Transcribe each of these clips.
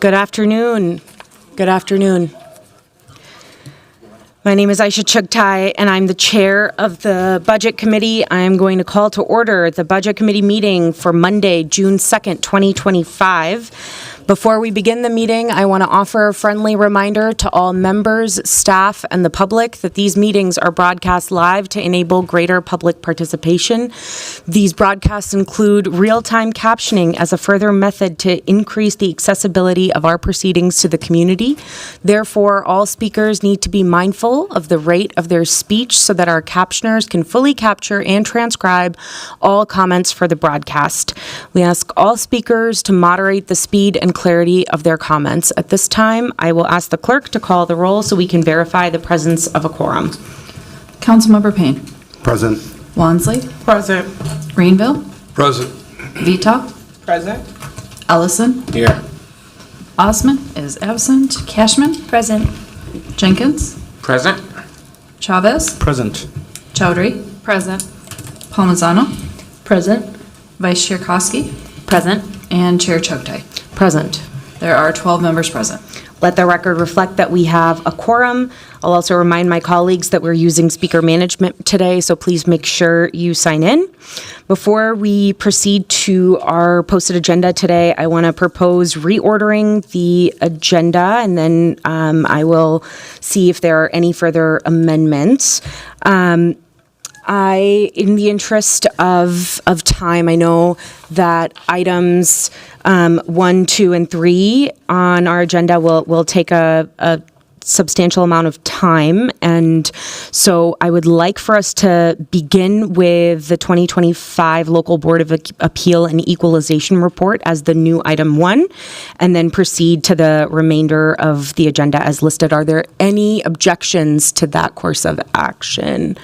Good afternoon. Good afternoon. My name is Aisha Chugtai, and I'm the chair of the Budget Committee. I am going to call to order the Budget Committee meeting for Monday, June 2nd, 2025. Before we begin the meeting, I want to offer a friendly reminder to all members, staff, and the public that these meetings are broadcast live to enable greater public participation. These broadcasts include real-time captioning as a further method to increase the accessibility of our proceedings to the community. Therefore, all speakers need to be mindful of the rate of their speech so that our captioners can fully capture and transcribe all comments for the broadcast. We ask all speakers to moderate the speed and clarity of their comments. At this time, I will ask the clerk to call the roll so we can verify the presence of a quorum. Councilmember Payne. Present. Wansley. Present. Greenville. Present. Vita. Present. Ellison. Here. Osman is absent. Cashman. Present. Jenkins. Present. Chavez. Present. Chowdhury. Present. Palmisano. Present. Vice Chair Koski. Present. And Chair Chugtai. Present. There are 12 members present. Let the record reflect that we have a quorum. I'll also remind my colleagues that we're using speaker management today, so please make sure you sign in. Before we proceed to our posted agenda today, I want to propose reordering the agenda, and then I will see if there are any further amendments. In the interest of time, I know that items 1, 2, and 3 on our agenda will take a substantial amount of time, and so I would like for us to begin with the 2025 Local Board of Appeal and Equalization Report as the new item 1, and then proceed to the remainder of the agenda as listed. Are there any objections to that course of action?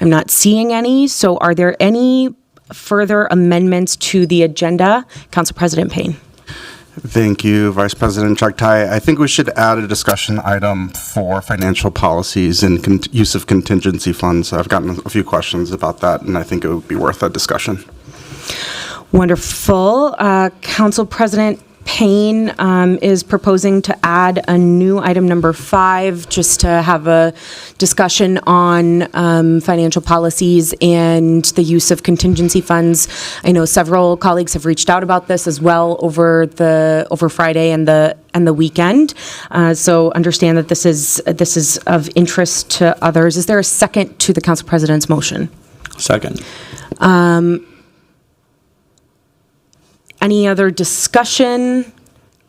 I'm not seeing any, so are there any further amendments to the agenda? Council President Payne. Thank you, Vice President Chugtai. I think we should add a discussion item for financial policies and use of contingency funds. I've gotten a few questions about that, and I think it would be worth a discussion. Wonderful. Council President Payne is proposing to add a new item number 5, just to have a discussion on financial policies and the use of contingency funds. I know several colleagues have reached out about this as well over Friday and the weekend. So understand that this is of interest to others. Is there a second to the Council President's motion? Second. Any other discussion?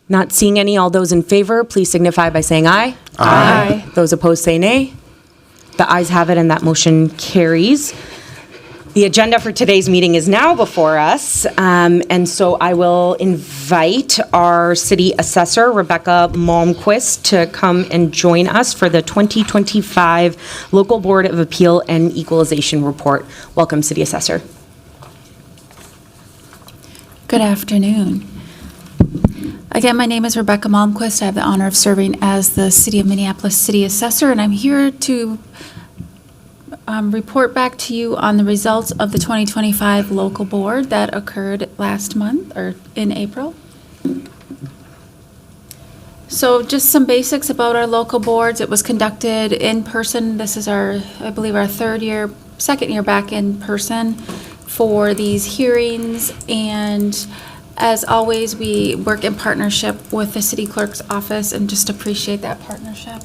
Not seeing any. All those in favor, please signify by saying aye. Aye. Those opposed say nay. The ayes have it, and that motion carries. The agenda for today's meeting is now before us, and so I will invite our City Assessor, Rebecca Malmquist, to come and join us for the 2025 Local Board of Appeal and Equalization Report. Welcome, City Assessor. Good afternoon. Again, my name is Rebecca Malmquist. I have the honor of serving as the City of Minneapolis City Assessor, and I'm here to report back to you on the results of the 2025 local board that occurred last month, or in April. So just some basics about our local boards. It was conducted in person. This is I believe our second year back in person for these hearings, and as always, we work in partnership with the City Clerk's office and just appreciate that partnership.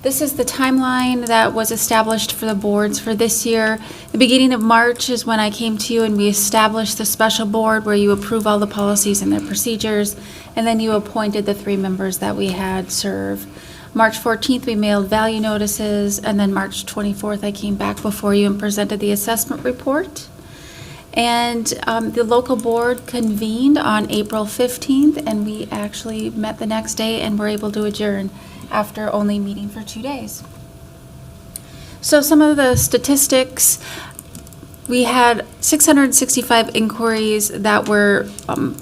This is the timeline that was established for the boards for this year. The beginning of March is when I came to you and we established the special board where you approve all the policies and their procedures, and then you appointed the 3 members that we had serve. March 14th, we mailed value notices, and then March 24th, I came back before you and presented the assessment report. And the local board convened on April 15th, and we actually met the next day and were able to adjourn after only meeting for 2 days. So some of the statistics: we had 665 inquiries that were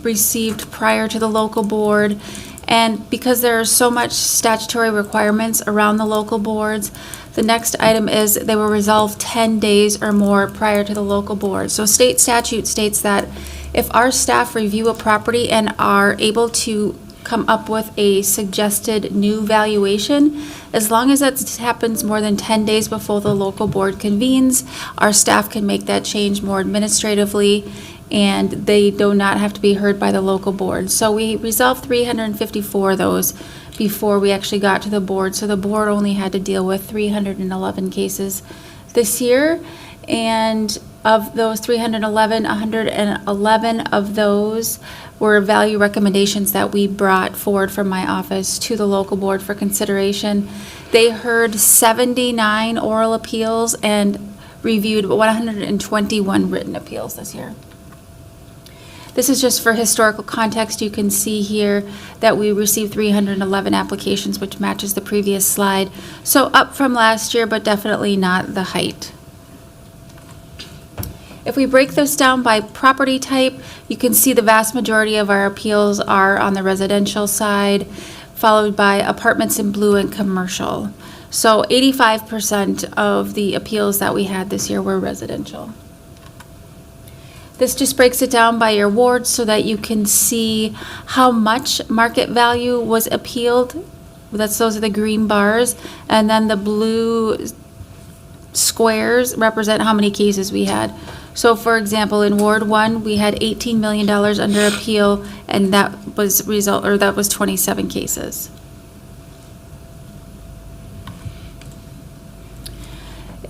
received prior to the local board. And because there are so much statutory requirements around the local boards, the next item is they were resolved 10 days or more prior to the local board. So state statute states that If our staff review a property and are able to come up with a suggested new valuation, as long as that happens more than 10 days before the local board convenes, our staff can make that change more administratively, and they do not have to be heard by the local board. So we resolved 354 of those before we actually got to the board. So the board only had to deal with 311 cases this year. And of those 311, 111 of those were value recommendations that we brought forward from my office to the local board for consideration. They heard 79 oral appeals and reviewed 121 written appeals this year. This is just for historical context. You can see here that we received 311 applications, which matches the previous slide. So up from last year, but definitely not the height. If we break this down by property type, you can see the vast majority of our appeals are on the residential side, followed by apartments in blue and commercial. So 85% of the appeals that we had this year were residential. This just breaks it down by your wards so that you can see how much market value was appealed. Those are the green bars. And then the blue squares represent how many cases we had. So for example, in Ward 1, we had $18 million under appeal, and that was 27 cases.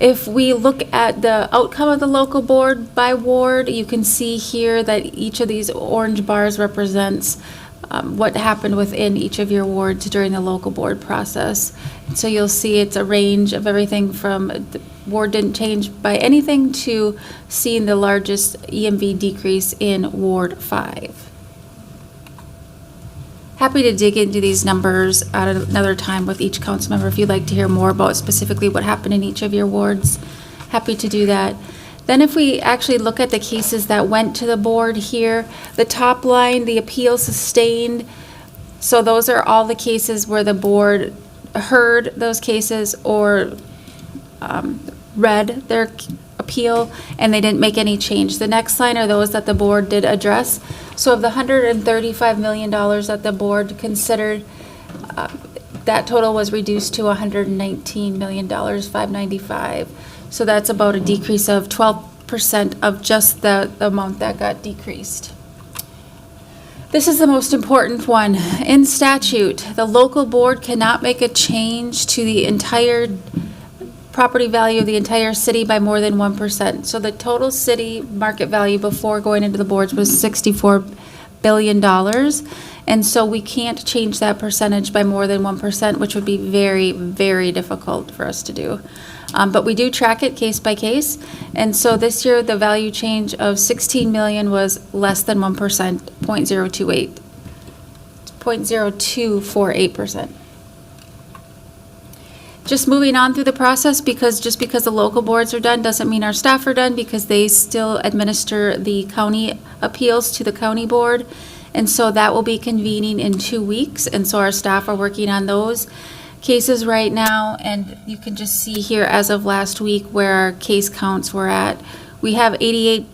If we look at the outcome of the local board by ward, you can see here that each of these orange bars represents what happened within each of your wards during the local board process. So you'll see it's a range of everything from the ward didn't change by anything to seeing the largest EMV decrease in Ward 5. Happy to dig into these numbers at another time with each council member if you'd like to hear more about specifically what happened in each of your wards. Happy to do that. Then if we actually look at the cases that went to the board here, the top line, the appeal sustained. So those are all the cases where the board heard those cases or read their appeal and they didn't make any change. The next line are those that the board did address. So of the $135 million that the board considered, that total was reduced to $119 million, $595. So that's about a decrease of 12% of just the amount that got decreased. This is the most important one. In statute, the local board cannot make a change to the entire property value of the entire city by more than 1%. So the total city market value before going into the boards was $64 billion. And so we can't change that percentage by more than 1%, which would be very, very difficult for us to do. But we do track it case by case. And so this year, the value change of 16 million was less than 1%, 0.0248%. Just moving on through the process, because just because the local boards are done doesn't mean our staff are done, because they still administer the county appeals to the county board. And so that will be convening in 2 weeks. And so our staff are working on those cases right now. And you can just see here as of last week where our case counts were at. We have 88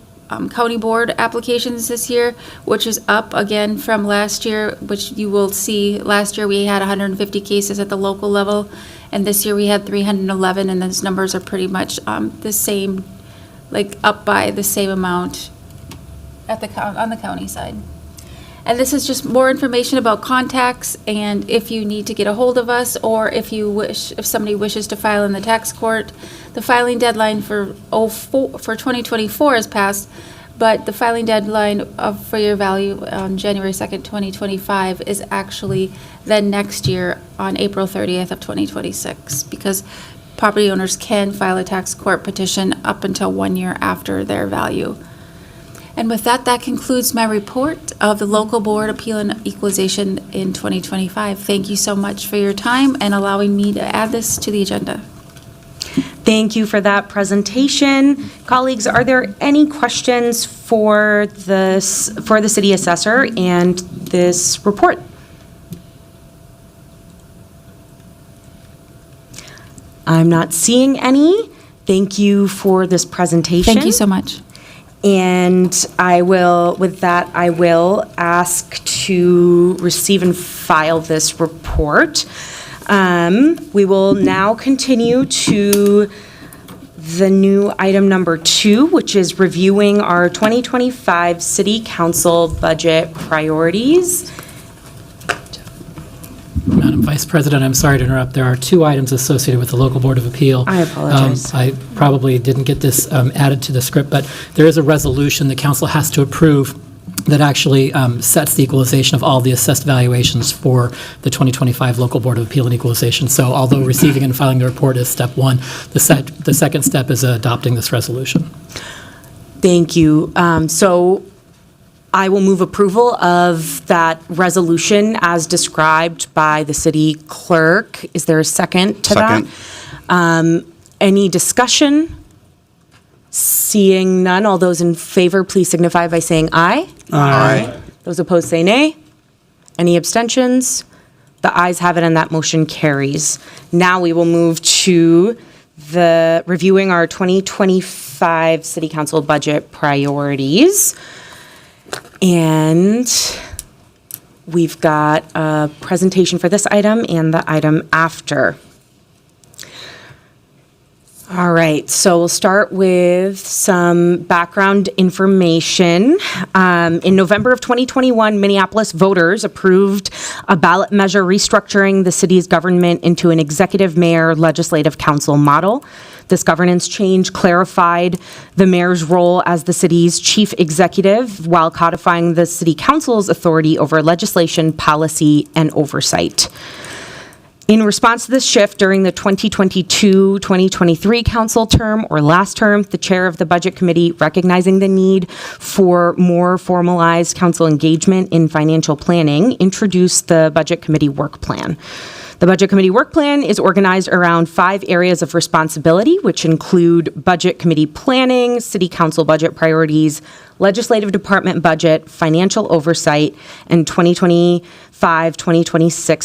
county board applications this year, which is up again from last year, which you will see last year we had 150 cases at the local level. And this year we had 311, and those numbers are pretty much the same, like up by the same amount at on the county side. And this is just more information about contacts, and if you need to get a hold of us, or if somebody wishes to file in the tax court. The filing deadline for 2024 has passed, but the filing deadline for your value on January 2nd, 2025 is actually then next year on April 30th of 2026, because property owners can file a tax court petition up until 1 year after their value. And with that, that concludes my report of the local board appeal and equalization in 2025. Thank you so much for your time and allowing me to add this to the agenda. Thank you for that presentation. Colleagues, are there any questions for the city assessor and this report? I'm not seeing any. Thank you for this presentation. Thank you so much. And I will ask to receive and file this report. We will now continue to the new item number 2, which is reviewing our 2025 City Council budget priorities. Madam Vice President, I'm sorry to interrupt. There are 2 items associated with the Local Board of Appeal. I apologize. I probably didn't get this added to the script, but there is a resolution the council has to approve that actually sets the equalization of all the assessed valuations for the 2025 Local Board of Appeal and Equalization. So although receiving and filing the report is step 1, the second step is adopting this resolution. Thank you. So I will move approval of that resolution as described by the city clerk. Is there a second to that? Any discussion? Seeing none, all those in favor, please signify by saying aye. Aye. Those opposed say nay. Any abstentions? The ayes have it and that motion carries. Now we will move to the reviewing our 2025 City Council budget priorities. And we've got a presentation for this item and the item after. All right, so we'll start with some background information. In November of 2021, Minneapolis voters approved a ballot measure restructuring the city's government into an executive mayor legislative council model. This governance change clarified the mayor's role as the city's chief executive while codifying the city council's authority over legislation, policy, and oversight. In response to this shift during the 2022-2023 council term or last term, the chair of the budget committee, recognizing the need for more formalized council engagement in financial planning, introduced the budget committee work plan. The budget committee work plan is organized around 5 areas of responsibility, which include budget committee planning, city council budget priorities, legislative department budget, financial oversight, and 2025-2026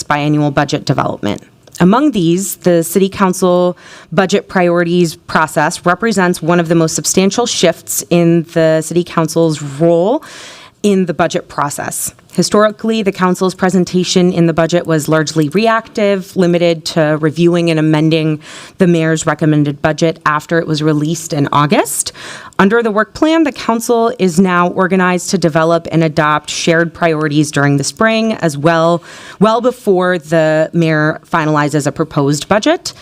biannual budget development. Among these, the City Council budget priorities process represents one of the most substantial shifts in the City Council's role in the budget process. Historically, the council's presentation in the budget was largely reactive, limited to reviewing and amending the mayor's recommended budget after it was released in August. Under the work plan, the council is now organized to develop and adopt shared priorities during the spring as well before the mayor finalizes a proposed budget.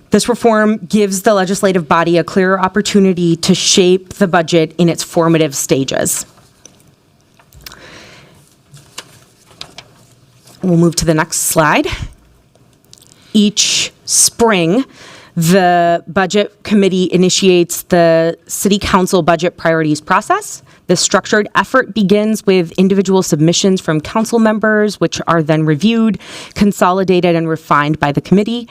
This reform gives the legislative body a clearer opportunity to shape the budget in its formative stages. We'll move to the next slide. Each spring, the Budget Committee initiates the City Council budget priorities process. This structured effort begins with individual submissions from council members, which are then reviewed, consolidated, and refined by the committee.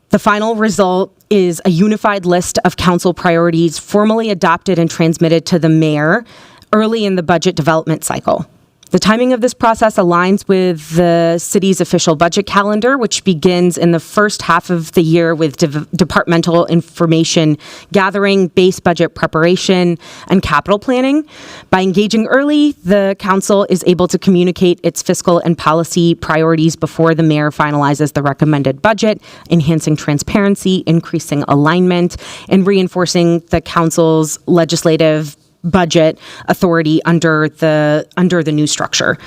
The final result is a unified list of council priorities formally adopted and transmitted to the mayor early in the budget development cycle. The timing of this process aligns with the city's official budget calendar, which begins in the first half of the year with departmental information gathering, base budget preparation, and capital planning. By engaging early, the council is able to communicate its fiscal and policy priorities before the mayor finalizes the recommended budget, enhancing transparency, increasing alignment, and reinforcing the council's legislative budget authority under the new structure.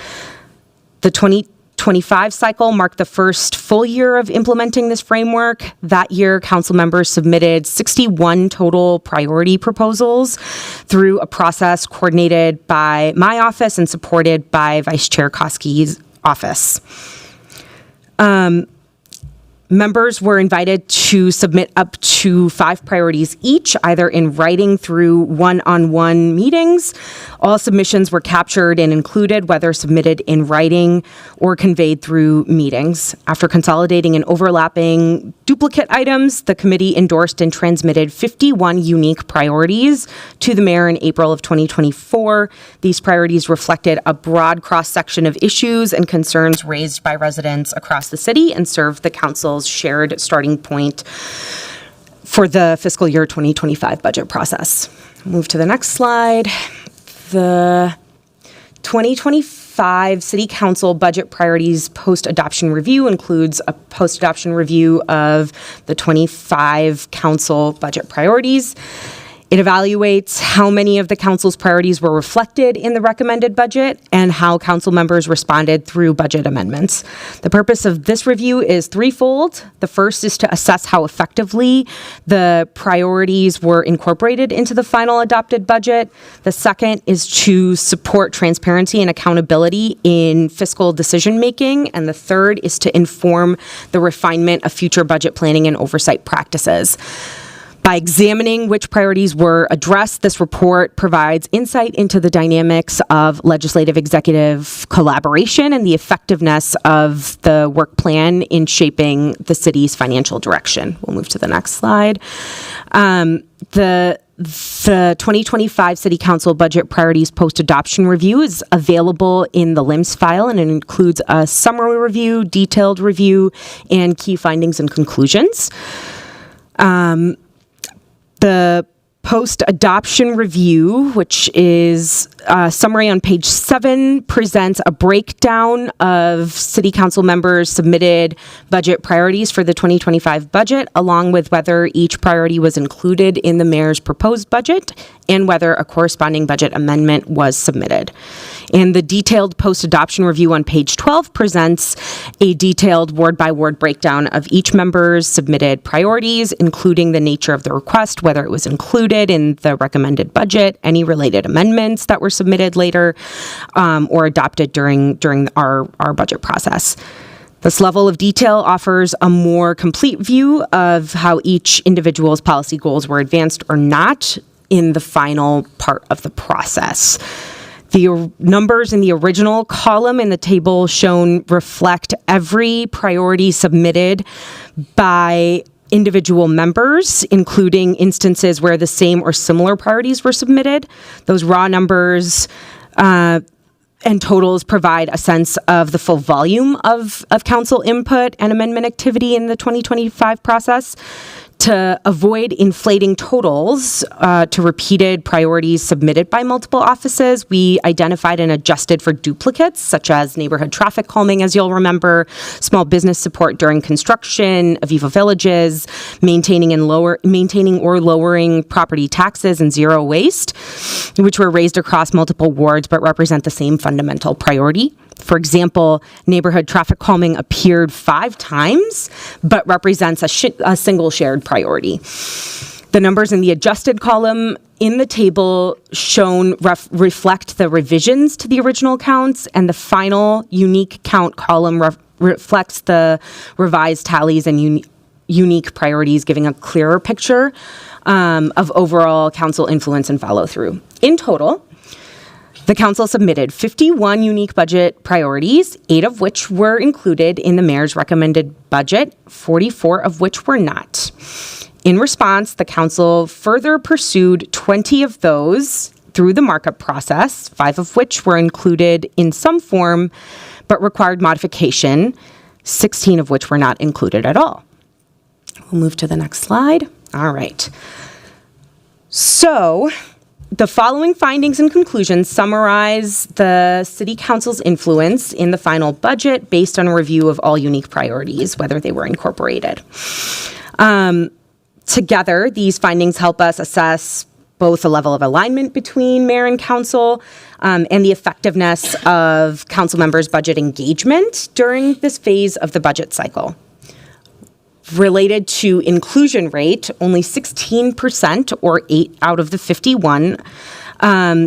The 2025 cycle marked the first full year of implementing this framework. That year, council members submitted 61 total priority proposals through a process coordinated by my office and supported by Vice Chair Koski's office. Members were invited to submit up to 5 priorities each, either in writing through one-on-one meetings. All submissions were captured and included, whether submitted in writing or conveyed through meetings. After consolidating and overlapping duplicate items, the committee endorsed and transmitted 51 unique priorities to the mayor in April of 2024. These priorities reflected a broad cross-section of issues and concerns raised by residents across the city and served the council's shared starting point for the fiscal year 2025 budget process. Move to the next slide. The 2025 City Council Budget Priorities Post-Adoption Review includes a post-adoption review of the 25 council budget priorities. It evaluates how many of the council's priorities were reflected in the recommended budget and how council members responded through budget amendments. The purpose of this review is threefold. The first is to assess how effectively the priorities were incorporated into the final adopted budget. The second is to support transparency and accountability in fiscal decision-making. And the third is to inform the refinement of future budget planning and oversight practices. By examining which priorities were addressed, this report provides insight into the dynamics of legislative-executive collaboration and the effectiveness of the work plan in shaping the city's financial direction. We'll move to the next slide. The 2025 City Council Budget Priorities Post-Adoption Review is available in the LIMS file, and it includes a summary review, detailed review, and key findings and conclusions. The post-adoption review, which is a summary on page 7, presents a breakdown of City Council members' submitted budget priorities for the 2025 budget, along with whether each priority was included in the mayor's proposed budget and whether a corresponding budget amendment was submitted. And the detailed post-adoption review on page 12 presents a detailed word-by-word breakdown of each member's submitted priorities, including the nature of the request, whether it was included in the recommended budget, any related amendments that were submitted later, or adopted during our budget process. This level of detail offers a more complete view of how each individual's policy goals were advanced or not in the final part of the process. The numbers in the original column in the table shown reflect every priority submitted by individual members, including instances where the same or similar priorities were submitted. Those raw numbers and totals provide a sense of the full volume of council input and amendment activity in the 2025 process. To avoid inflating totals to repeated priorities submitted by multiple offices, we identified and adjusted for duplicates, such as neighborhood traffic calming, as you'll remember, small business support during construction, Aviva Villages, maintaining or lowering property taxes and zero waste, which were raised across multiple wards but represent the same fundamental priority. For example, neighborhood traffic calming appeared 5 times, but represents a single shared priority. The numbers in the adjusted column in the table shown reflect the revisions to the original counts, and the final unique count column reflects the revised tallies and unique priorities, giving a clearer picture of overall council influence and follow-through. In total, the council submitted 51 unique budget priorities, 8 of which were included in the mayor's recommended budget, 44 of which were not. In response, the council further pursued 20 of those through the markup process, 5 of which were included in some form but required modification, 16 of which were not included at all. We'll move to the next slide. All right. So, the following findings and conclusions summarize the City Council's influence in the final budget based on a review of all unique priorities, whether they were incorporated. Together, these findings help us assess both the level of alignment between mayor and council and the effectiveness of council members' budget engagement during this phase of the budget cycle. Related to inclusion rate, only 16%, or 8 out of the 51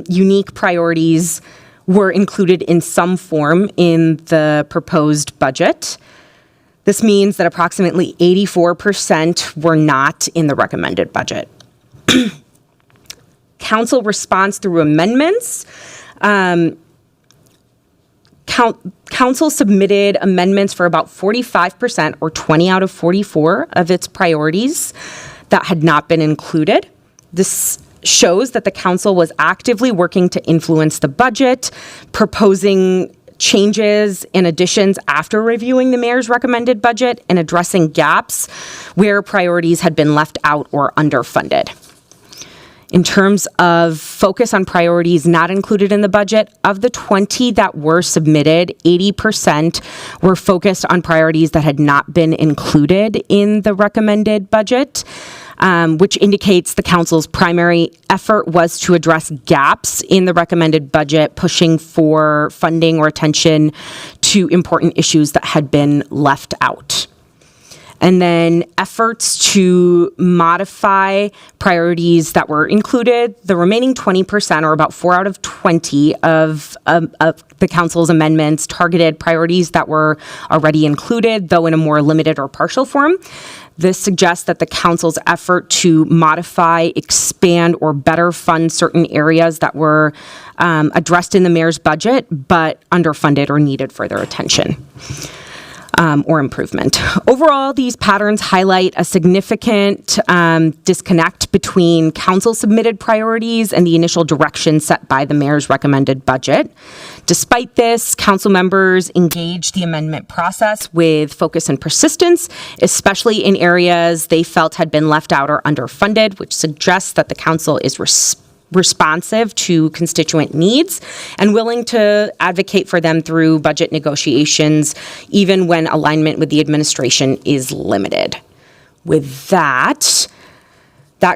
unique priorities, were included in some form in the proposed budget. This means that approximately 84% were not in the recommended budget. Council response through amendments. Council submitted amendments for about 45%, or 20 out of 44 of its priorities that had not been included. This shows that the council was actively working to influence the budget, proposing changes and additions after reviewing the mayor's recommended budget and addressing gaps where priorities had been left out or underfunded. In terms of focus on priorities not included in the budget, of the 20 that were submitted, 80% were focused on priorities that had not been included in the recommended budget, which indicates the council's primary effort was to address gaps in the recommended budget, pushing for funding or attention to important issues that had been left out. And then efforts to modify priorities that were included. The remaining 20%, or about 4 out of 20 of the council's amendments, targeted priorities that were already included, though in a more limited or partial form. This suggests that the council's effort to modify, expand, or better fund certain areas that were addressed in the mayor's budget, but underfunded or needed further attention. Or improvement. Overall, these patterns highlight a significant disconnect between council-submitted priorities and the initial direction set by the mayor's recommended budget. Despite this, council members engaged the amendment process with focus and persistence, especially in areas they felt had been left out or underfunded, which suggests that the council is responsive to constituent needs and willing to advocate for them through budget negotiations, even when alignment with the administration is limited. With that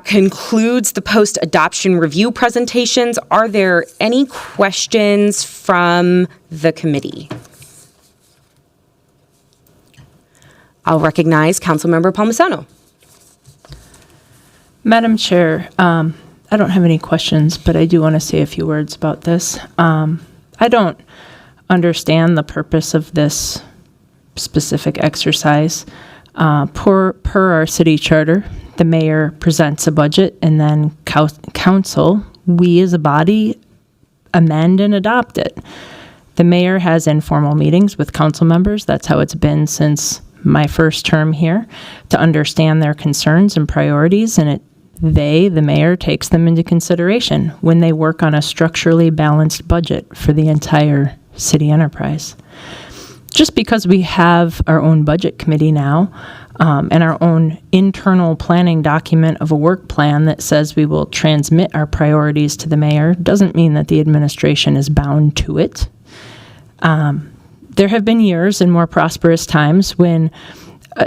concludes the post-adoption review presentations. Are there any questions from the committee? I'll recognize Councilmember Palmisano. Madam Chair, I don't have any questions, but I do want to say a few words about this. I don't understand the purpose of this specific exercise. Per our city charter, the mayor presents a budget, and then council, we as a body, amend and adopt it. The mayor has informal meetings with council members. That's how it's been since my first term here, to understand their concerns and priorities, and the mayor, takes them into consideration when they work on a structurally balanced budget for the entire city enterprise. Just because we have our own budget committee now, and our own internal planning document of a work plan that says we will transmit our priorities to the mayor, doesn't mean that the administration is bound to it. There have been years in more prosperous times when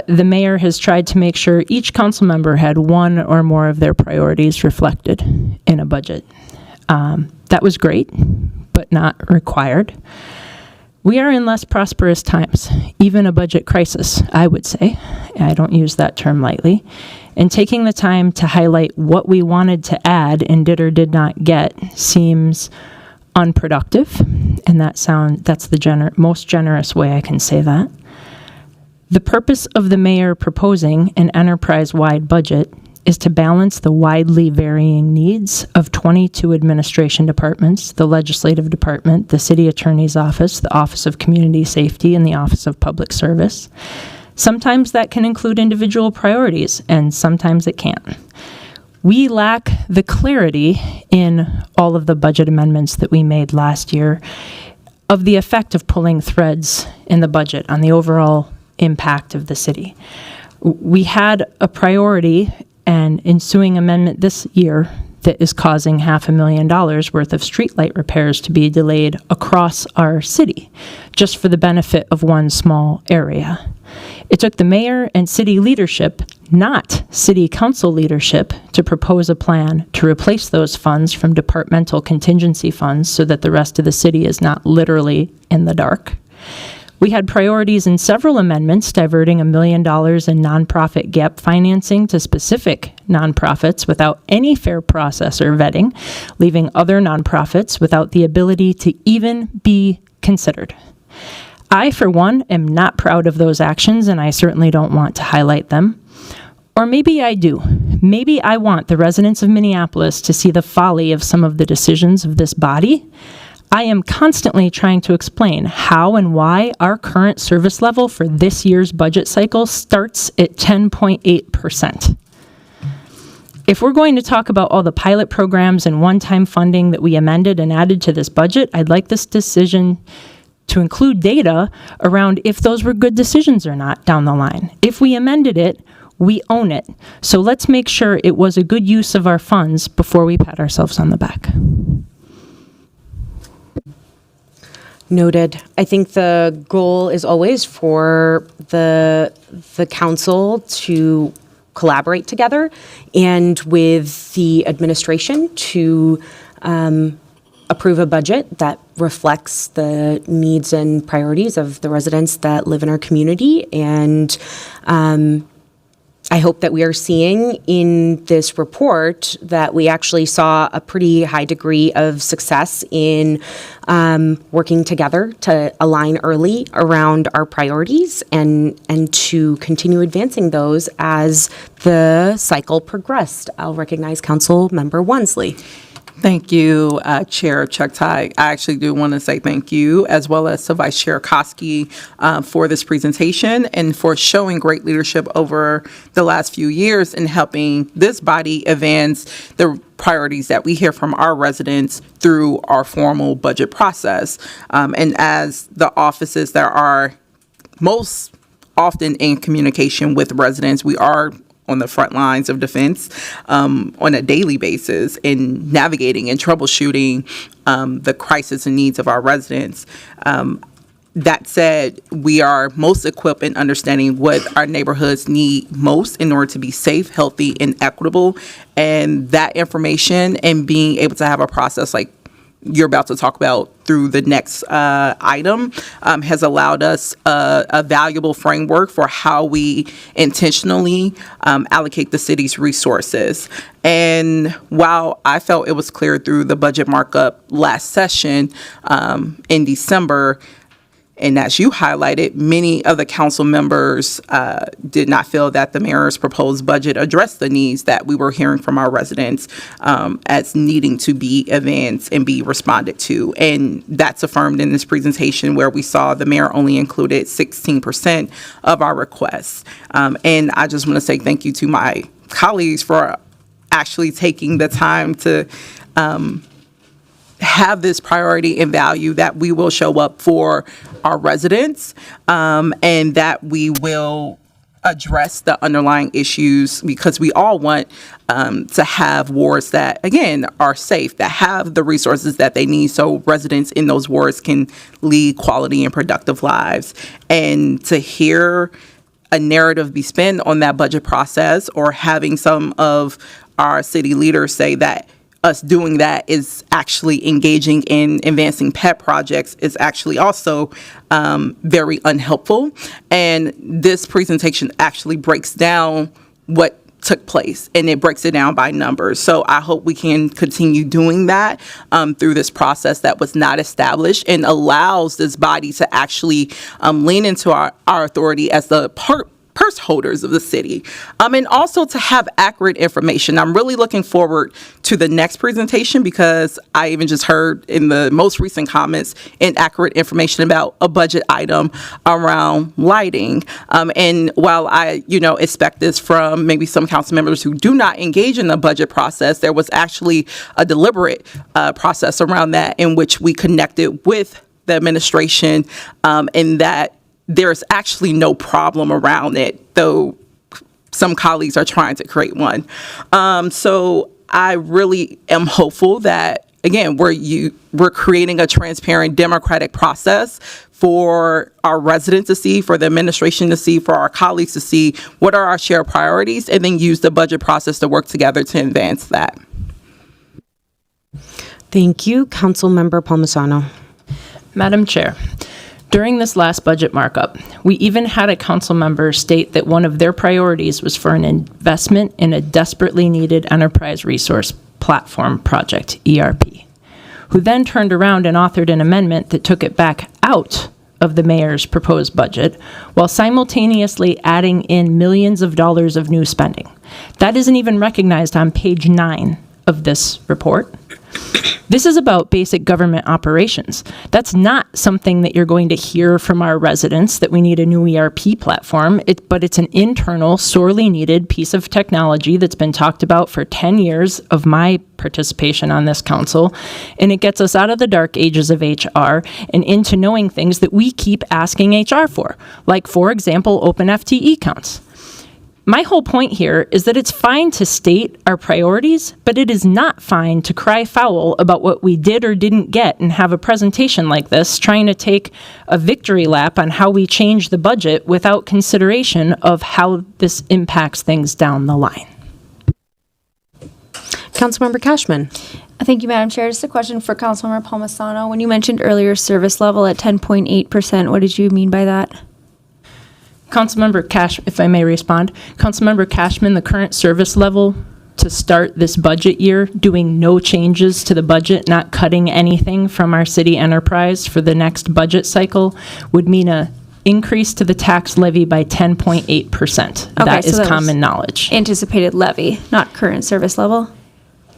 the mayor has tried to make sure each council member had one or more of their priorities reflected in a budget. That was great, but not required. We are in less prosperous times, even a budget crisis, I would say. I don't use that term lightly. And taking the time to highlight what we wanted to add and did or did not get seems unproductive, and that's the most generous way I can say that. The purpose of the mayor proposing an enterprise-wide budget is to balance the widely varying needs of 22 administration departments, the legislative department, the city attorney's office, the Office of Community Safety, and the Office of Public Service. Sometimes that can include individual priorities, and sometimes it can't. We lack the clarity in all of the budget amendments that we made last year of the effect of pulling threads in the budget on the overall impact of the city. We had a priority and ensuing amendment this year that is causing $500,000 worth of streetlight repairs to be delayed across our city, just for the benefit of one small area. It took the mayor and city leadership, not city council leadership, to propose a plan to replace those funds from departmental contingency funds so that the rest of the city is not literally in the dark. We had priorities in several amendments diverting $1 million in nonprofit gap financing to specific nonprofits without any fair process or vetting, leaving other nonprofits without the ability to even be considered. I, for one, am not proud of those actions, and I certainly don't want to highlight them. Or maybe I do. Maybe I want the residents of Minneapolis to see the folly of some of the decisions of this body. I am constantly trying to explain how and why our current service level for this year's budget cycle starts at 10.8%. If we're going to talk about all the pilot programs and one-time funding that we amended and added to this budget, I'd like this decision to include data around if those were good decisions or not down the line. If we amended it, we own it. So let's make sure it was a good use of our funds before we pat ourselves on the back. Noted. I think the goal is always for the council to collaborate together and with the administration to approve a budget that reflects the needs and priorities of the residents that live in our community. And I hope that we are seeing in this report that we actually saw a pretty high degree of success in working together to align early around our priorities and to continue advancing those as the cycle progressed. I'll recognize Council Member Wansley. Thank you, Chair Chuktai. I actually do want to say thank you, as well as to Vice Chair Koski, for this presentation and for showing great leadership over the last few years in helping this body advance the priorities that we hear from our residents through our formal budget process. And as the offices that are most often in communication with residents, we are on the front lines of defense on a daily basis in navigating and troubleshooting the crisis and needs of our residents. That said, we are most equipped in understanding what our neighborhoods need most in order to be safe, healthy, and equitable. And that information and being able to have a process like you're about to talk about through the next item has allowed us a valuable framework for how we intentionally allocate the city's resources. And while I felt it was clear through the budget markup last session in December, and as you highlighted, many of the council members did not feel that the mayor's proposed budget addressed the needs that we were hearing from our residents as needing to be advanced and be responded to. And that's affirmed in this presentation where we saw the mayor only included 16% of our requests. And I just want to say thank you to my colleagues for actually taking the time to have this priority and value that we will show up for our residents and that we will address the underlying issues, because we all want to have wards that, again, are safe, that have the resources that they need so residents in those wards can lead quality and productive lives. And to hear a narrative be spent on that budget process, or having some of our city leaders say that us doing that is actually engaging in advancing pet projects, is actually also very unhelpful. And this presentation actually breaks down what took place, and it breaks it down by numbers. So I hope we can continue doing that through this process that was not established, and allows this body to actually lean into our authority as the purse holders of the city, and also to have accurate information. I'm really looking forward to the next presentation, because I even just heard in the most recent comments inaccurate information about a budget item around lighting. And while I, expect this from maybe some council members who do not engage in the budget process, there was actually a deliberate process around that in which we connected with the administration, in that there's actually no problem around it, though some colleagues are trying to create one. So I really am hopeful that, again, we're creating a transparent democratic process for our residents to see, for the administration to see, for our colleagues to see what are our shared priorities, and then use the budget process to work together to advance that. Thank you. Councilmember Palmisano. Madam Chair, during this last budget markup, we even had a council member state that one of their priorities was for an investment in a desperately needed enterprise resource platform project, ERP, who then turned around and authored an amendment that took it back out of the mayor's proposed budget, while simultaneously adding in millions of dollars of new spending. That isn't even recognized on page 9 of this report. This is about basic government operations. That's not something that you're going to hear from our residents, that we need a new ERP platform, but it's an internal, sorely needed piece of technology that's been talked about for 10 years of my participation on this council, and it gets us out of the dark ages of HR and into knowing things that we keep asking HR for, like, for example, open FTE counts. My whole point here is that it's fine to state our priorities, but it is not fine to cry foul about what we did or didn't get and have a presentation like this trying to take a victory lap on how we change the budget without consideration of how this impacts things down the line. Councilmember Cashman. Thank you, Madam Chair. Just a question for Councilmember Palmisano. When you mentioned earlier service level at 10.8%, what did you mean by that? Councilmember Cash, if I may respond, Councilmember Cashman, the current service level to start this budget year, doing no changes to the budget, not cutting anything from our city enterprise for the next budget cycle, would mean a increase to the tax levy by 10.8%. That is common knowledge. Anticipated levy, not current service level?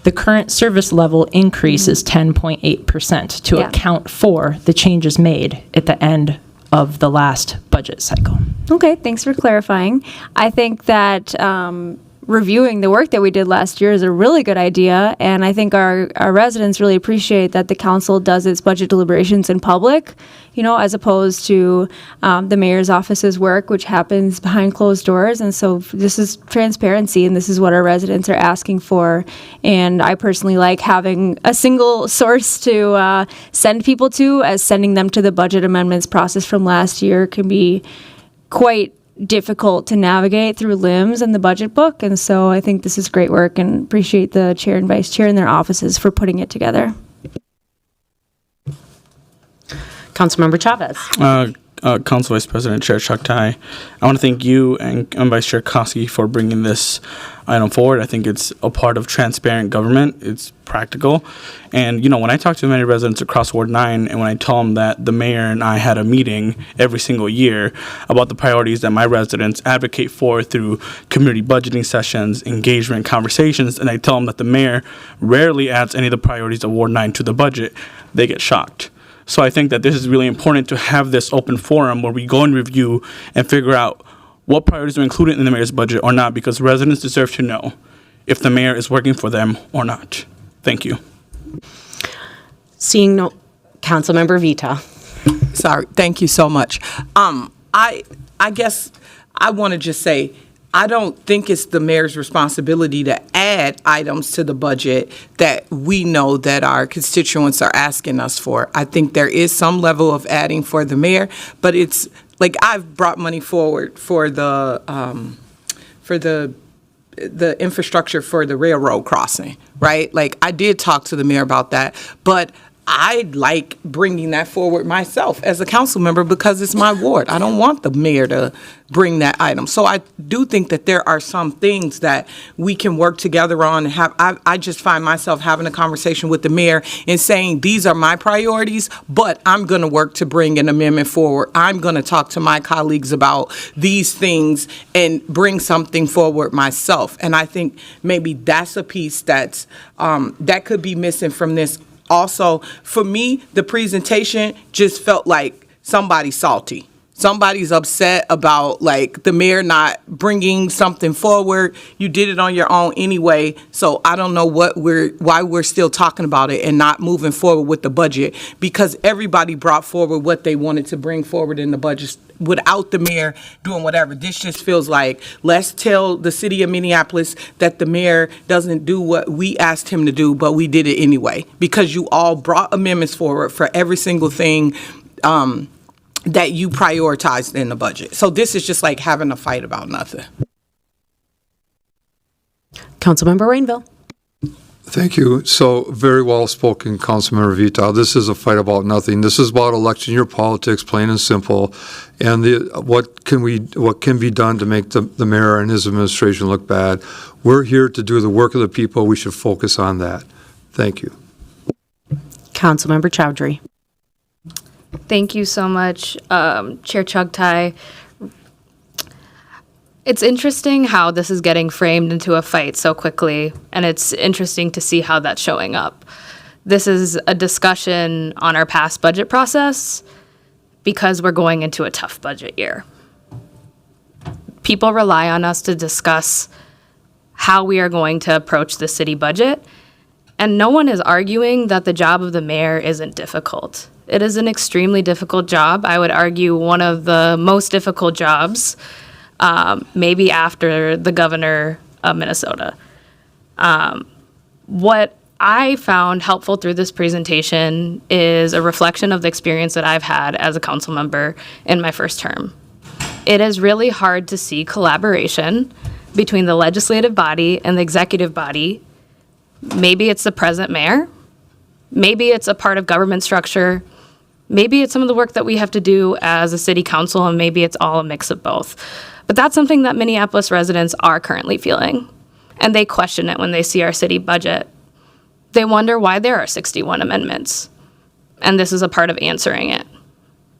The current service level increase is 10.8% to account for the changes made at the end of the last budget cycle. Okay, thanks for clarifying. I think that reviewing the work that we did last year is a really good idea, and I think our residents really appreciate that the council does its budget deliberations in public, you know, as opposed to the mayor's office's work, which happens behind closed doors. And so this is transparency, and this is what our residents are asking for. And I personally like having a single source to send people to, as sending them to the budget amendments process from last year can be quite difficult to navigate through limbs in the budget book. And so I think this is great work, and appreciate the chair and vice chair and their offices for putting it together. Councilmember Chavez. Council Vice President Chair Chuck Tai, I want to thank you and Vice Chair Koski for bringing this item forward. I think it's a part of transparent government. It's practical. And, you know, when I talk to many residents across Ward 9, and when I tell them that the mayor and I had a meeting every single year about the priorities that my residents advocate for through community budgeting sessions, engagement, conversations, and I tell them that the mayor rarely adds any of the priorities of Ward 9 to the budget, they get shocked. So I think that this is really important to have this open forum where we go and review and figure out what priorities are included in the mayor's budget or not, because residents deserve to know if the mayor is working for them or not. Thank you. Seeing no, Councilmember Vita. Sorry, thank you so much. I guess I want to just say, I don't think it's the mayor's responsibility to add items to the budget that we know that our constituents are asking us for. I think there is some level of adding for the mayor, but it's like I've brought money forward for the infrastructure for the railroad crossing, right? Like I did talk to the mayor about that, but I like bringing that forward myself as a council member because it's my ward. I don't want the mayor to bring that item. So I do think that there are some things that we can work together on and have. I just find myself having a conversation with the mayor and saying, these are my priorities, but I'm going to work to bring an amendment forward. I'm going to talk to my colleagues about these things and bring something forward myself. And I think maybe that's a piece that's that could be missing from this. Also, for me, the presentation just felt like somebody's salty. Somebody's upset about like the mayor not bringing something forward. You did it on your own anyway. So I don't know why we're still talking about it and not moving forward with the budget, because everybody brought forward what they wanted to bring forward in the budget without the mayor doing whatever. This just feels like, let's tell the city of Minneapolis that the mayor doesn't do what we asked him to do, but we did it anyway, because you all brought amendments forward for every single thing that you prioritized in the budget. So this is just like having a fight about nothing. Councilmember Rainville. Thank you. So very well spoken, Councilmember Vita. This is a fight about nothing. This is about election year politics, plain and simple. And what can be done to make the mayor and his administration look bad? We're here to do the work of the people. We should focus on that. Thank you. Councilmember Chowdhury. Thank you so much, Chair Chugtai. It's interesting how this is getting framed into a fight so quickly, and it's interesting to see how that's showing up. this is a discussion on our past budget process because we're going into a tough budget year. People rely on us to discuss how we are going to approach the city budget, and no one is arguing that the job of the mayor isn't difficult. It is an extremely difficult job. I would argue one of the most difficult jobs, maybe after the governor of Minnesota. What I found helpful through this presentation is a reflection of the experience that I've had as a council member in my first term. It is really hard to see collaboration between the legislative body and the executive body. Maybe it's the present mayor. Maybe it's a part of government structure. Maybe it's some of the work that we have to do as a city council, and maybe it's all a mix of both. But that's something that Minneapolis residents are currently feeling, and they question it when they see our city budget. They wonder why there are 61 amendments, and this is a part of answering it.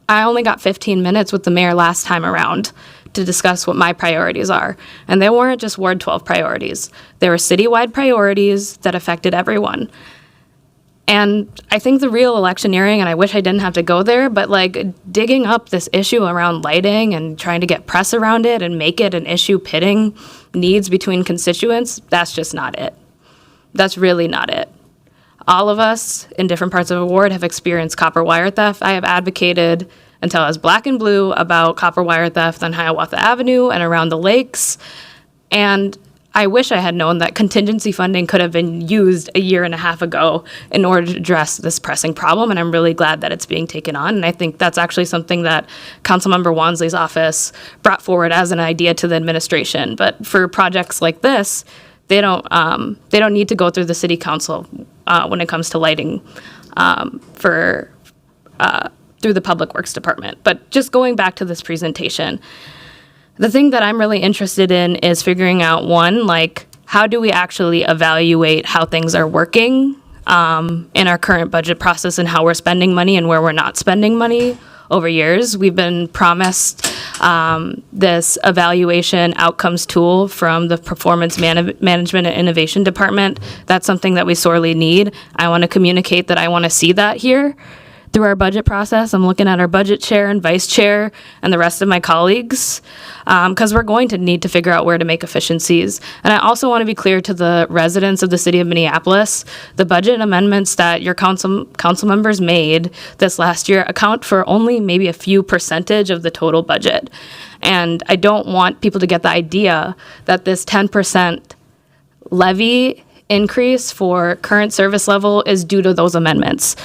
I only got 15 minutes with the mayor last time around to discuss what my priorities are, and they weren't just Ward 12 priorities. They were citywide priorities that affected everyone. And I think the real electioneering, and I wish I didn't have to go there, but like digging up this issue around lighting and trying to get press around it and make it an issue pitting needs between constituents, that's just not it. That's really not it. All of us in different parts of the ward have experienced copper wire theft. I have advocated until I was black and blue about copper wire theft on Hiawatha Avenue and around the lakes. And I wish I had known that contingency funding could have been used a year and a half ago in order to address this pressing problem. And I'm really glad that it's being taken on. And I think that's actually something that Councilmember Wansley's office brought forward as an idea to the administration. But for projects like this, they don't need to go through the city council when it comes to lighting through the Public Works Department. But just going back to this presentation, the thing that I'm really interested in is figuring out, one, like, how do we actually evaluate how things are working in our current budget process and how we're spending money and where we're not spending money over years. We've been promised this evaluation outcomes tool from the Performance Management and Innovation Department. That's something that we sorely need. I want to communicate that I want to see that here through our budget process. I'm looking at our budget chair and vice chair and the rest of my colleagues because we're going to need to figure out where to make efficiencies. And I also want to be clear to the residents of the city of Minneapolis, the budget amendments that your council members made this last year account for only maybe a few percentage of the total budget. And I don't want people to get the idea that this 10% levy increase for current service level is due to those amendments.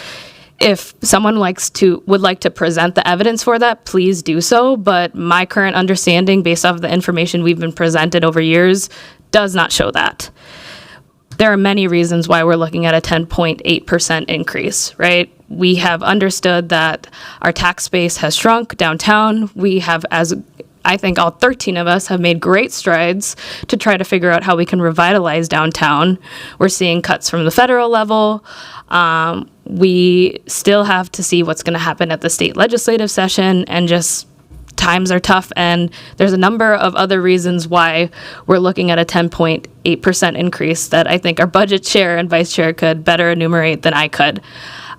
If someone would like to present the evidence for that, please do so. But my current understanding, based off of the information we've been presented over years, does not show that. There are many reasons why we're looking at a 10.8% increase, right? We have understood that our tax base has shrunk downtown. We have, as I think all 13 of us have made great strides to try to figure out how we can revitalize downtown. We're seeing cuts from the federal level. We still have to see what's going to happen at the state legislative session, and just times are tough. And there's a number of other reasons why we're looking at a 10.8% increase that I think our budget chair and vice chair could better enumerate than I could.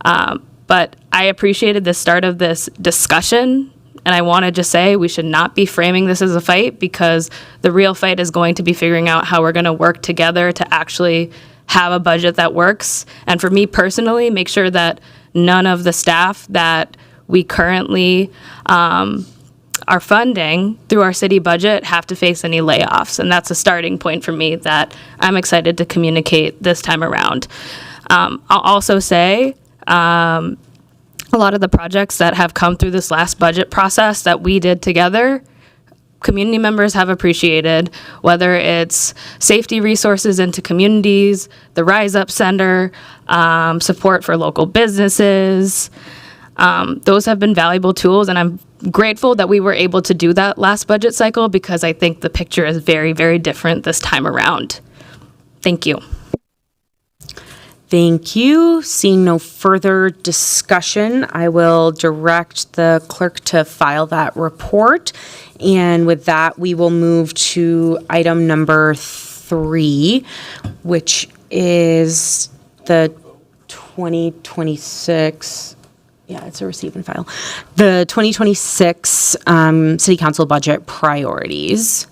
But I appreciated the start of this discussion. And I want to just say we should not be framing this as a fight, because the real fight is going to be figuring out how we're going to work together to actually have a budget that works. And for me personally, make sure that none of the staff that we currently are funding through our city budget have to face any layoffs. And that's a starting point for me that I'm excited to communicate this time around. I'll also say, a lot of the projects that have come through this last budget process that we did together, community members have appreciated, whether it's safety resources into communities, the Rise Up Center, support for local businesses. Those have been valuable tools, and I'm grateful that we were able to do that last budget cycle, because I think the picture is very, very different this time around. Thank you. Thank you. Seeing no further discussion, I will direct the clerk to file that report. And with that, we will move to item number 3, which is the 2026, yeah, it's a receive and file. The 2026 City Council budget priorities.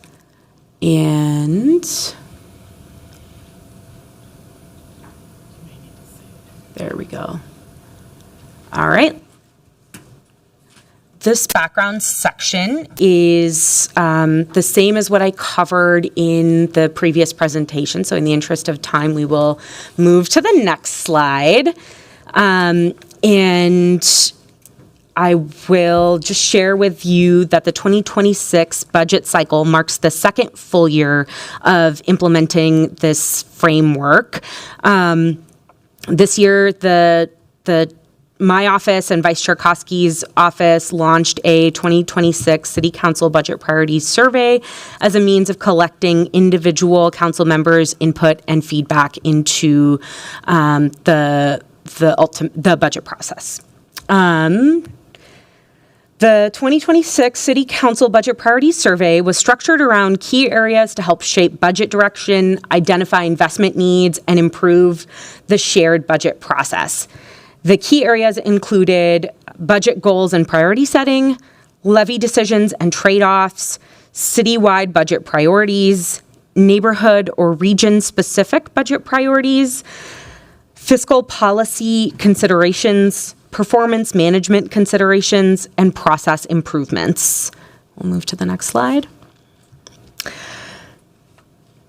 And there we go. All right. This background section is the same as what I covered in the previous presentation. So in the interest of time, we will move to the next slide. And I will just share with you that the 2026 budget cycle marks the second full year of implementing this framework. This year, my office and Vice Chair Koski's office launched a 2026 City Council Budget Priorities Survey as a means of collecting individual council members' input and feedback into the budget process. The 2026 City Council Budget Priorities Survey was structured around key areas to help shape budget direction, identify investment needs, and improve the shared budget process. The key areas included budget goals and priority setting, levy decisions and trade-offs, citywide budget priorities, neighborhood or region-specific budget priorities, fiscal policy considerations, performance management considerations, and process improvements. We'll move to the next slide.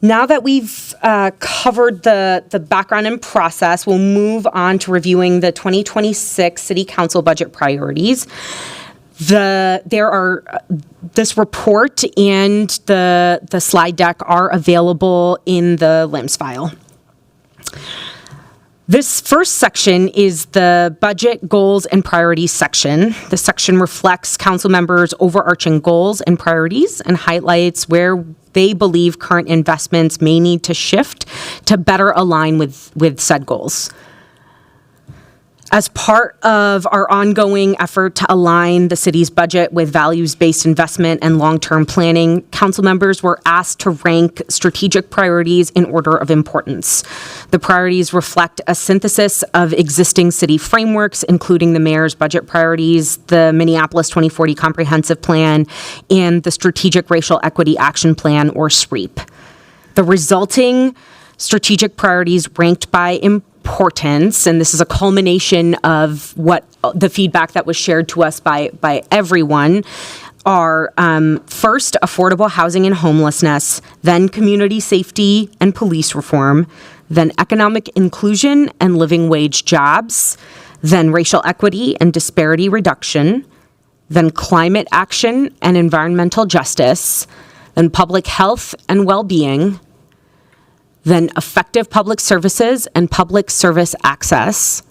Now that we've covered the background and process, we'll move on to reviewing the 2026 City Council budget priorities. This report and the slide deck are available in the LIMS file. This first section is the budget goals and priorities section. The section reflects council members' overarching goals and priorities and highlights where they believe current investments may need to shift to better align with said goals. As part of our ongoing effort to align the city's budget with values-based investment and long-term planning, council members were asked to rank strategic priorities in order of importance. The priorities reflect a synthesis of existing city frameworks, including the mayor's budget priorities, the Minneapolis 2040 Comprehensive Plan, and the Strategic Racial Equity Action Plan, or SREAP. The resulting strategic priorities ranked by importance, and this is a culmination of what the feedback that was shared to us by everyone, are first, affordable housing and homelessness, then community safety and police reform, then economic inclusion and living wage jobs, then racial equity and disparity reduction, then climate action and environmental justice, then public health and well-being, then effective public services and public service access,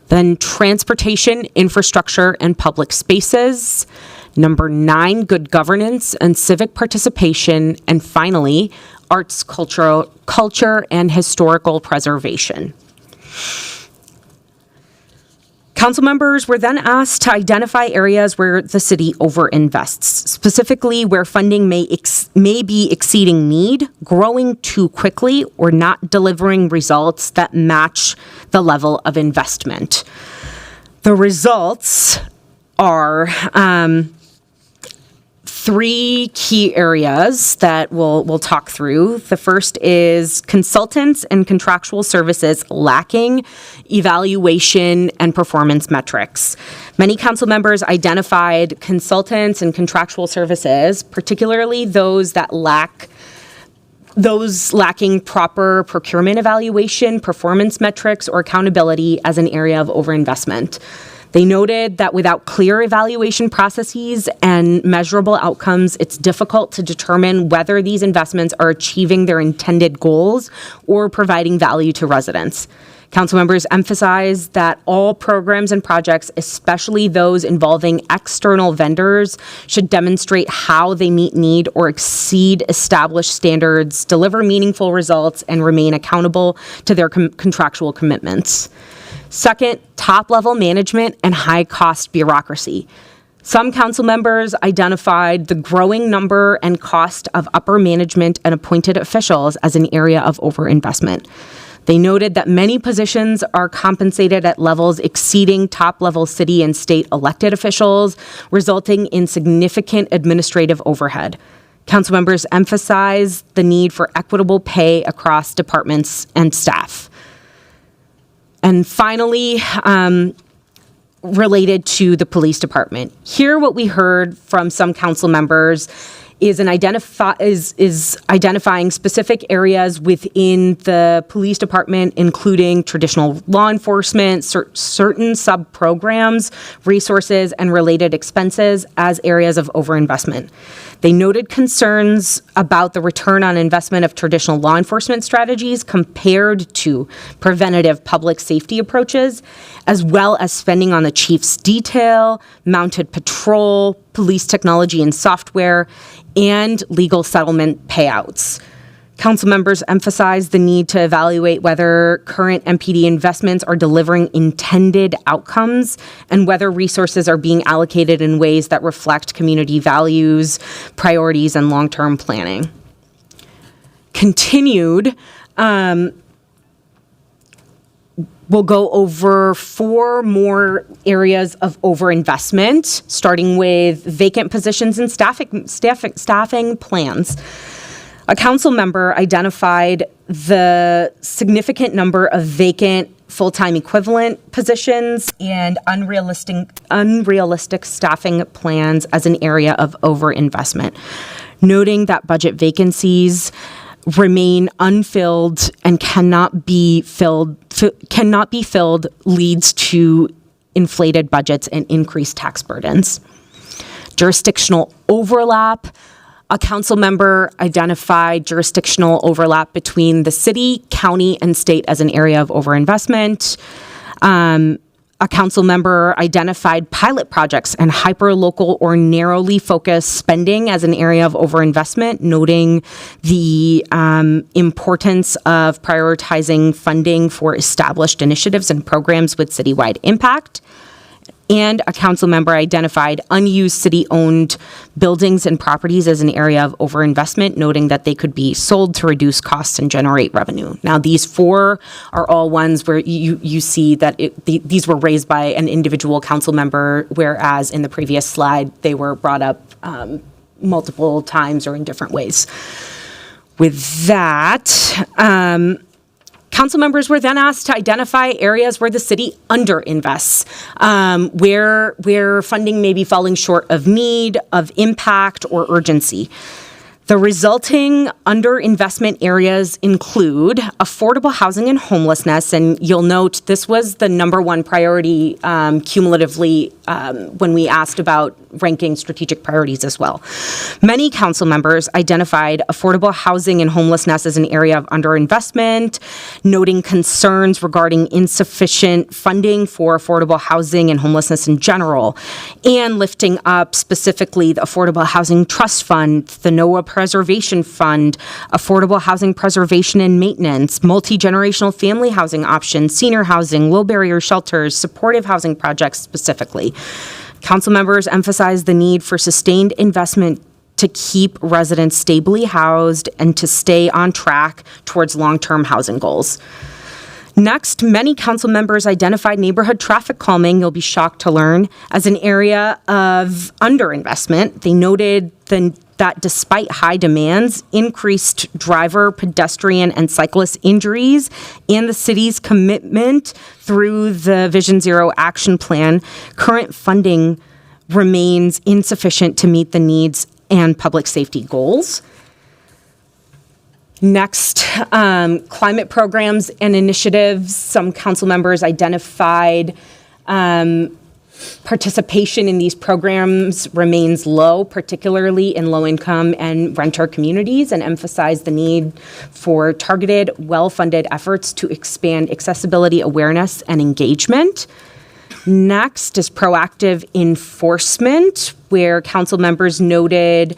then transportation, infrastructure, and public spaces, number 9, good governance and civic participation, and finally, arts, culture, and historical preservation. Council members were then asked to identify areas where the city overinvests, specifically where funding may be exceeding need, growing too quickly, or not delivering results that match the level of investment. The results are 3 key areas that we'll talk through. The first is consultants and contractual services lacking evaluation and performance metrics. Many council members identified consultants and contractual services, particularly those lacking proper procurement evaluation, performance metrics, or accountability as an area of overinvestment. They noted that without clear evaluation processes and measurable outcomes, it's difficult to determine whether these investments are achieving their intended goals or providing value to residents. Council members emphasized that all programs and projects, especially those involving external vendors, should demonstrate how they meet need or exceed established standards, deliver meaningful results, and remain accountable to their contractual commitments. Second, top-level management and high-cost bureaucracy. Some council members identified the growing number and cost of upper management and appointed officials as an area of overinvestment. They noted that many positions are compensated at levels exceeding top-level city and state elected officials, resulting in significant administrative overhead. Council members emphasized the need for equitable pay across departments and staff. And finally, related to the police department. Here, what we heard from some council members is identifying specific areas within the police department, including traditional law enforcement, certain sub-programs, resources, and related expenses as areas of overinvestment. They noted concerns about the return on investment of traditional law enforcement strategies compared to preventative public safety approaches, as well as spending on the chief's detail, mounted patrol, police technology and software, and legal settlement payouts. Council members emphasized the need to evaluate whether current MPD investments are delivering intended outcomes and whether resources are being allocated in ways that reflect community values, priorities, and long-term planning. Continued, we'll go over 4 more areas of overinvestment, starting with vacant positions and staffing plans. A council member identified the significant number of vacant full-time equivalent positions and unrealistic staffing plans as an area of overinvestment, noting that budget vacancies remain unfilled and cannot be filled leads to inflated budgets and increased tax burdens. Jurisdictional overlap. A council member identified jurisdictional overlap between the city, county, and state as an area of overinvestment. A council member identified pilot projects and hyperlocal or narrowly focused spending as an area of overinvestment, noting the importance of prioritizing funding for established initiatives and programs with citywide impact. And a council member identified unused city-owned buildings and properties as an area of overinvestment, noting that they could be sold to reduce costs and generate revenue. Now, these 4 are all ones where you see that these were raised by an individual council member, whereas in the previous slide, they were brought up multiple times or in different ways. With that, council members were then asked to identify areas where the city underinvests, where funding may be falling short of need, of impact, or urgency. The resulting underinvestment areas include affordable housing and homelessness, and you'll note this was the #1 priority cumulatively when we asked about ranking strategic priorities as well. Many council members identified affordable housing and homelessness as an area of underinvestment, noting concerns regarding insufficient funding for affordable housing and homelessness in general, and lifting up specifically the Affordable Housing Trust Fund, the NOAA Preservation Fund, affordable housing preservation and maintenance, multi-generational family housing options, senior housing, low barrier shelters, supportive housing projects specifically. Council members emphasized the need for sustained investment to keep residents stably housed and to stay on track towards long-term housing goals. Next, many council members identified neighborhood traffic calming, you'll be shocked to learn, as an area of underinvestment. They noted that despite high demands, increased driver, pedestrian, and cyclist injuries, and the city's commitment through the Vision Zero Action Plan, current funding remains insufficient to meet the needs and public safety goals. Next, climate programs and initiatives. Some council members identified participation in these programs remains low, particularly in low-income and renter communities, and emphasized the need for targeted, well-funded efforts to expand accessibility, awareness, and engagement. Next is proactive enforcement, where council members noted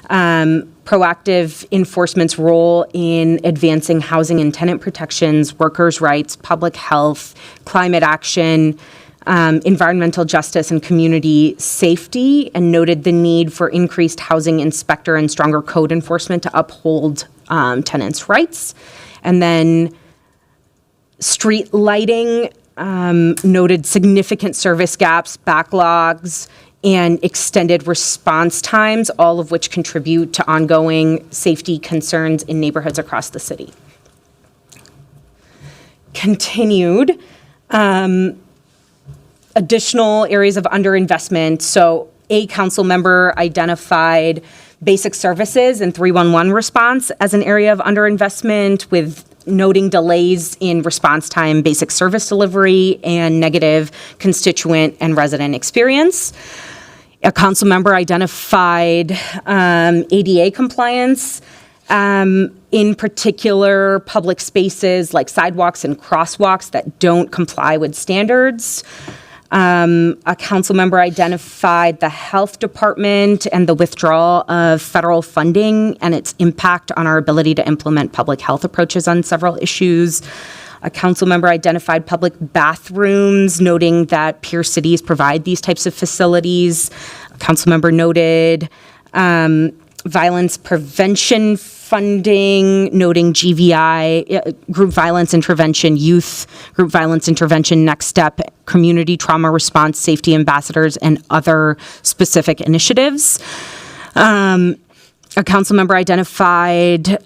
proactive enforcement's role in advancing housing and tenant protections, workers' rights, public health, climate action, environmental justice, and community safety, and noted the need for increased housing inspector and stronger code enforcement to uphold tenants' rights. And then Street lighting noted significant service gaps, backlogs, and extended response times, all of which contribute to ongoing safety concerns in neighborhoods across the city. Continued, additional areas of underinvestment. So a council member identified basic services and 311 response as an area of underinvestment, with noting delays in response time, basic service delivery, and negative constituent and resident experience. A council member identified ADA compliance, in particular public spaces like sidewalks and crosswalks that don't comply with standards. A council member identified the health department and the withdrawal of federal funding and its impact on our ability to implement public health approaches on several issues. A council member identified public bathrooms, noting that peer cities provide these types of facilities. A council member noted violence prevention funding, noting GVI, group violence intervention, youth group violence intervention, next step, community trauma response, safety ambassadors, and other specific initiatives. A council member identified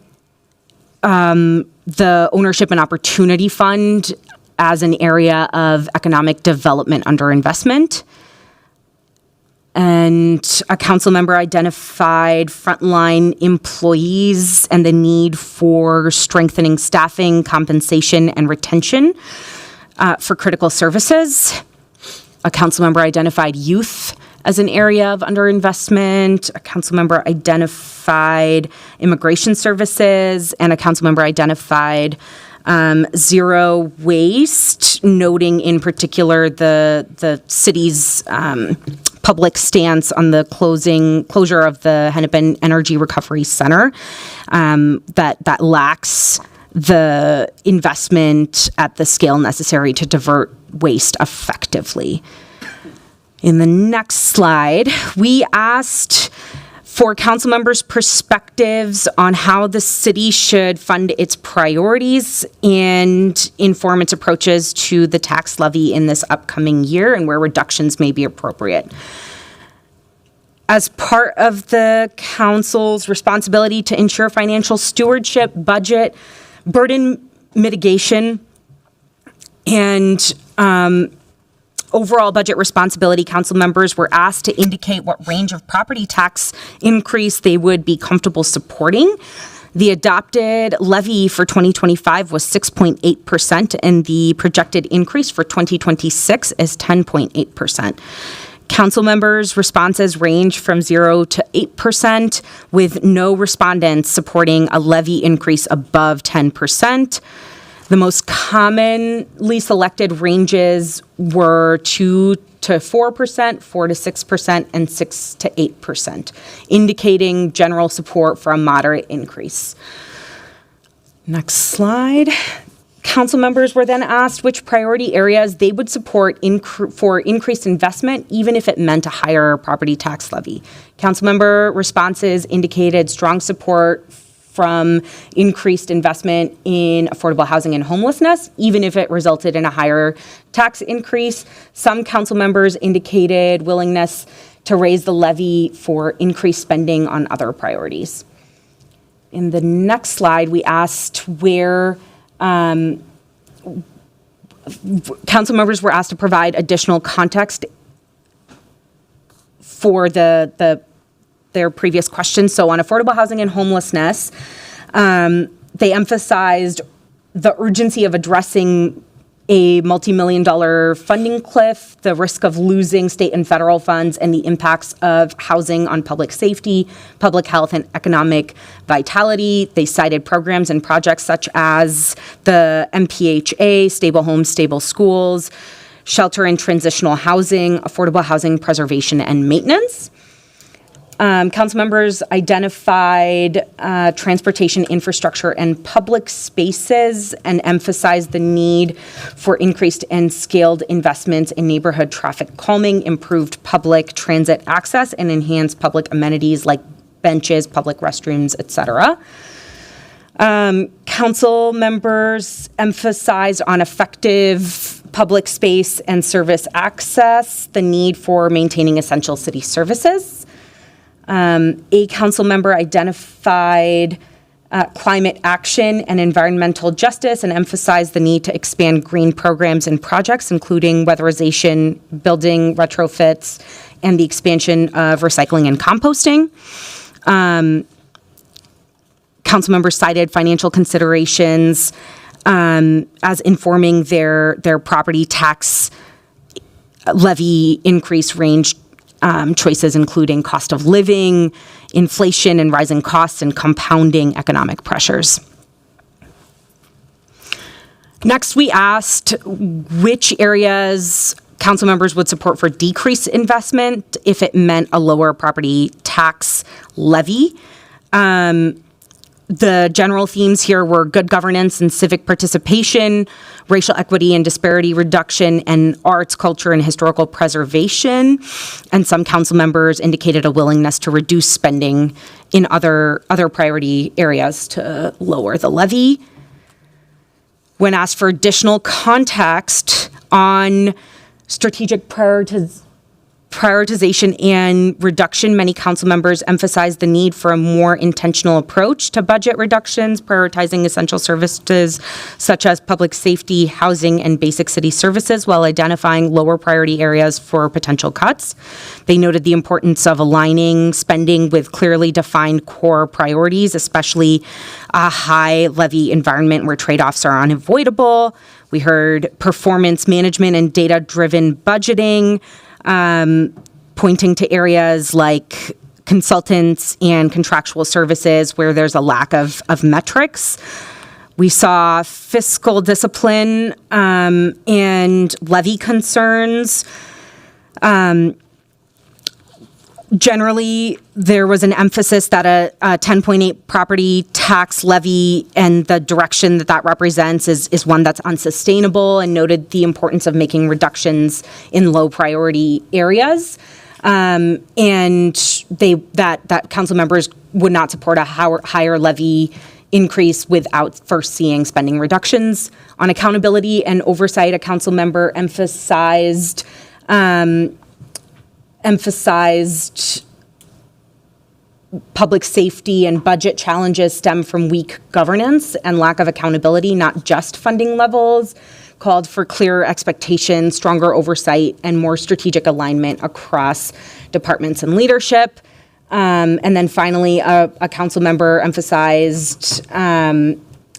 the Ownership and Opportunity Fund as an area of economic development underinvestment. And a council member identified frontline employees and the need for strengthening staffing, compensation, and retention for critical services. A council member identified youth as an area of underinvestment. A council member identified immigration services, and a council member identified zero waste, noting in particular the city's public stance on the closure of the Hennepin Energy Recovery Center that lacks the investment at the scale necessary to divert waste effectively. In the next slide, we asked for council members' perspectives on how the city should fund its priorities and inform its approaches to the tax levy in this upcoming year, and where reductions may be appropriate. As part of the council's responsibility to ensure financial stewardship, budget, burden mitigation, and overall budget responsibility, council members were asked to indicate what range of property tax increase they would be comfortable supporting. The adopted levy for 2025 was 6.8%, and the projected increase for 2026 is 10.8%. Council members' responses range from 0 to 8%, with no respondents supporting a levy increase above 10%. The most commonly selected ranges were 2 to 4%, 4 to 6%, and 6 to 8%, indicating general support for a moderate increase. Next slide. Council members were then asked which priority areas they would support for increased investment, even if it meant a higher property tax levy. Council member responses indicated strong support from increased investment in affordable housing and homelessness, even if it resulted in a higher tax increase. Some council members indicated willingness to raise the levy for increased spending on other priorities. In the next slide, we asked where council members were asked to provide additional context for their previous questions. So on affordable housing and homelessness, they emphasized the urgency of addressing a multi-million-dollar funding cliff, the risk of losing state and federal funds, and the impacts of housing on public safety, public health, and economic vitality. They cited programs and projects such as the MPHA, Stable Homes, Stable Schools, Shelter and Transitional Housing, Affordable Housing Preservation and Maintenance. Council members identified transportation infrastructure and public spaces and emphasized the need for increased and scaled investments in neighborhood traffic calming, improved public transit access, and enhanced public amenities like benches, public restrooms, etc. council members emphasized on effective public space and service access, the need for maintaining essential city services. A council member identified climate action and environmental justice and emphasized the need to expand green programs and projects, including weatherization, building retrofits, and the expansion of recycling and composting. Council members cited financial considerations as informing their property tax levy increase range choices, including cost of living, inflation and rising costs, and compounding economic pressures. Next, we asked which areas council members would support for decreased investment if it meant a lower property tax levy. The general themes here were good governance and civic participation, racial equity and disparity reduction, and arts, culture, and historical preservation. And some council members indicated a willingness to reduce spending in other priority areas to lower the levy. When asked for additional context on strategic prioritization and reduction, many council members emphasized the need for a more intentional approach to budget reductions, prioritizing essential services such as public safety, housing, and basic city services while identifying lower priority areas for potential cuts. They noted the importance of aligning spending with clearly defined core priorities, especially a high levy environment where trade-offs are unavoidable. We heard performance management and data-driven budgeting, pointing to areas like consultants and contractual services where there's a lack of metrics. We saw fiscal discipline and levy concerns. Generally, there was an emphasis that a 10.8 property tax levy and the direction that represents is one that's unsustainable, and noted the importance of making reductions in low priority areas. And that council members would not support a higher levy increase without first seeing spending reductions. On accountability and oversight, a council member emphasized public safety and budget challenges stem from weak governance and lack of accountability, not just funding levels, called for clearer expectations, stronger oversight, and more strategic alignment across departments and leadership. And then finally, a council member emphasized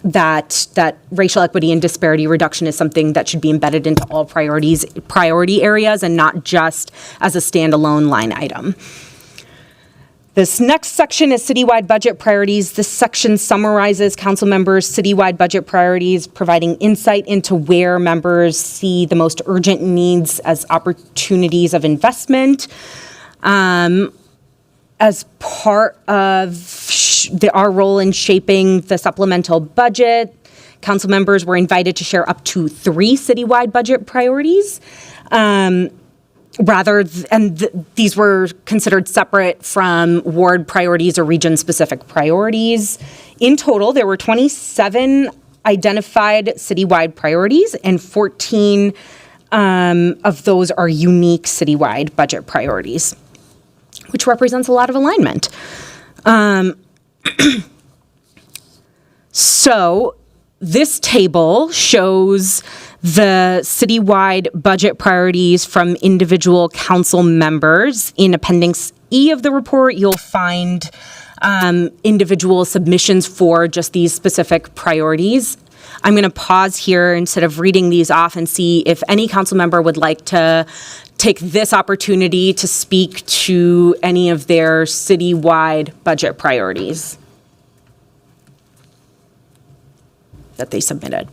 that racial equity and disparity reduction is something that should be embedded into all priority areas and not just as a standalone line item. This next section is citywide budget priorities. This section summarizes council members' citywide budget priorities, providing insight into where members see the most urgent needs as opportunities of investment. As part of our role in shaping the supplemental budget, council members were invited to share up to 3 citywide budget priorities. These were considered separate from ward priorities or region-specific priorities. In total, there were 27 identified citywide priorities, and 14 of those are unique citywide budget priorities, which represents a lot of alignment. So this table shows the citywide budget priorities from individual council members. In Appendix E of the report, you'll find individual submissions for just these specific priorities. I'm going to pause here instead of reading these off and see if any council member would like to take this opportunity to speak to any of their citywide budget priorities that they submitted.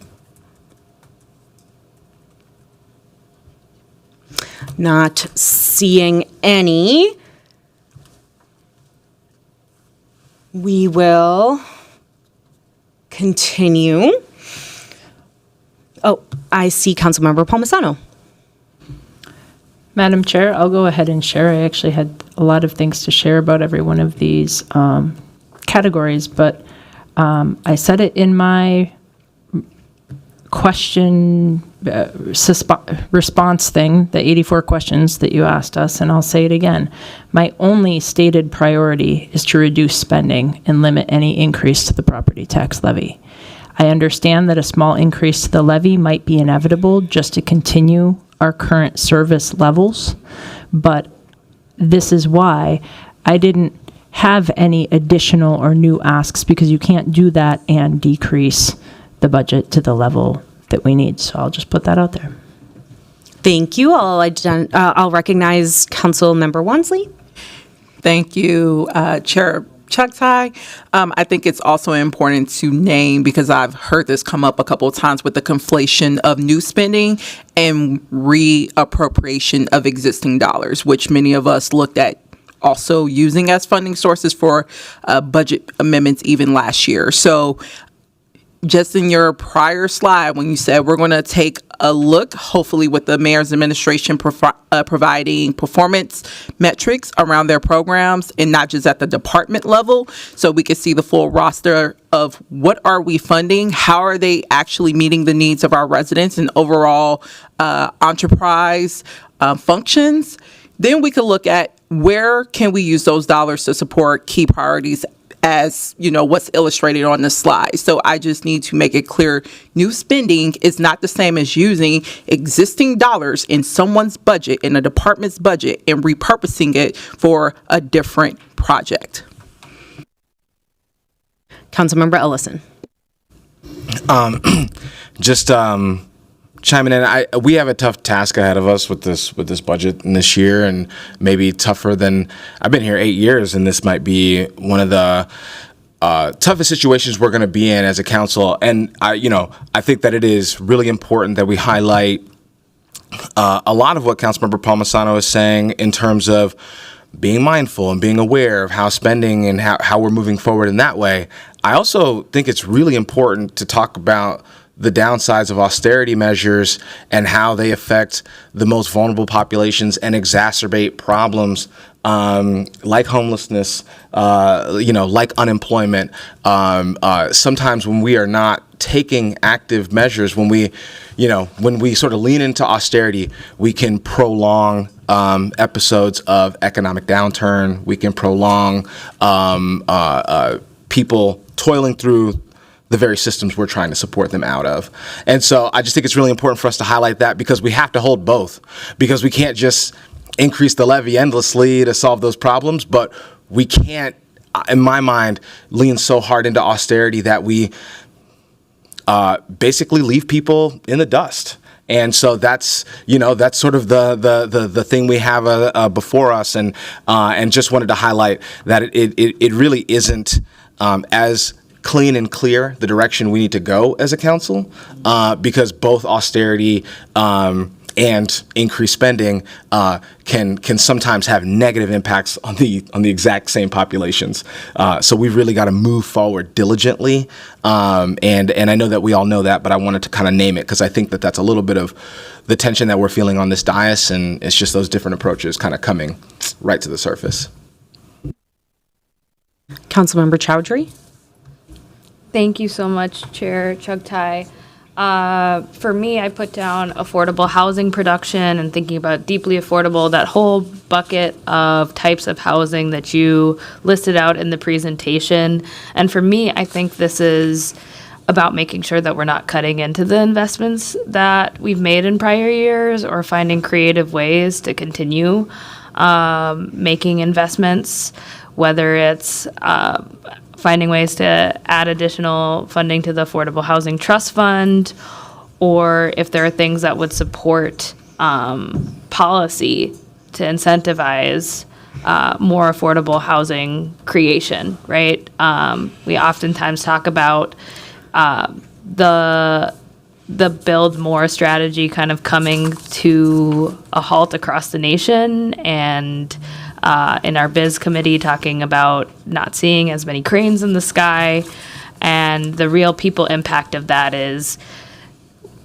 Not seeing any. We will continue. Oh, I see Councilmember Palmisano. Madam Chair, I'll go ahead and share. I actually had a lot of things to share about every one of these categories, but I said it in my question response thing, the 84 questions that you asked us, and I'll say it again. My only stated priority is to reduce spending and limit any increase to the property tax levy. I understand that a small increase to the levy might be inevitable just to continue our current service levels, but this is why I didn't have any additional or new asks, because you can't do that and decrease the budget to the level that we need. So I'll just put that out there. Thank you. I'll recognize Councilmember Wansley. Thank you, Chair Chugtai. I think it's also important to name, because I've heard this come up a couple of times with the conflation of new spending and reappropriation of existing dollars, which many of us looked at also using as funding sources for budget amendments even last year. So just in your prior slide, when you said we're going to take a look, hopefully with the mayor's administration providing performance metrics around their programs, and not just at the department level, so we can see the full roster of what are we funding, how are they actually meeting the needs of our residents and overall enterprise functions. Then we could look at where can we use those dollars to support key priorities, as you know, what's illustrated on the slide. So I just need to make it clear, new spending is not the same as using existing dollars in someone's budget, in a department's budget, and repurposing it for a different project. Councilmember Ellison. Just chiming in, we have a tough task ahead of us with this budget in this year, and maybe tougher than I've been here 8 years, and this might be one of the toughest situations we're going to be in as a council. And I think that it is really important that we highlight a lot of what Councilmember Palmisano is saying in terms of being mindful and being aware of how spending and how we're moving forward in that way. I also think it's really important to talk about the downsides of austerity measures and how they affect the most vulnerable populations and exacerbate problems like homelessness, like unemployment. Sometimes when we are not taking active measures, when we sort of lean into austerity, we can prolong episodes of economic downturn. We can prolong people toiling through the very systems we're trying to support them out of. And so I just think it's really important for us to highlight that, because we have to hold both, because we can't just increase the levy endlessly to solve those problems, but we can't, in my mind, lean so hard into austerity that we basically leave people in the dust. And so that's sort of the thing we have before us, and just wanted to highlight that it really isn't as clean and clear the direction we need to go as a council, because both austerity and increased spending can sometimes have negative impacts on the exact same populations. So we've really got to move forward diligently, and I know that we all know that, but I wanted to kind of name it because I think that that's a little bit of the tension that we're feeling on this dais, and it's just those different approaches kind of coming right to the surface. Councilmember Chowdhury. Thank you so much, Chair Chugtai. For me, I put down affordable housing production and thinking about deeply affordable, that whole bucket of types of housing that you listed out in the presentation. And for me, I think this is about making sure that we're not cutting into the investments that we've made in prior years, or finding creative ways to continue making investments, whether it's finding ways to add additional funding to the Affordable Housing Trust Fund, or if there are things that would support policy to incentivize more affordable housing creation, right? We oftentimes talk about the Build More strategy kind of coming to a halt across the nation, and in our biz committee talking about not seeing as many cranes in the sky. And the real people impact of that is,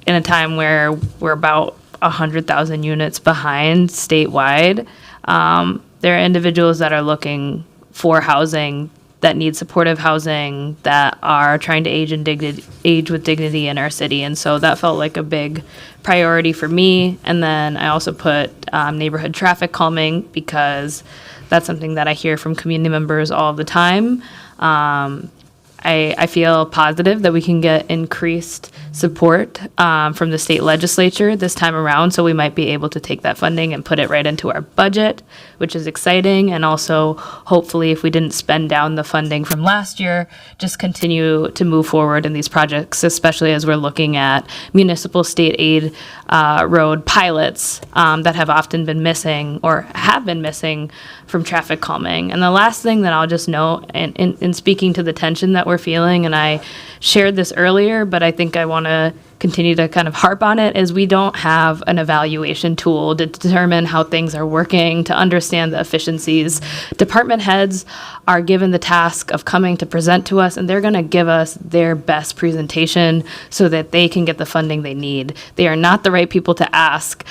in a time where we're about 100,000 units behind statewide, there are individuals that are looking for housing that need supportive housing, that are trying to age with dignity in our city. And so that felt like a big priority for me. And then I also put neighborhood traffic calming, because that's something that I hear from community members all the time. I feel positive that we can get increased support from the state legislature this time around, so we might be able to take that funding and put it right into our budget, which is exciting. And also, hopefully, if we didn't spend down the funding from last year, just continue to move forward in these projects, especially as we're looking at municipal state aid road pilots that have often been missing or have been missing from traffic calming. And the last thing that I'll just note, in speaking to the tension that we're feeling, and I shared this earlier, but I think I want to continue to kind of harp on it, is we don't have an evaluation tool to determine how things are working, to understand the efficiencies. Department heads are given the task of coming to present to us, and they're going to give us their best presentation so that they can get the funding they need. They are not the right people to ask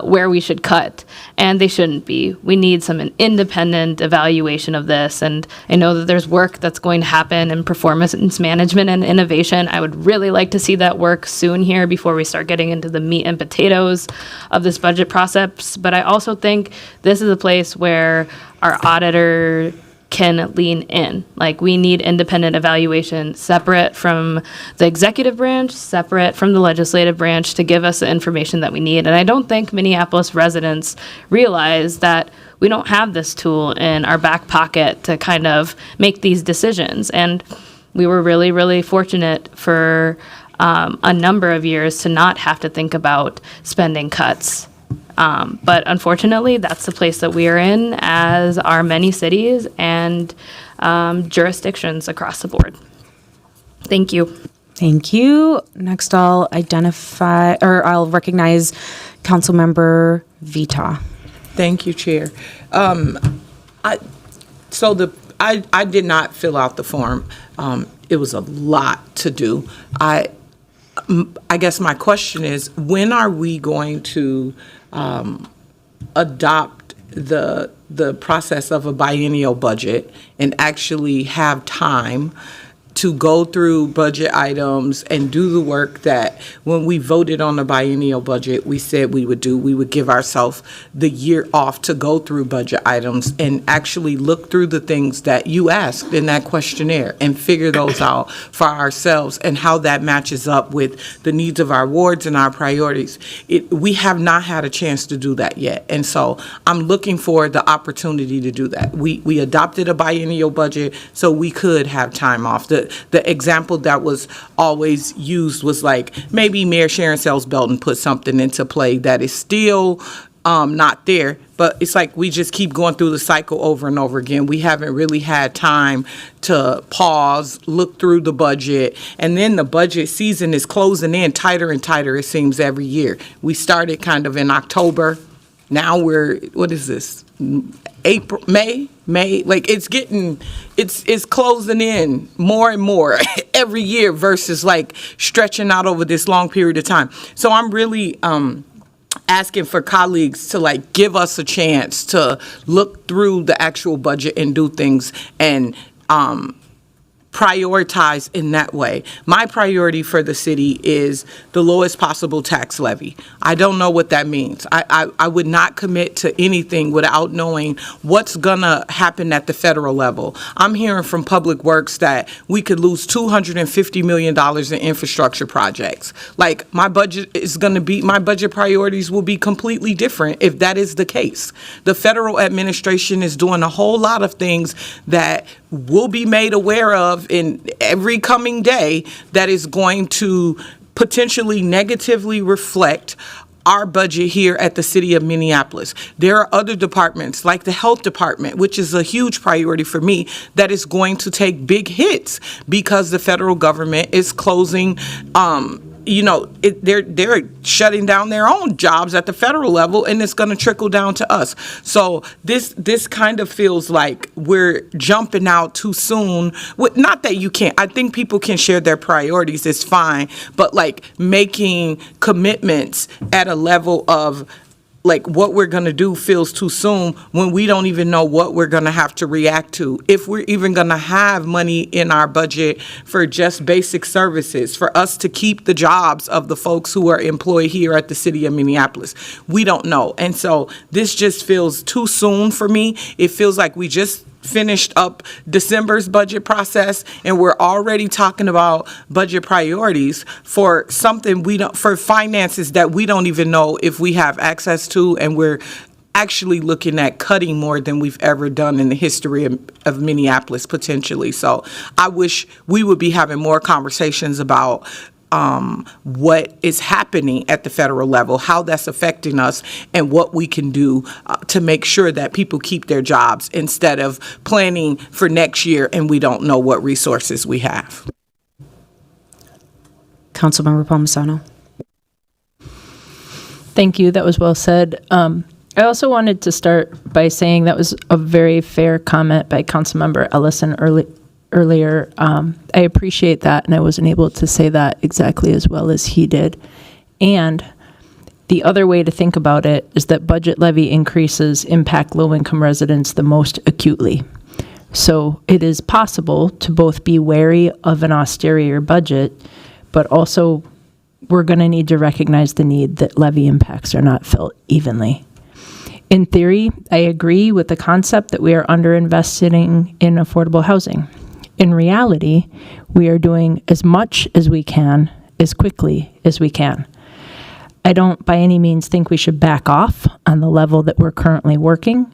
where we should cut, and they shouldn't be. We need some independent evaluation of this, and I know that there's work that's going to happen in performance management and innovation. I would really like to see that work soon here before we start getting into the meat and potatoes of this budget process. But I also think this is a place where our auditor can lean in. Like, we need independent evaluation separate from the executive branch, separate from the legislative branch, to give us the information that we need. And I don't think Minneapolis residents realize that we don't have this tool in our back pocket to kind of make these decisions. And we were really, really fortunate for a number of years to not have to think about spending cuts. But unfortunately, that's the place that we are in, as are many cities and jurisdictions across the board. Thank you. Thank you. Next, I'll recognize Councilmember Vita. Thank you, Chair. I did not fill out the form. It was a lot to do. I guess my question is, when are we going to adopt the process of a biennial budget and actually have time to go through budget items and do the work that, when we voted on the biennial budget, we said we would do? We would give ourselves the year off to go through budget items and actually look through the things that you asked in that questionnaire and figure those out for ourselves and how that matches up with the needs of our wards and our priorities. We have not had a chance to do that yet. And so I'm looking for the opportunity to do that. We adopted a biennial budget so we could have time off. The example that was always used was like, maybe Mayor Sharon Sells Belton put something into play that is still not there, but it's like we just keep going through the cycle over and over again. We haven't really had time to pause, look through the budget, and then the budget season is closing in tighter and tighter, it seems, every year. We started kind of in October. Now we're, what is this? April, May, like it's closing in more and more every year versus like stretching out over this long period of time. So I'm really asking for colleagues to like give us a chance to look through the actual budget and do things and prioritize in that way. My priority for the city is the lowest possible tax levy. I don't know what that means. I would not commit to anything without knowing what's gonna happen at the federal level. I'm hearing from Public Works that we could lose $250 million in infrastructure projects. Like, my budget priorities will be completely different if that is the case. The federal administration is doing a whole lot of things that will be made aware of in every coming day that is going to potentially negatively reflect our budget here at the city of Minneapolis. There are other departments, like the health department, which is a huge priority for me, that is going to take big hits because the federal government is closing they're shutting down their own jobs at the federal level, and it's going to trickle down to us. So this kind of feels like we're jumping out too soon. Not that you can't. I think people can share their priorities. It's fine. But like making commitments at a level of like what we're going to do feels too soon when we don't even know what we're going to have to react to. If we're even going to have money in our budget for just basic services, for us to keep the jobs of the folks who are employed here at the city of Minneapolis, we don't know. And so this just feels too soon for me. It feels like we just finished up December's budget process and we're already talking about budget priorities for something for finances that we don't even know if we have access to, and we're actually looking at cutting more than we've ever done in the history of Minneapolis potentially. So I wish we would be having more conversations about what is happening at the federal level, how that's affecting us, and what we can do to make sure that people keep their jobs instead of planning for next year and we don't know what resources we have. Councilmember Palmisano. Thank you. That was well said. I also wanted to start by saying that was a very fair comment by Councilmember Ellison earlier. I appreciate that, and I wasn't able to say that exactly as well as he did. And the other way to think about it is that budget levy increases impact low-income residents the most acutely. So it is possible to both be wary of an austere budget, but also we're going to need to recognize the need that levy impacts are not felt evenly. In theory, I agree with the concept that we are underinvesting in affordable housing. In reality, we are doing as much as we can, as quickly as we can. I don't by any means think we should back off on the level that we're currently working,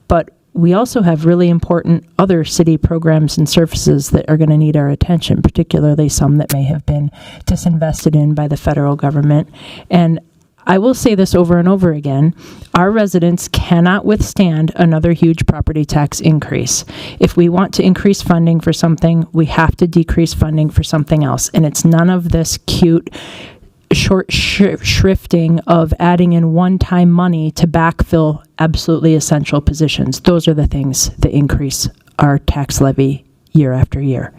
but we also have really important other city programs and services that are going to need our attention, particularly some that may have been disinvested in by the federal government. And I will say this over and over again, our residents cannot withstand another huge property tax increase. If we want to increase funding for something, we have to decrease funding for something else. And it's none of this cute short shrifting of adding in one-time money to backfill absolutely essential positions. Those are the things that increase our tax levy year after year.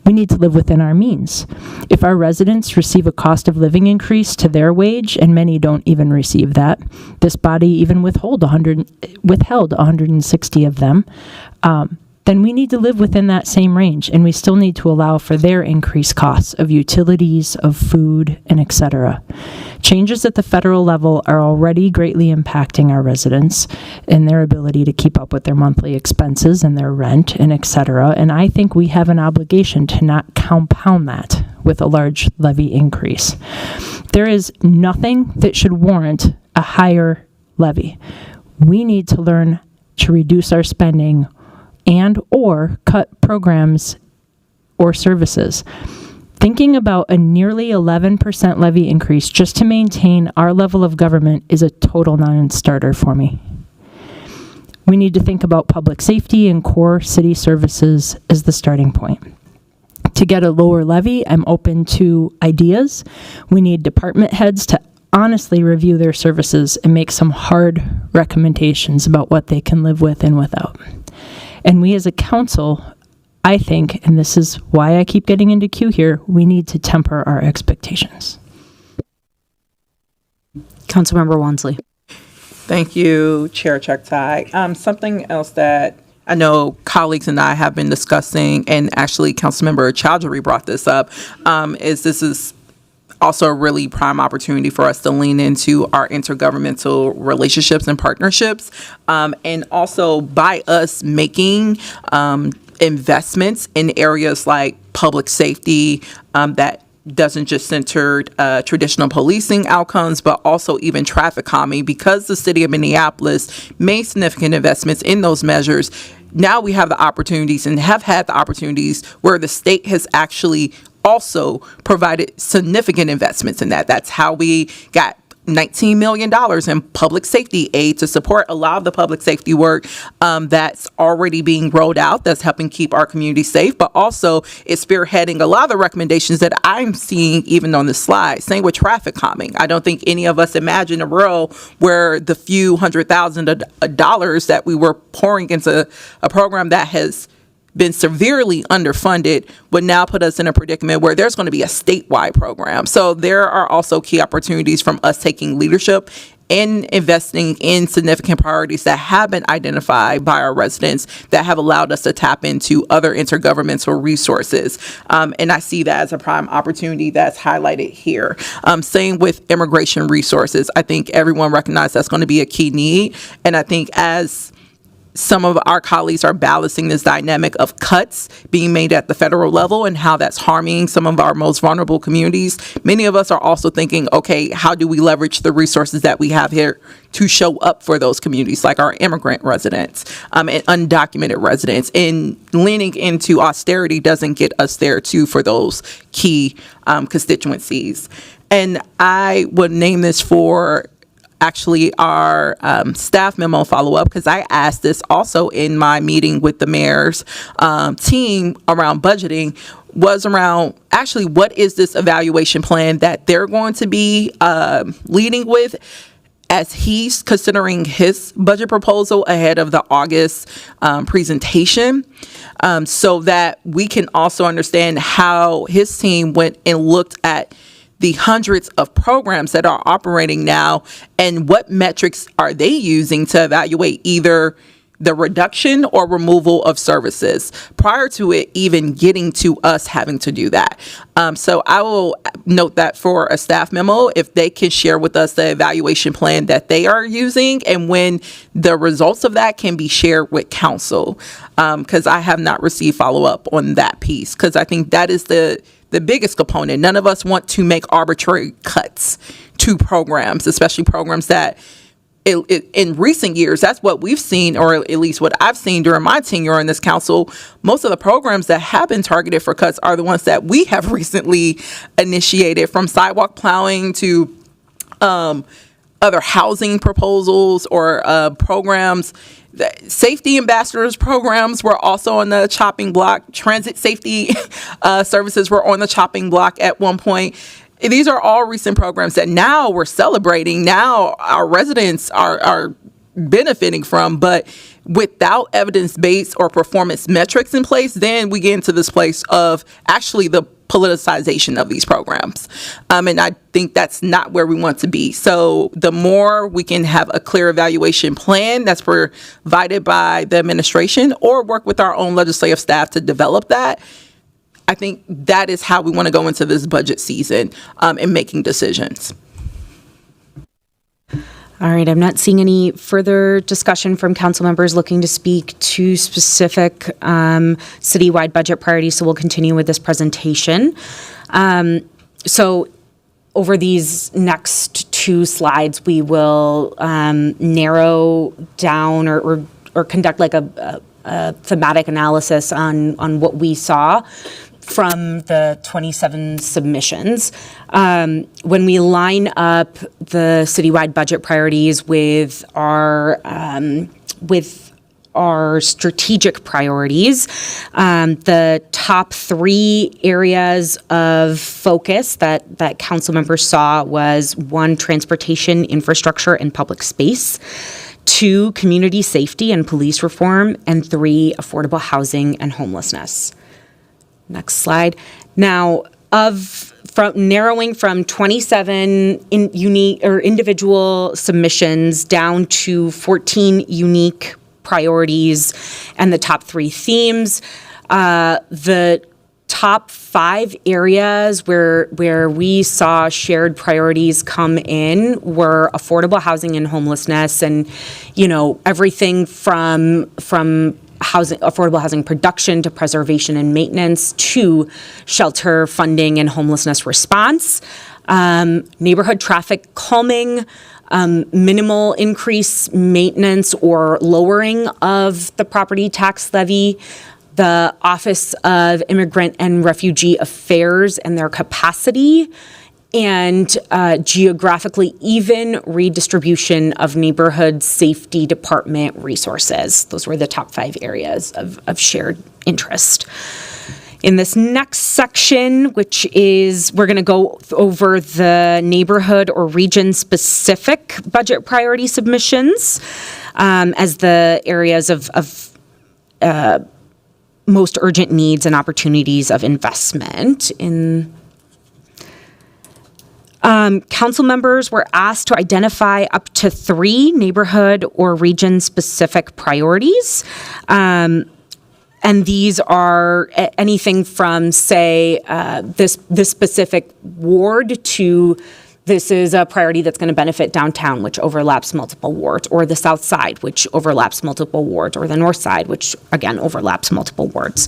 We need to live within our means. If our residents receive a cost of living increase to their wage, and many don't even receive that, this body even withheld 160 of them, then we need to live within that same range, and we still need to allow for their increased costs of utilities, of food, and etc. Changes at the federal level are already greatly impacting our residents and their ability to keep up with their monthly expenses and their rent and etc. And I think we have an obligation to not compound that with a large levy increase. There is nothing that should warrant a higher levy. We need to learn to reduce our spending and or cut programs or services. Thinking about a nearly 11% levy increase just to maintain our level of government is a total non-starter for me. We need to think about public safety and core city services as the starting point. To get a lower levy, I'm open to ideas. We need department heads to honestly review their services and make some hard recommendations about what they can live with and without. And we as a council, I think, and this is why I keep getting into queue here, we need to temper our expectations. Councilmember Wansley. Thank you, Chair Chuktai. Something else that I know colleagues and I have been discussing, and actually Councilmember Chowdhury brought this up, is this is also a really prime opportunity for us to lean into our intergovernmental relationships and partnerships. And also by us making investments in areas like public safety that doesn't just center traditional policing outcomes, but also even traffic calming. Because the city of Minneapolis made significant investments in those measures, now we have the opportunities and have had the opportunities where the state has actually also provided significant investments in that. That's how we got $19 million in public safety aid to support a lot of the public safety work that's already being rolled out, that's helping keep our community safe, but also it's spearheading a lot of the recommendations that I'm seeing even on the slide. Same with traffic calming. I don't think any of us imagined a world where the few $100,000 that we were pouring into a program that has been severely underfunded would now put us in a predicament where there's going to be a statewide program. So there are also key opportunities from us taking leadership and investing in significant priorities that have been identified by our residents that have allowed us to tap into other intergovernmental resources. And I see that as a prime opportunity that's highlighted here. Same with immigration resources. I think everyone recognizes that's going to be a key need. And I think as some of our colleagues are balancing this dynamic of cuts being made at the federal level and how that's harming some of our most vulnerable communities. Many of us are also thinking, okay, how do we leverage the resources that we have here to show up for those communities, like our immigrant residents and undocumented residents? And leaning into austerity doesn't get us there too for those key constituencies. And I would name this for actually our staff memo follow-up, because I asked this also in my meeting with the mayor's team around budgeting, was around actually what is this evaluation plan that they're going to be leading with as he's considering his budget proposal ahead of the August presentation, so that we can also understand how his team went and looked at the hundreds of programs that are operating now and what metrics are they using to evaluate either the reduction or removal of services prior to it even getting to us having to do that. So I will note that for a staff memo, if they can share with us the evaluation plan that they are using and when the results of that can be shared with council, because I have not received follow-up on that piece, because I think that is the biggest component. None of us want to make arbitrary cuts to programs, especially programs that in recent years, that's what we've seen, or at least what I've seen during my tenure on this council. Most of the programs that have been targeted for cuts are the ones that we have recently initiated, from sidewalk plowing to other housing proposals or programs. The safety ambassadors programs were also on the chopping block. Transit safety services were on the chopping block at one point. These are all recent programs that now we're celebrating. Now our residents are benefiting from, but without evidence-based or performance metrics in place, then we get into this place of actually the politicization of these programs. And I think that's not where we want to be. So the more we can have a clear evaluation plan that's provided by the administration or work with our own legislative staff to develop that, I think that is how we want to go into this budget season in making decisions. All right, I'm not seeing any further discussion from council members looking to speak to specific citywide budget priorities, so we'll continue with this presentation. So over these next two slides, we will narrow down or conduct like a thematic analysis on what we saw from the 27 submissions. When we line up the citywide budget priorities with our strategic priorities, the top three areas of focus that council members saw was 1, transportation, infrastructure, and public space; 2, community safety and police reform; and 3, affordable housing and homelessness. Next slide. Now, narrowing from 27 unique or individual submissions down to 14 unique priorities and the top 3 themes, the top 5 areas where we saw shared priorities come in were affordable housing and homelessness, and everything from affordable housing production to preservation and maintenance to shelter funding and homelessness response, neighborhood traffic calming, minimal increase, maintenance, or lowering of the property tax levy, the Office of Immigrant and Refugee Affairs and their capacity, and geographically even redistribution of neighborhood safety department resources. Those were the top 5 areas of shared interest. In this next section, which is, we're going to go over the neighborhood or region-specific budget priority submissions as the areas of most urgent needs and opportunities of investment in. Council members were asked to identify up to 3 neighborhood or region-specific priorities. And these are anything from, say, this specific ward to this is a priority that's going to benefit downtown, which overlaps multiple wards, or the south side, which overlaps multiple wards, or the north side, which, again, overlaps multiple wards.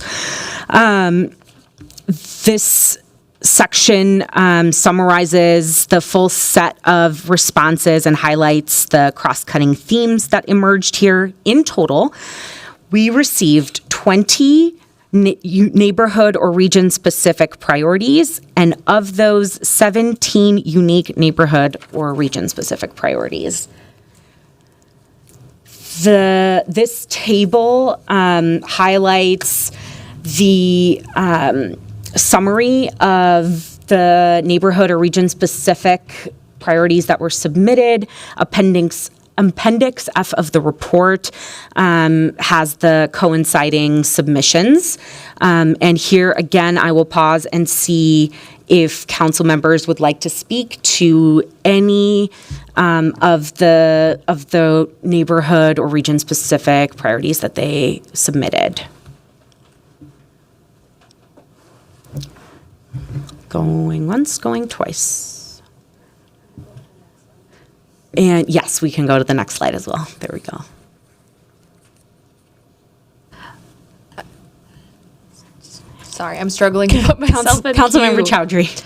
This section summarizes the full set of responses and highlights the cross-cutting themes that emerged here. In total, we received 20 neighborhood or region-specific priorities, and of those, 17 unique neighborhood or region-specific priorities. This table highlights the summary of the neighborhood or region-specific priorities that were submitted. Appendix F of the report has the coinciding submissions. And here, again, I will pause and see if council members would like to speak to any of the neighborhood or region-specific priorities that they submitted. Going once, going twice. And yes, we can go to the next slide as well. There we go. Sorry, I'm struggling to put myself in Councilmember queue. Chowdhury.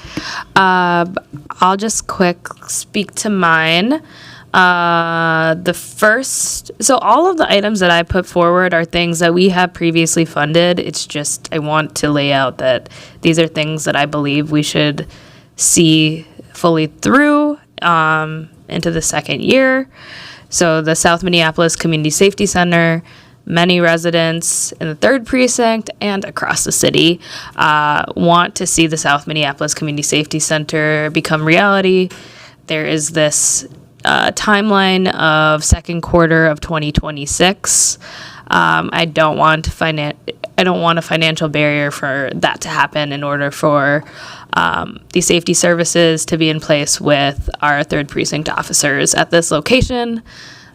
I'll just quick speak to mine. The first, so all of the items that I put forward are things that we have previously funded. It's just, I want to lay out that these are things that I believe we should see fully through into the second year. So the South Minneapolis Community Safety Center, many residents in the 3rd precinct and across the city want to see the South Minneapolis Community Safety Center become reality. There is this timeline of second quarter of 2026. I don't want a financial barrier for that to happen in order for the safety services to be in place with our 3rd precinct officers at this location.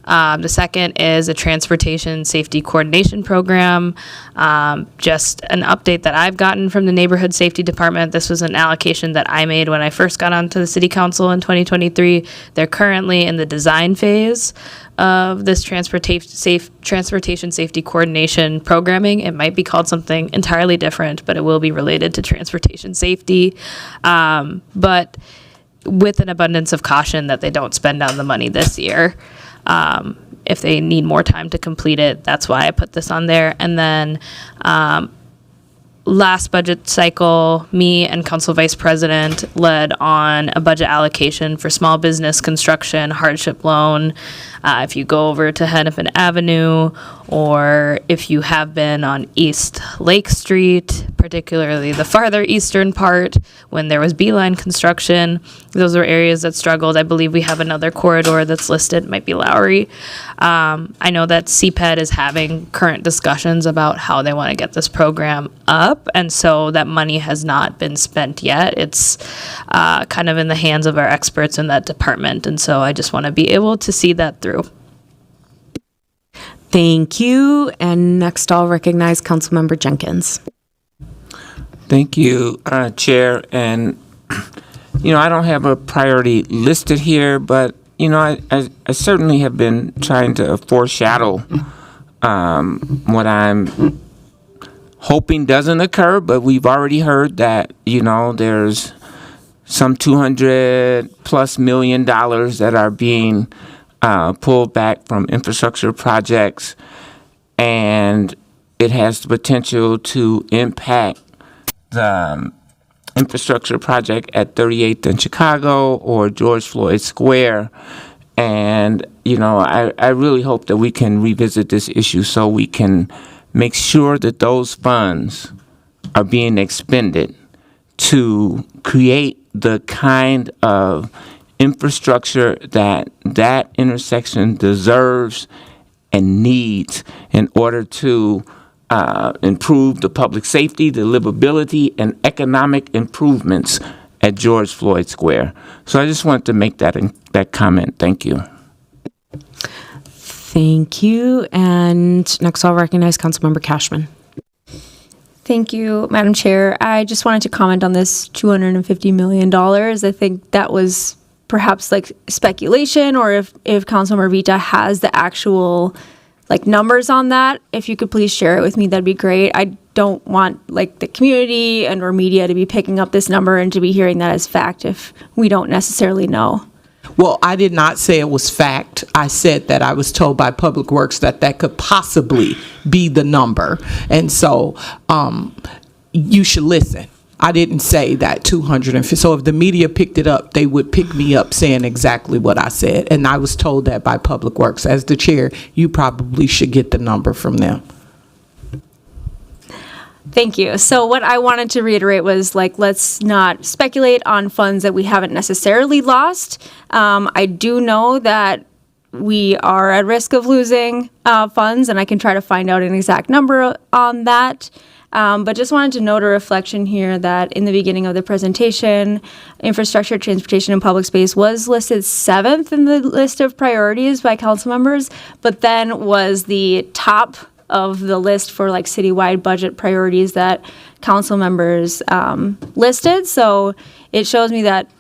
The second is a transportation safety coordination program. Just an update that I've gotten from the neighborhood safety department. This was an allocation that I made when I first got onto the city council in 2023. They're currently in the design phase of this transportation safety coordination programming. It might be called something entirely different, but it will be related to transportation safety. But with an abundance of caution that they don't spend down the money this year. If they need more time to complete it, that's why I put this on there. And then last budget cycle, me and Council Vice President led on a budget allocation for small business construction hardship loan. If you go over to Hennepin Avenue, or if you have been on East Lake Street, particularly the farther eastern part, when there was Beeline construction, those were areas that struggled. I believe we have another corridor that's listed, might be Lowry. I know that CPED is having current discussions about how they want to get this program up, and so that money has not been spent yet. It's kind of in the hands of our experts in that department, and so I just want to be able to see that through. Thank you. And next I'll recognize Councilmember Jenkins. Thank you, Chair. And, I don't have a priority listed here, but, I certainly have been trying to foreshadow what I'm hoping doesn't occur, but we've already heard that, there's some $200+ million that are being pulled back from infrastructure projects, and it has the potential to impact the infrastructure project at 38th and Chicago or George Floyd Square. And, I really hope that we can revisit this issue so we can make sure that those funds are being expended to create the kind of infrastructure that intersection deserves and needs in order to improve the public safety, the livability, and economic improvements at George Floyd Square. So I just wanted to make that comment. Thank you. Thank you. And next I'll recognize Councilmember Cashman. Thank you, Madam Chair. I just wanted to comment on this $250 million. I think that was perhaps like speculation, or if Councilmember Vita has the actual like numbers on that, if you could please share it with me, that'd be great. I don't want like the community and or media to be picking up this number and to be hearing that as fact if we don't necessarily know. Well, I did not say it was fact. I said that I was told by Public Works that could possibly be the number. And so you should listen. I didn't say that 250. So if the media picked it up, they would pick me up saying exactly what I said. And I was told that by Public Works. As the chair, you probably should get the number from them. Thank you. So what I wanted to reiterate was like, let's not speculate on funds that we haven't necessarily lost. I do know that we are at risk of losing funds, and I can try to find out an exact number on that. But just wanted to note a reflection here that in the beginning of the presentation, infrastructure, transportation, and public space was listed 7th in the list of priorities by council members, but then was the top of the list for like citywide budget priorities that council members listed. So it shows me that,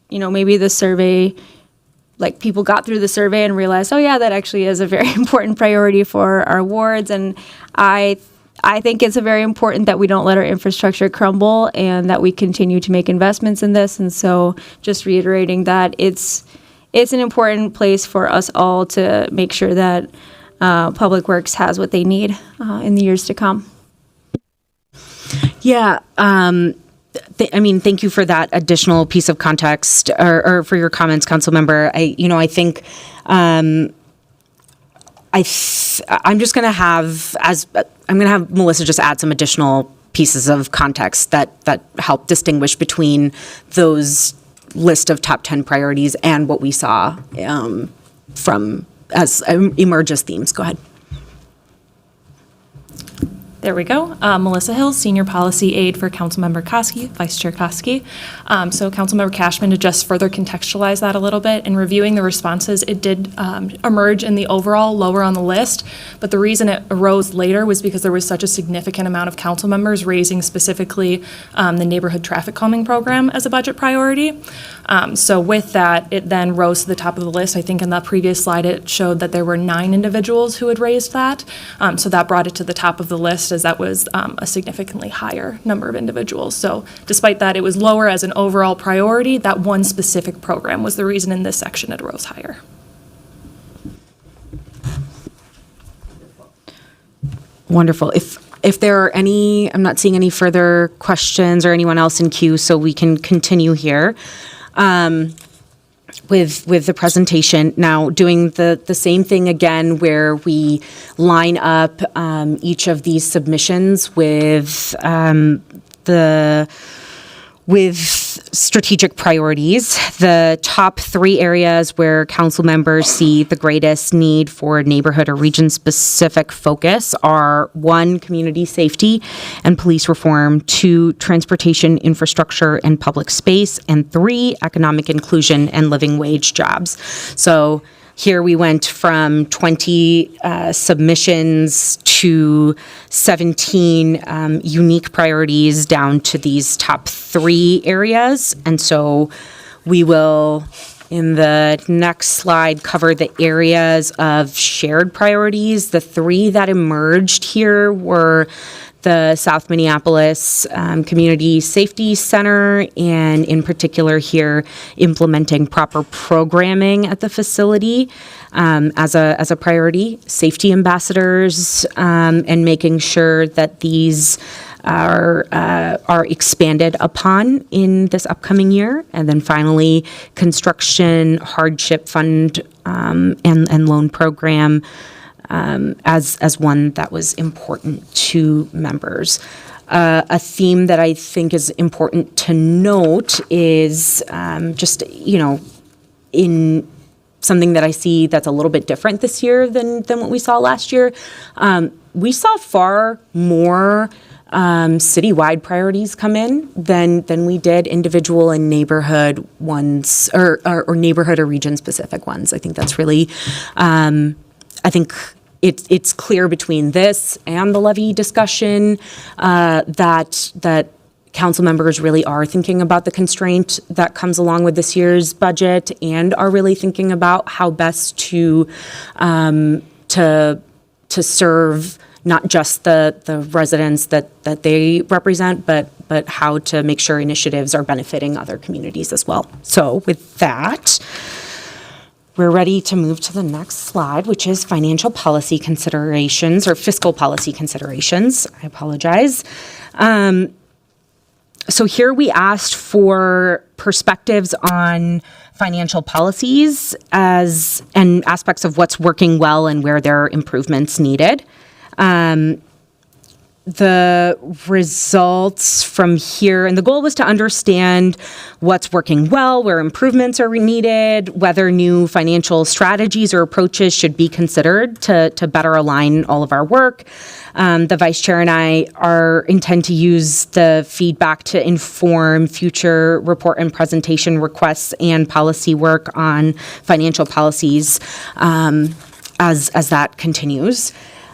you know, maybe the survey, like people got through the survey and realized, oh yeah, that actually is a very important priority for our wards. And I think it's very important that we don't let our infrastructure crumble and that we continue to make investments in this. And so just reiterating that it's an important place for us all to make sure that Public Works has what they need in the years to come. Yeah. Thank you for that additional piece of context or for your comments, Councilmember. I think I'm just going to have Melissa just add some additional pieces of context that help distinguish between those list of top 10 priorities and what we saw from as emerge as themes. Go ahead. There we go. Melissa Hill, Senior Policy Aide for Councilmember Koski, Vice Chair Koski. So Councilmember Cashman, to just further contextualize that a little bit, in reviewing the responses, it did emerge in the overall lower on the list, but the reason it arose later was because there was such a significant amount of council members raising specifically the neighborhood traffic calming program as a budget priority. So with that, it then rose to the top of the list. I think in the previous slide, it showed that there were 9 individuals who had raised that. So that brought it to the top of the list, as that was a significantly higher number of individuals. So despite that, it was lower as an overall priority. That one specific program was the reason in this section it rose higher. Wonderful. If there are any, I'm not seeing any further questions or anyone else in queue, so we can continue here with the presentation. Now, doing the same thing again, where we line up each of these submissions with strategic priorities. The top 3 areas where council members see the greatest need for neighborhood or region-specific focus are 1, community safety and police reform, 2, transportation infrastructure and public space, and 3, economic inclusion and living wage jobs. So here we went from 20 submissions to 17 unique priorities down to these top 3 areas. And so we will, in the next slide, cover the areas of shared priorities. The 3 that emerged here were the South Minneapolis Community Safety Center, and in particular here, implementing proper programming at the facility as a priority, safety ambassadors, and making sure that these are expanded upon in this upcoming year. And then finally, construction hardship fund and loan program as one that was important to members. A theme that I think is important to note is just, in something that I see that's a little bit different this year than what we saw last year. We saw far more citywide priorities come in than we did individual and neighborhood ones, or neighborhood or region-specific ones. I think that's really, I think it's clear between this and the levy discussion that council members really are thinking about the constraint that comes along with this year's budget and are really thinking about how best to serve not just the residents that they represent, but how to make sure initiatives are benefiting other communities as well. So with that, we're ready to move to the next slide, which is financial policy considerations or fiscal policy considerations. I apologize. So here we asked for perspectives on financial policies and aspects of what's working well and where there are improvements needed. The results from here, and the goal was to understand what's working well, where improvements are needed, whether new financial strategies or approaches should be considered to better align all of our work. The Vice Chair and I intend to use the feedback to inform future report and presentation requests and policy work on financial policies as that continues.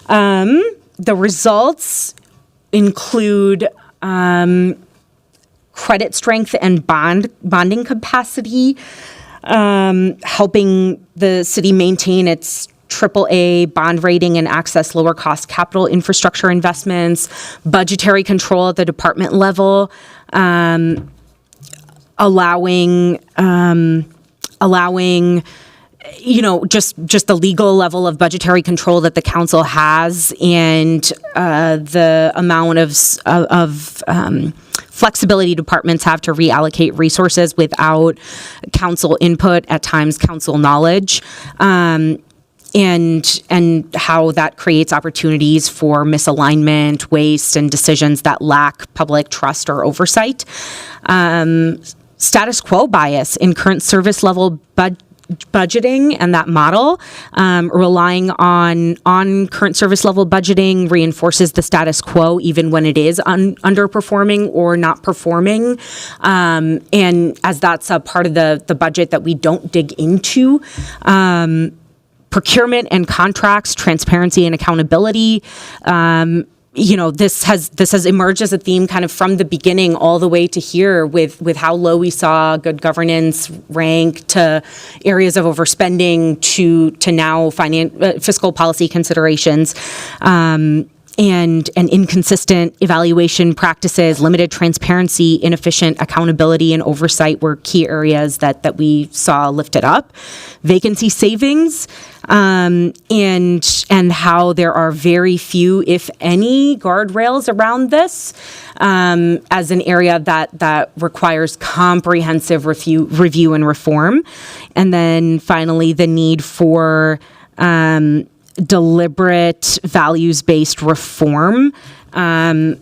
The results include credit strength and bonding capacity, helping the city maintain its AAA bond rating and access lower cost capital infrastructure investments, budgetary control at the department level, allowing just the legal level of budgetary control that the council has, and the amount of flexibility departments have to reallocate resources without council input, at times council knowledge, and how that creates opportunities for misalignment, waste, and decisions that lack public trust or oversight. Status quo bias in current service level budgeting and that model, relying on current service level budgeting reinforces the status quo even when it is underperforming or not performing. And as that's a part of the budget that we don't dig into, procurement and contracts, transparency and accountability. This has emerged as a theme kind of from the beginning all the way to here with how low we saw good governance rank, to areas of overspending, to now fiscal policy considerations. And inconsistent evaluation practices, limited transparency, inefficient accountability, and oversight were key areas that we saw lifted up. Vacancy savings, and how there are very few, if any, guardrails around this, as an area that requires comprehensive review and reform. And then finally, the need for deliberate values-based reform, and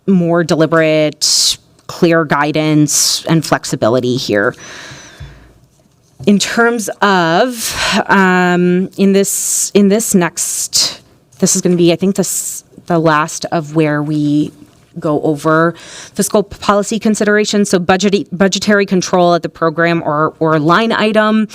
more deliberate, clear guidance and flexibility here. In terms of this is going to be, I think, the last of where we go over fiscal policy considerations. So budgetary control at the program or line item,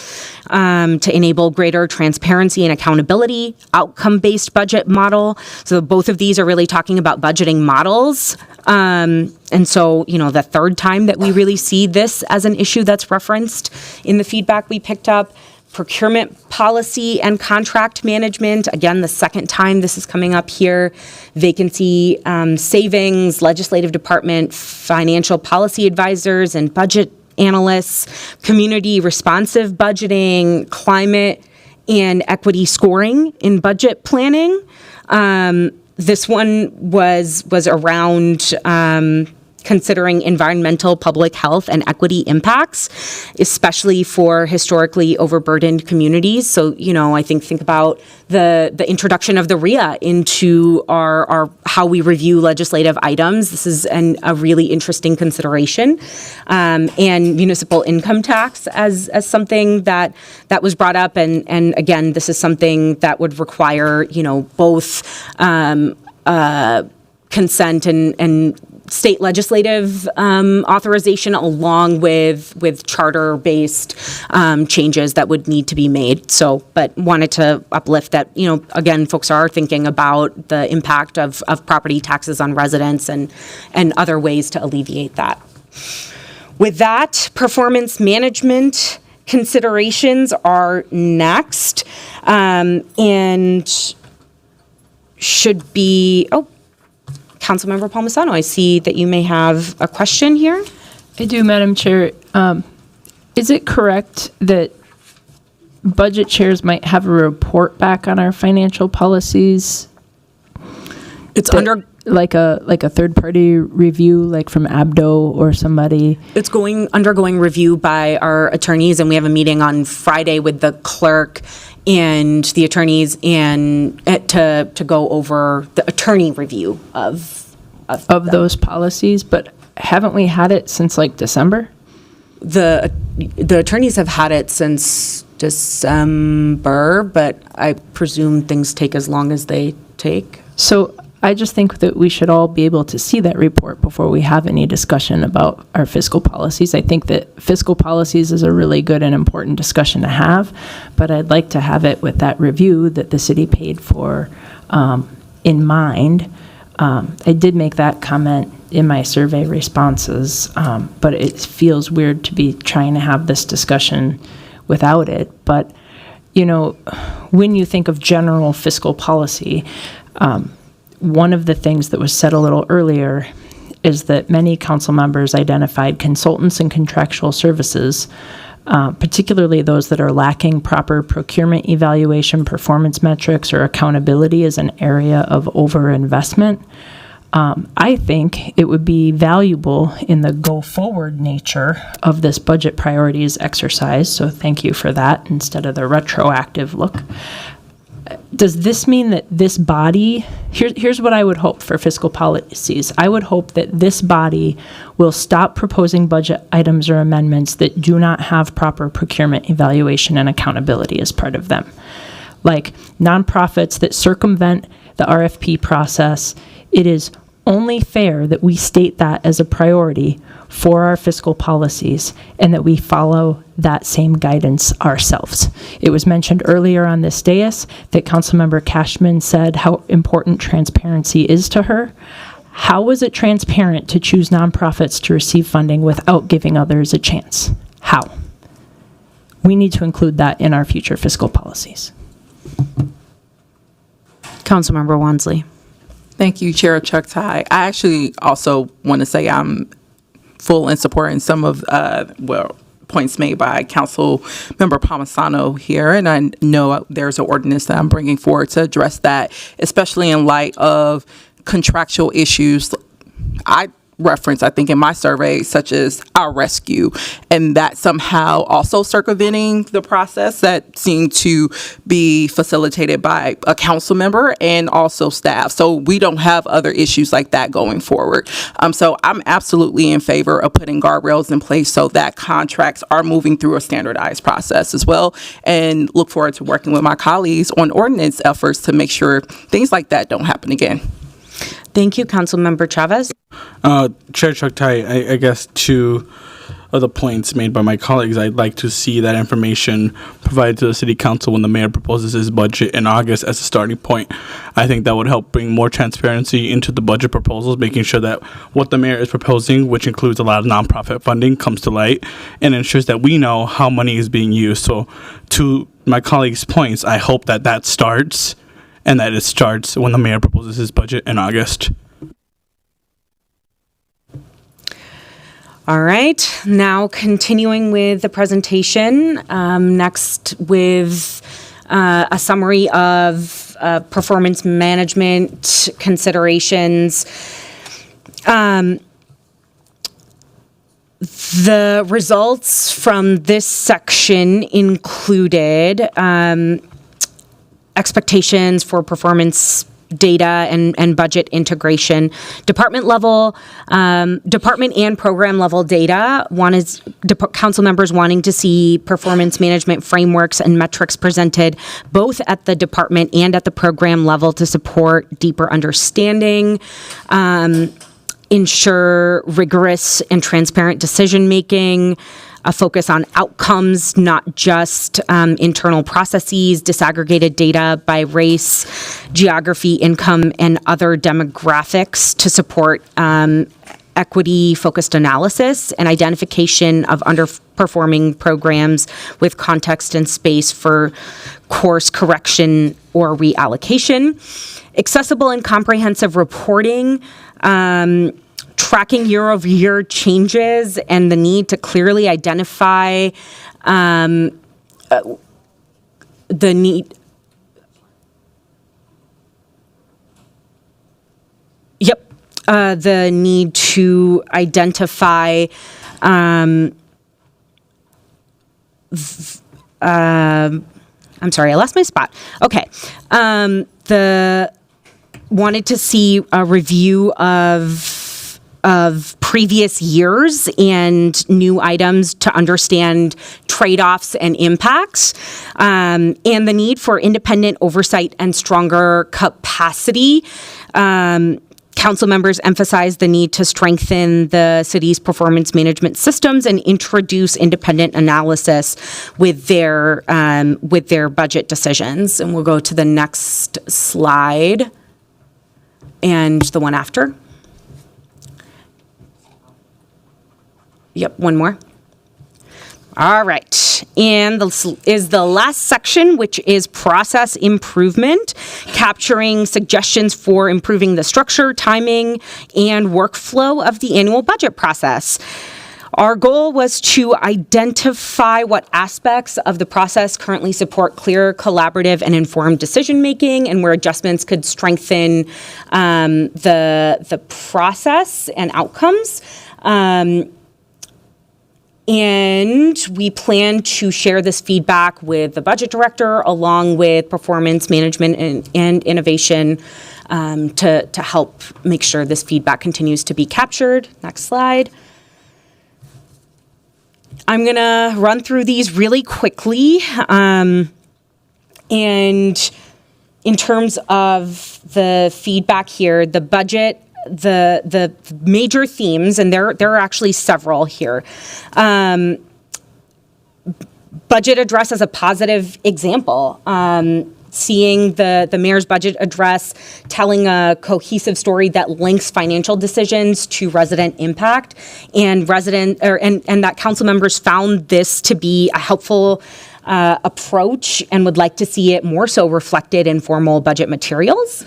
to enable greater transparency and accountability, outcome-based budget model. So both of these are really talking about budgeting models. And so, the third time that we really see this as an issue that's referenced in the feedback we picked up. Procurement policy and contract management. Again, the second time this is coming up here. Vacancy savings, legislative department, financial policy advisors and budget analysts, community responsive budgeting, climate and equity scoring in budget planning. This one was around considering environmental, public health, and equity impacts, especially for historically overburdened communities. So, I think about the introduction of the RIA into our how we review legislative items. This is a really interesting consideration. And municipal income tax as something that was brought up. And again, this is something that would require, both consent and state legislative authorization, along with charter-based changes that would need to be made. So, but wanted to uplift that, again, folks are thinking about the impact of property taxes on residents and other ways to alleviate that. With that, performance management considerations are next, and should be, Councilmember Palmisano, I see that you may have a question here. I do, Madam Chair. Is it correct that budget chairs might have a report back on our financial policies? It's under like a third party review, like from ABDO or somebody. It's undergoing review by our attorneys, and we have a meeting on Friday with the clerk and the attorneys, and to go over the attorney review of those policies. But haven't we had it since like December? The attorneys have had it since December, but I presume things take as long as they take. So I just think that we should all be able to see that report before we have any discussion about our fiscal policies. I think that fiscal policies is a really good and important discussion to have, but I'd like to have it with that review that the city paid for in mind. I did make that comment in my survey responses, but it feels weird to be trying to have this discussion without it. But, when you think of general fiscal policy, one of the things that was said a little earlier is that many council members identified consultants and contractual services, particularly those that are lacking proper procurement evaluation, performance metrics, or accountability, as an area of overinvestment. I think it would be valuable in the go-forward nature of this budget priorities exercise, so thank you for that, instead of the retroactive look. Does this mean that this body, here's what I would hope for fiscal policies. I would hope that this body will stop proposing budget items or amendments that do not have proper procurement evaluation and accountability as part of them. Like nonprofits that circumvent the RFP process, it is only fair that we state that as a priority for our fiscal policies and that we follow that same guidance ourselves. It was mentioned earlier on this dais that Councilmember Cashman said how important transparency is to her. How was it transparent to choose nonprofits to receive funding without giving others a chance? How? We need to include that in our future fiscal policies. Councilmember Wansley. Thank you, Chair Chuck-Tai. I actually also want to say I'm full in support in some of points made by Council Member Palmisano here, and I know there's an ordinance that I'm bringing forward to address that, especially in light of contractual issues. I reference, I think, in my survey, such as our rescue, and that somehow also circumventing the process that seemed to be facilitated by a council member and also staff. So we don't have other issues like that going forward. So I'm absolutely in favor of putting guardrails in place so that contracts are moving through a standardized process as well, and look forward to working with my colleagues on ordinance efforts to make sure things like that don't happen again. Thank you, Councilmember Chavez. Chair Chuck-Tai, I guess two of the points made by my colleagues, I'd like to see that information provided to the City Council when the mayor proposes his budget in August as a starting point. I think that would help bring more transparency into the budget proposals, making sure that what the mayor is proposing, which includes a lot of nonprofit funding, comes to light and ensures that we know how money is being used. So to my colleagues' points, I hope that starts, and that it starts when the mayor proposes his budget in August. All right, now continuing with the presentation, next with a summary of performance management considerations. The results from this section included expectations for performance data and budget integration, department and program level data. One is council members wanting to see performance management frameworks and metrics presented both at the department and at the program level to support deeper understanding, ensure rigorous and transparent decision making, a focus on outcomes, not just internal processes, disaggregated data by race, geography, income, and other demographics to support equity-focused analysis and identification of underperforming programs with context and space for course correction or reallocation. Accessible and comprehensive reporting, tracking year-over-year changes and the need to clearly identify the need. The need to identify I'm sorry, I lost my spot. Okay. Wanted to see a review of previous years and new items to understand trade-offs and impacts, and the need for independent oversight and stronger capacity. Council members emphasized the need to strengthen the city's performance management systems and introduce independent analysis with their budget decisions. And we'll go to the next slide and the one after. Yep, one more. All right, and this is the last section, which is process improvement, capturing suggestions for improving the structure, timing, and workflow of the annual budget process. Our goal was to identify what aspects of the process currently support clear, collaborative, and informed decision-making, and where adjustments could strengthen the process and outcomes. And we plan to share this feedback with the budget director along with performance management and innovation to help make sure this feedback continues to be captured. Next slide. I'm going to run through these really quickly. And in terms of the feedback here, the budget, the major themes, and there are actually several here. Budget address as a positive example. Seeing the mayor's budget address telling a cohesive story that links financial decisions to resident impact, and that council members found this to be a helpful approach and would like to see it more so reflected in formal budget materials.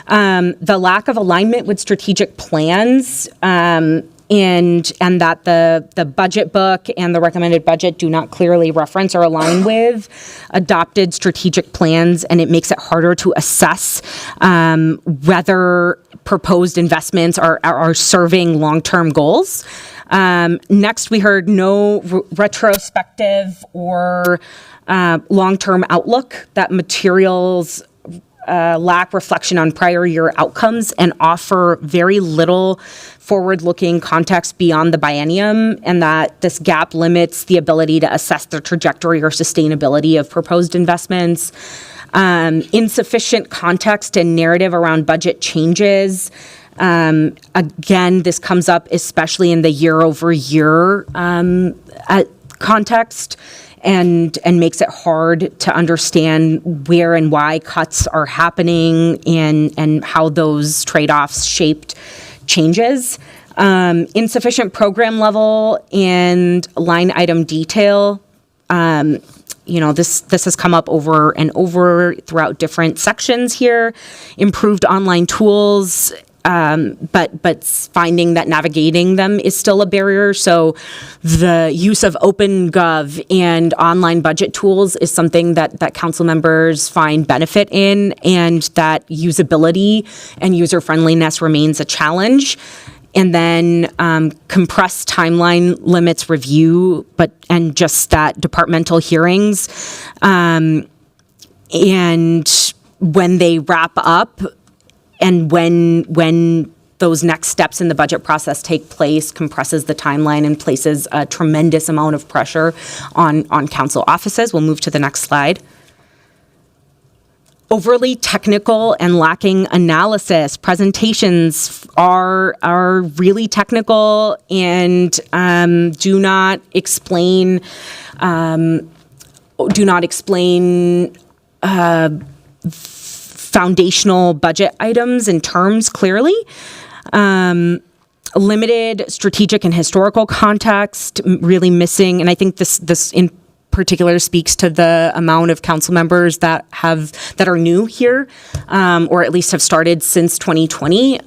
The lack of alignment with strategic plans, and that the budget book and the recommended budget do not clearly reference or align with adopted strategic plans, and it makes it harder to assess whether proposed investments are serving long-term goals. Next, we heard no retrospective or long-term outlook, that materials lack reflection on prior year outcomes and offer very little forward-looking context beyond the biennium, and that this gap limits the ability to assess the trajectory or sustainability of proposed investments. Insufficient context and narrative around budget changes. Again, this comes up especially in the year-over-year context. And makes it hard to understand where and why cuts are happening and how those trade-offs shaped changes. Insufficient program level and line item detail. This has come up over and over throughout different sections here. Improved online tools, but finding that navigating them is still a barrier. So the use of OpenGov and online budget tools is something that council members find benefit in, and that usability and user friendliness remains a challenge. and then compressed timeline limits review, and just that departmental hearings. And when they wrap up and when those next steps in the budget process take place, compresses the timeline and places a tremendous amount of pressure on council offices. We'll move to the next slide. Overly technical and lacking analysis. Presentations are really technical and do not explain foundational budget items and terms clearly. Limited strategic and historical context, really missing, and I think this in particular speaks to the amount of council members that are new here, or at least have started since 2020.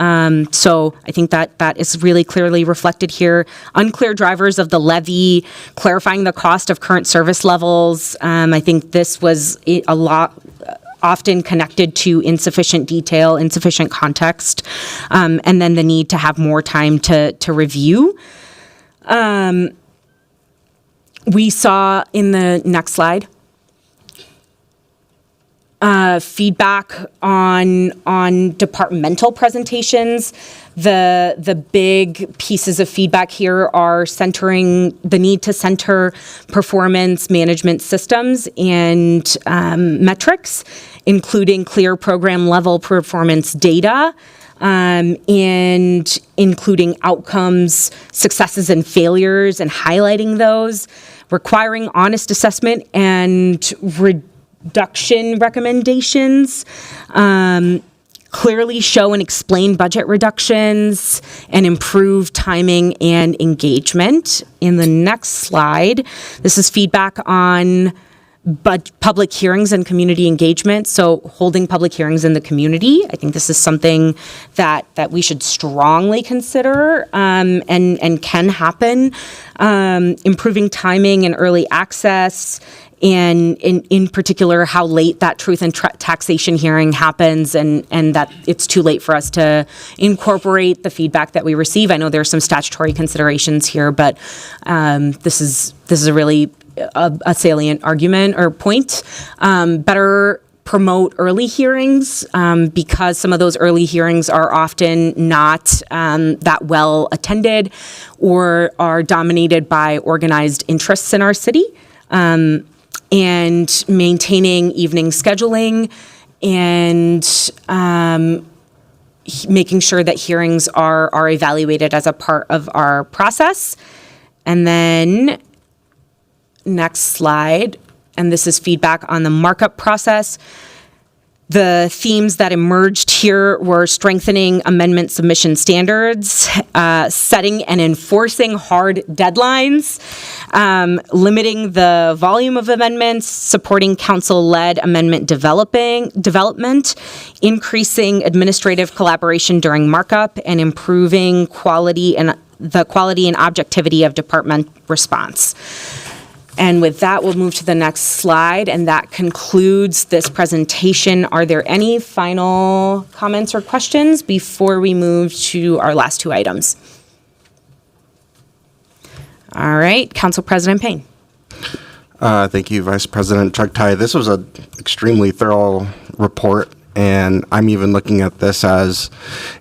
So I think that is really clearly reflected here. Unclear drivers of the levy, clarifying the cost of current service levels. I think this was a lot often connected to insufficient detail, insufficient context, and then the need to have more time to review. We saw in the next slide feedback on departmental presentations. The big pieces of feedback here are centering the need to center performance management systems and metrics, including clear program level performance data, and including outcomes, successes and failures, and highlighting those, requiring honest assessment and reduction recommendations, clearly show and explain budget reductions, and improve timing and engagement. In the next slide, this is feedback on public hearings and community engagement. So holding public hearings in the community, I think this is something that we should strongly consider and can happen. Improving timing and early access, and in particular how late that truth and taxation hearing happens, and that it's too late for us to incorporate the feedback that we receive. I know there's some statutory considerations here, but this is a really a salient argument or point. Better promote early hearings because some of those early hearings are often not that well attended or are dominated by organized interests in our city. And maintaining evening scheduling and making sure that hearings are evaluated as a part of our process. And then next slide, and this is feedback on the markup process. The themes that emerged here were strengthening amendment submission standards, setting and enforcing hard deadlines, limiting the volume of amendments, supporting council-led amendment development, increasing administrative collaboration during markup, and improving quality and objectivity of department response. And with that, we'll move to the next slide, and that concludes this presentation. Are there any final comments or questions before we move to our last two items? All right, Council President Payne. Thank you, Vice President Chugtai. This was an extremely thorough report, and I'm even looking at this as,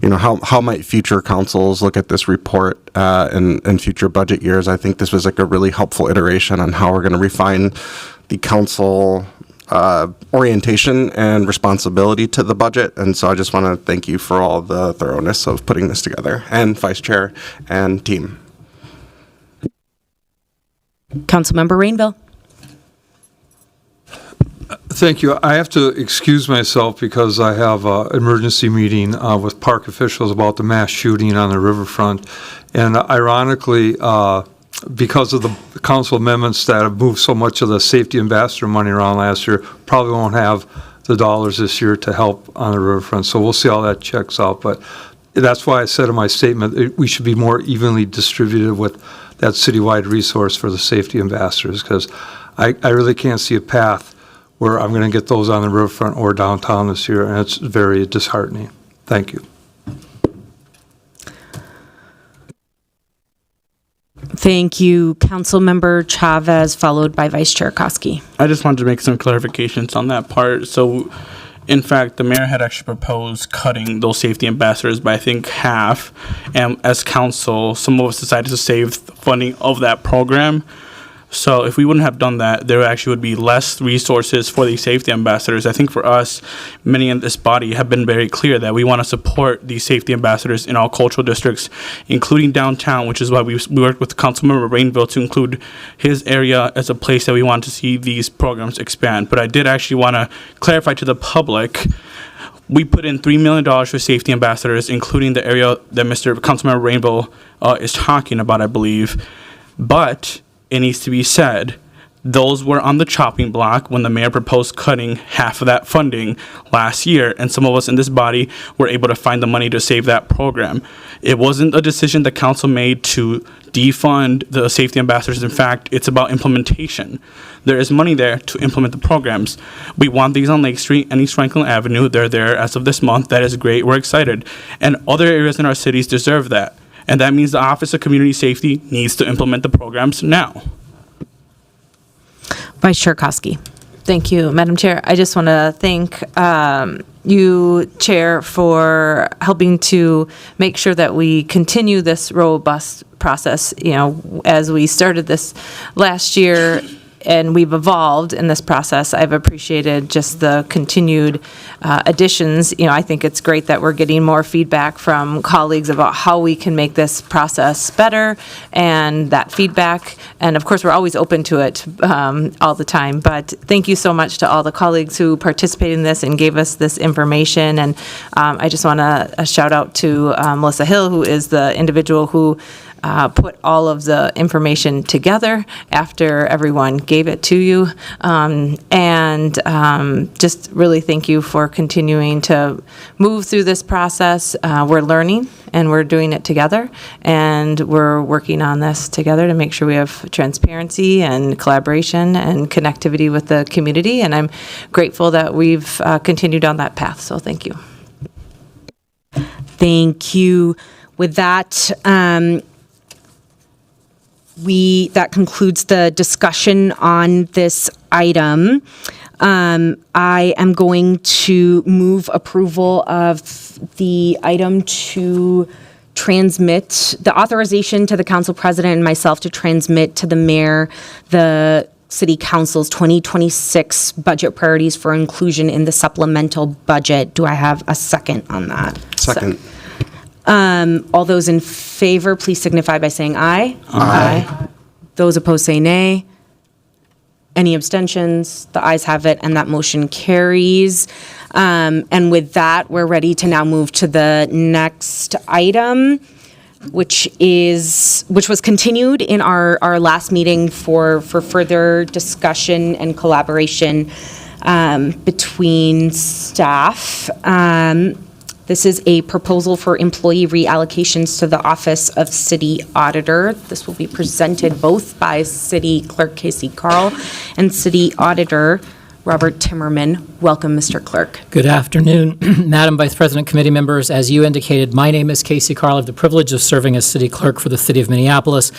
how might future councils look at this report in future budget years. I think this was like a really helpful iteration on how we're going to refine the council orientation and responsibility to the budget. And so I just want to thank you for all the thoroughness of putting this together, and Vice Chair and team. Councilmember Rainville. Thank you. I have to excuse myself because I have an emergency meeting with park officials about the mass shooting on the riverfront. And ironically, because of the council amendments that have moved so much of the safety ambassador money around last year, probably won't have the dollars this year to help on the riverfront. So we'll see how that checks out. But that's why I said in my statement we should be more evenly distributed with that citywide resource for the safety ambassadors, because I really can't see a path where I'm going to get those on the riverfront or downtown this year, and it's very disheartening. Thank you. Thank you, Councilmember Chavez, followed by Vice Chair Koski. I just wanted to make some clarifications on that part. So, in fact, the mayor had actually proposed cutting those safety ambassadors by, I think, half. And as council, some of us decided to save the funding of that program. So if we wouldn't have done that, there actually would be less resources for these safety ambassadors. I think for us, many in this body have been very clear that we want to support these safety ambassadors in all cultural districts, including downtown, which is why we worked with Councilmember Rainville to include his area as a place that we want to see these programs expand. But I did actually want to clarify to the public, we put in $3 million for safety ambassadors, including the area that Mr. Councilmember Rainville is talking about, I believe. But it needs to be said, those were on the chopping block when the mayor proposed cutting half of that funding last year, and some of us in this body were able to find the money to save that program. It wasn't a decision the council made to defund the safety ambassadors. In fact, it's about implementation. There is money there to implement the programs. We want these on Lake Street and East Franklin Avenue. They're there as of this month. That is great. We're excited. And other areas in our cities deserve that. And that means the Office of Community Safety needs to implement the programs now. Vice Chair Koski. Thank you, Madam Chair. I just want to thank you, Chair, for helping to make sure that we continue this robust process. You know, as we started this last year, and we've evolved in this process. I've appreciated just the continued additions. You know, I think it's great that we're getting more feedback from colleagues about how we can make this process better, and that feedback. And of course, we're always open to it all the time. But thank you so much to all the colleagues who participated in this and gave us this information. And I just want to shout out to Melissa Hill, who is the individual who put all of the information together after everyone gave it to you. Just really thank you for continuing to move through this process. We're learning and we're doing it together, and we're working on this together to make sure we have transparency and collaboration and connectivity with the community. And I'm grateful that we've continued on that path. So thank you. Thank you. With that, that concludes the discussion on this item. I am going to move approval of the item to transmit the authorization to the council president and myself to transmit to the mayor the City Council's 2026 budget priorities for inclusion in the supplemental budget. Do I have a second on that? Second. All those in favor, please signify by saying aye. Aye. Those opposed say nay. Any abstentions? The ayes have it, and that motion carries. And with that, we're ready to now move to the next item, which was continued in our last meeting for further discussion and collaboration between staff. This is a proposal for employee reallocations to the Office of City Auditor. This will be presented both by City Clerk Casey Carl and City Auditor Robert Timmerman. Welcome, Mr. Clerk. Good afternoon, Madam Vice President, committee members. As you indicated, my name is Casey Carl. I have the privilege of serving as City Clerk for the City of Minneapolis.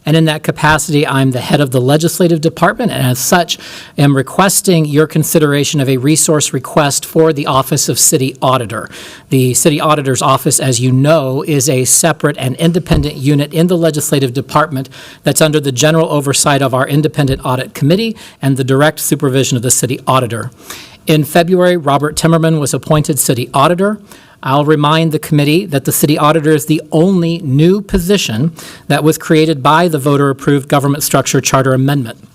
And in that capacity, I'm the head of the Legislative Department, and as such, am requesting your consideration of a resource request for the Office of City Auditor. The City Auditor's Office, as you know, is a separate and independent unit in the Legislative Department that's under the general oversight of our Independent Audit Committee and the direct supervision of the City Auditor. In February, Robert Timmerman was appointed City Auditor. I'll remind the committee that the City Auditor is the only new position that was created by the voter-approved government structure charter amendment.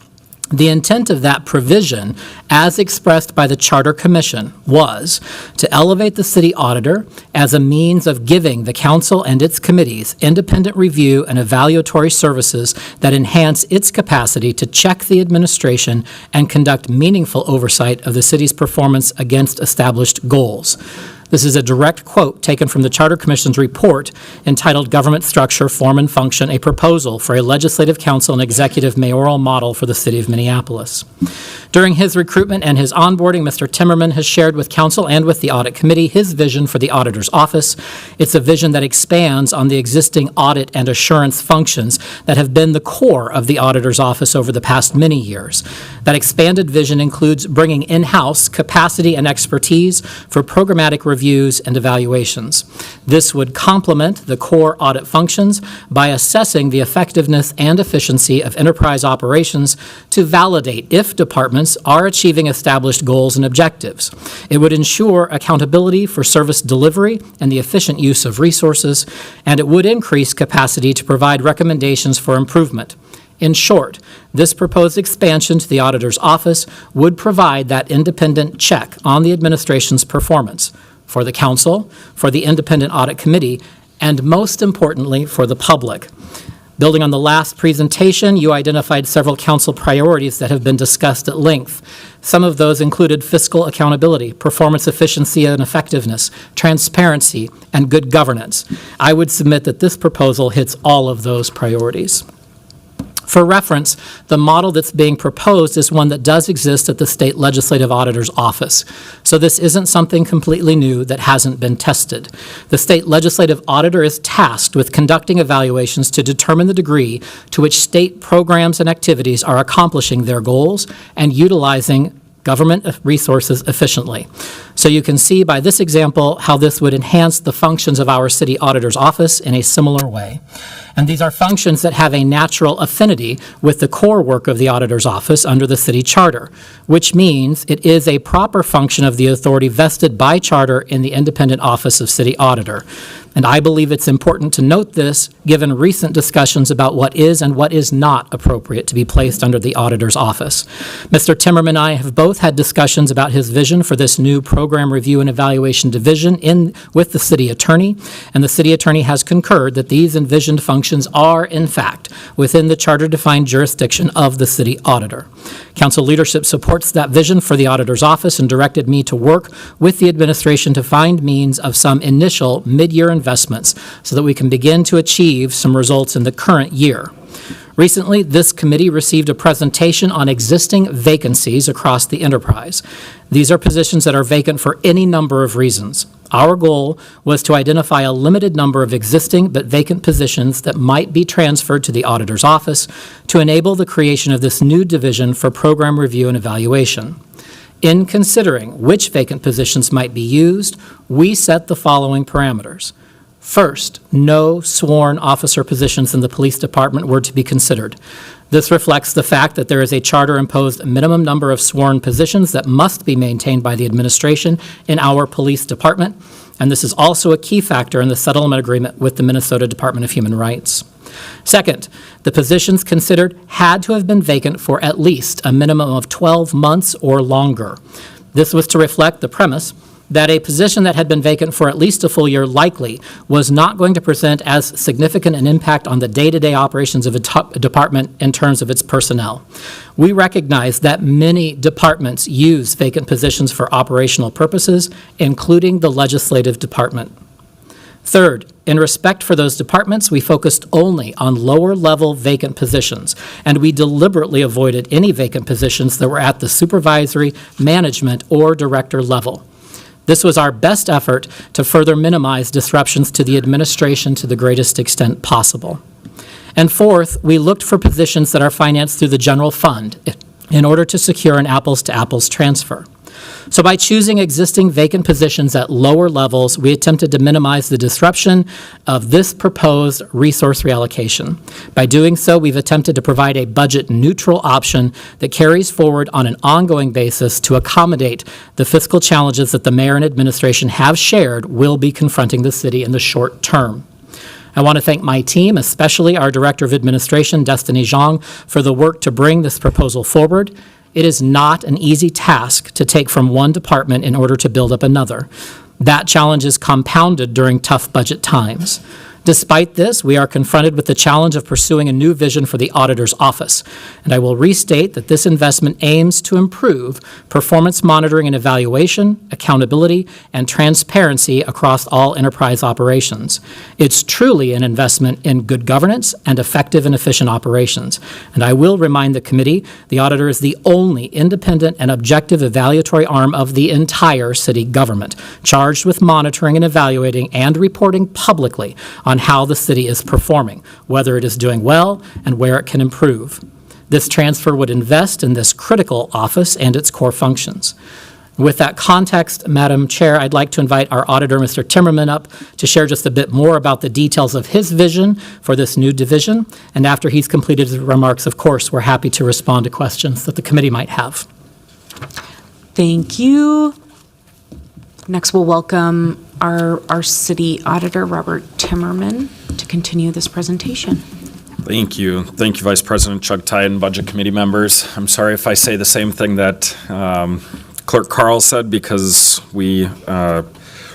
The intent of that provision, as expressed by the Charter Commission, was to elevate the City Auditor as a means of giving the council and its committees independent review and evaluatory services that enhance its capacity to check the administration and conduct meaningful oversight of the city's performance against established goals. This is a direct quote taken from the Charter Commission's report entitled Government Structure, Form, and Function, a Proposal for a Legislative Council and Executive Mayoral Model for the City of Minneapolis. During his recruitment and his onboarding, Mr. Timmerman has shared with Council and with the Audit Committee his vision for the Auditor's Office. It's a vision that expands on the existing audit and assurance functions that have been the core of the Auditor's Office over the past many years. That expanded vision includes bringing in-house capacity and expertise for programmatic reviews and evaluations. This would complement the core audit functions by assessing the effectiveness and efficiency of enterprise operations to validate if departments are achieving established goals and objectives. It would ensure accountability for service delivery and the efficient use of resources, and it would increase capacity to provide recommendations for improvement. In short, this proposed expansion to the Auditor's Office would provide that independent check on the administration's performance for the Council, for the Independent Audit Committee, and most importantly, for the public. Building on the last presentation, you identified several council priorities that have been discussed at length. Some of those included fiscal accountability, performance efficiency and effectiveness, transparency, and good governance. I would submit that this proposal hits all of those priorities. For reference, the model that's being proposed is one that does exist at the State Legislative Auditor's Office. So this isn't something completely new that hasn't been tested. The State Legislative Auditor is tasked with conducting evaluations to determine the degree to which state programs and activities are accomplishing their goals and utilizing government resources efficiently. So you can see by this example how this would enhance the functions of our city auditor's office in a similar way. And these are functions that have a natural affinity with the core work of the auditor's office under the city charter, which means it is a proper function of the authority vested by charter in the independent office of city auditor. And I believe it's important to note this, given recent discussions about what is and what is not appropriate to be placed under the auditor's office. Mr. Timmerman and I have both had discussions about his vision for this new program review and evaluation division with the city attorney, and the city attorney has concurred that these envisioned functions are, in fact, within the charter-defined jurisdiction of the city auditor. Council leadership supports that vision for the auditor's office and directed me to work with the administration to find means of some initial mid-year investments so that we can begin to achieve some results in the current year. Recently, this committee received a presentation on existing vacancies across the enterprise. These are positions that are vacant for any number of reasons. Our goal was to identify a limited number of existing but vacant positions that might be transferred to the auditor's office to enable the creation of this new division for program review and evaluation. In considering which vacant positions might be used, we set the following parameters. First, no sworn officer positions in the police department were to be considered. This reflects the fact that there is a charter-imposed minimum number of sworn positions that must be maintained by the administration in our police department, and this is also a key factor in the settlement agreement with the Minnesota Department of Human Rights. Second, the positions considered had to have been vacant for at least a minimum of 12 months or longer. This was to reflect the premise that a position that had been vacant for at least a full year likely was not going to present as significant an impact on the day-to-day operations of a department in terms of its personnel. We recognize that many departments use vacant positions for operational purposes, including the legislative department. Third, in respect for those departments, we focused only on lower-level vacant positions, and we deliberately avoided any vacant positions that were at the supervisory, management, or director level. This was our best effort to further minimize disruptions to the administration to the greatest extent possible. And fourth, we looked for positions that are financed through the general fund in order to secure an apples-to-apples transfer. So by choosing existing vacant positions at lower levels, we attempted to minimize the disruption of this proposed resource reallocation. By doing so, we've attempted to provide a budget-neutral option that carries forward on an ongoing basis to accommodate the fiscal challenges that the mayor and administration have shared will be confronting the city in the short term. I want to thank my team, especially our Director of Administration, Destiny Zhang, for the work to bring this proposal forward. It is not an easy task to take from one department in order to build up another. That challenge is compounded during tough budget times. Despite this, we are confronted with the challenge of pursuing a new vision for the auditor's office. And I will restate that this investment aims to improve performance monitoring and evaluation, accountability, and transparency across all enterprise operations. It's truly an investment in good governance and effective and efficient operations. And I will remind the committee, the auditor is the only independent and objective evaluatory arm of the entire city government, charged with monitoring and evaluating and reporting publicly on how the city is performing, whether it is doing well, and where it can improve. This transfer would invest in this critical office and its core functions. With that context, Madam Chair, I'd like to invite our auditor, Mr. Timmerman, up to share just a bit more about the details of his vision for this new division. And after he's completed his remarks, of course, we're happy to respond to questions that the committee might have. Thank you. Next, we'll welcome our city auditor, Robert Timmerman, to continue this presentation. Thank you. Thank you, Vice President Chuck Tye and Budget Committee members. I'm sorry if I say the same thing that Clerk Carl said, because we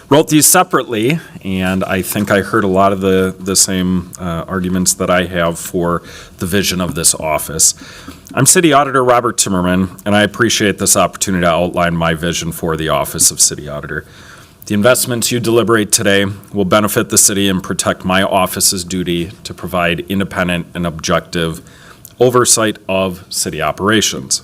wrote these separately, and I think I heard a lot of the same arguments that I have for the vision of this office. I'm City Auditor Robert Timmerman, and I appreciate this opportunity to outline my vision for the Office of City Auditor. The investments you deliberate today will benefit the city and protect my office's duty to provide independent and objective oversight of city operations.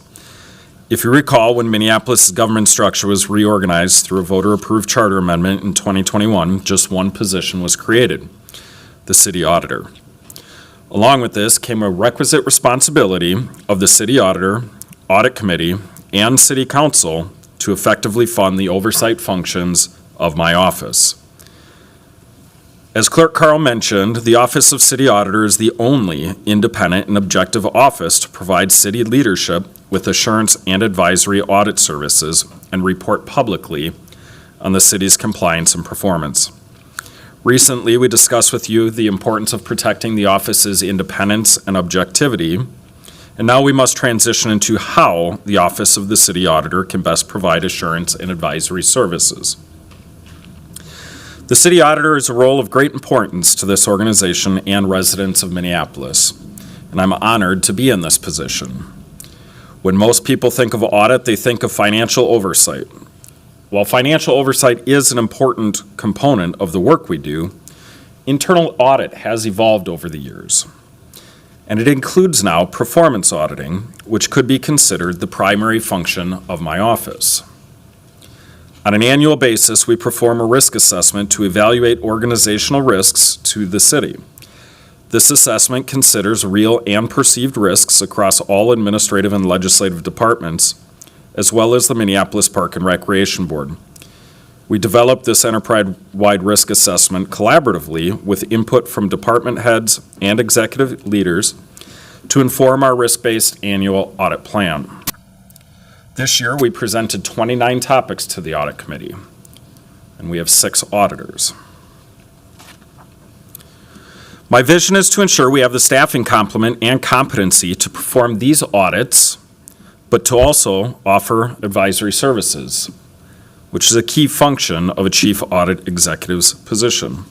If you recall, when Minneapolis' government structure was reorganized through a voter-approved charter amendment in 2021, just one position was created, the city auditor. Along with this came a requisite responsibility of the city auditor, audit committee, and city council to effectively fund the oversight functions of my office. As Clerk Carl mentioned, the Office of City Auditor is the only independent and objective office to provide city leadership with assurance and advisory audit services and report publicly on the city's compliance and performance. Recently, we discussed with you the importance of protecting the office's independence and objectivity, and now we must transition into how the Office of the City Auditor can best provide assurance and advisory services. The City Auditor is a role of great importance to this organization and residents of Minneapolis, and I'm honored to be in this position. When most people think of audit, they think of financial oversight. While financial oversight is an important component of the work we do, internal audit has evolved over the years. And it includes now performance auditing, which could be considered the primary function of my office. On an annual basis, we perform a risk assessment to evaluate organizational risks to the city. This assessment considers real and perceived risks across all administrative and legislative departments, as well as the Minneapolis Park and Recreation Board. We developed this enterprise-wide risk assessment collaboratively with input from department heads and executive leaders to inform our risk-based annual audit plan. This year, we presented 29 topics to the audit committee, and we have 6 auditors. My vision is to ensure we have the staffing complement and competency to perform these audits, but to also offer advisory services, which is a key function of a chief audit executive's position.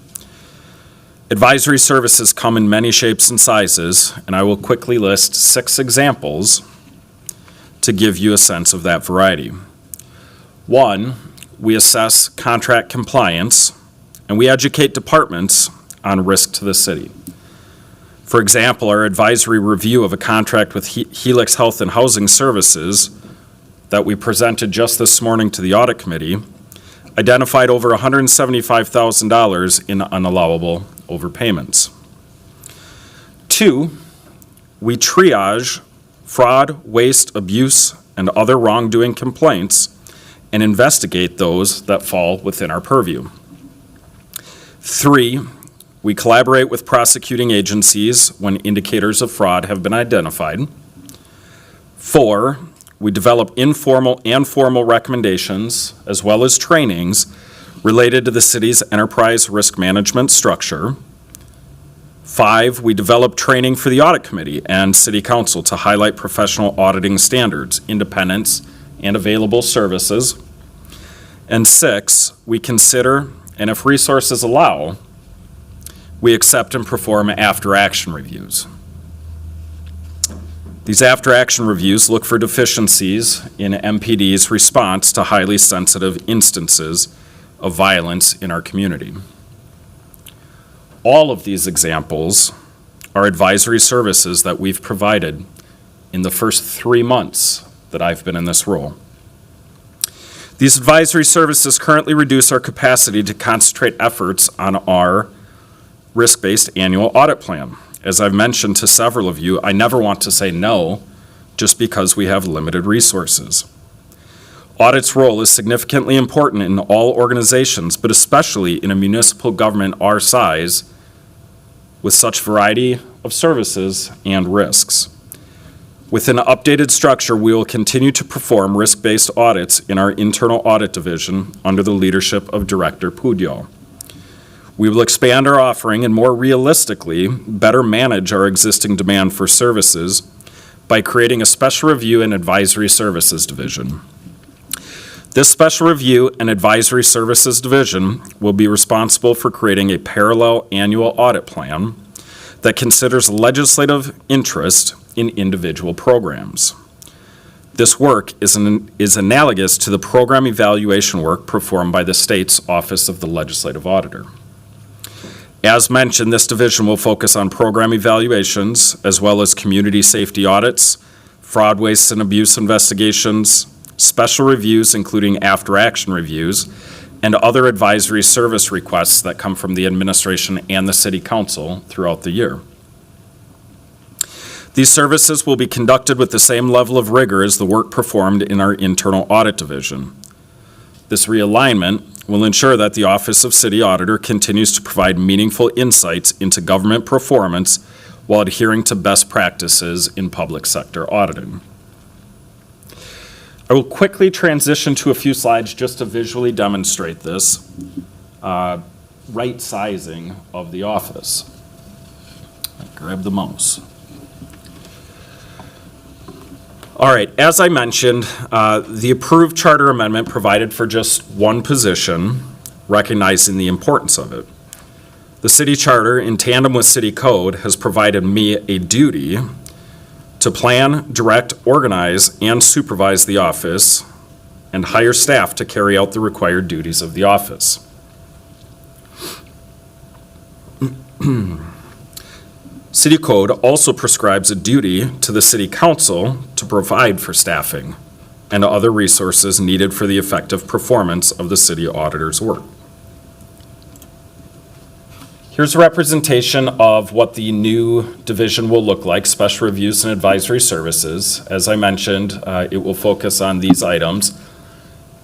Advisory services come in many shapes and sizes, and I will quickly list 6 examples to give you a sense of that variety. 1, we assess contract compliance, and we educate departments on risk to the city. For example, our advisory review of a contract with Helix Health and Housing Services that we presented just this morning to the audit committee identified over $175,000 in unallowable overpayments. 2, we triage fraud, waste, abuse, and other wrongdoing complaints and investigate those that fall within our purview. 3, we collaborate with prosecuting agencies when indicators of fraud have been identified. 4, we develop informal and formal recommendations as well as trainings related to the city's enterprise risk management structure. 5, we develop training for the audit committee and city council to highlight professional auditing standards, independence, and available services. And 6, we consider, and if resources allow, we accept and perform after-action reviews. These after-action reviews look for deficiencies in MPD's response to highly sensitive instances of violence in our community. All of these examples are advisory services that we've provided in the first 3 months that I've been in this role. These advisory services currently reduce our capacity to concentrate efforts on our risk-based annual audit plan. As I've mentioned to several of you, I never want to say no just because we have limited resources. Audit's role is significantly important in all organizations, but especially in a municipal government our size with such variety of services and risks. With an updated structure, we will continue to perform risk-based audits in our internal audit division under the leadership of Director Pudyo. We will expand our offering and more realistically better manage our existing demand for services by creating a special review and advisory services division. This special review and advisory services division will be responsible for creating a parallel annual audit plan that considers legislative interest in individual programs. This work is analogous to the program evaluation work performed by the state's Office of the Legislative Auditor. As mentioned, this division will focus on program evaluations as well as community safety audits, fraud, waste, and abuse investigations, special reviews including after-action reviews, and other advisory service requests that come from the administration and the City Council throughout the year. These services will be conducted with the same level of rigor as the work performed in our internal audit division. This realignment will ensure that the Office of City Auditor continues to provide meaningful insights into government performance while adhering to best practices in public sector auditing. I will quickly transition to a few slides just to visually demonstrate this right sizing of the office. Grab the mouse. All right, as I mentioned, the approved charter amendment provided for just one position, recognizing the importance of it. The city charter, in tandem with city code, has provided me a duty to plan, direct, organize, and supervise the office and hire staff to carry out the required duties of the office. City code also prescribes a duty to the city council to provide for staffing and other resources needed for the effective performance of the city auditor's work. Here's a representation of what the new division will look like, special reviews and advisory services. As I mentioned, it will focus on these items.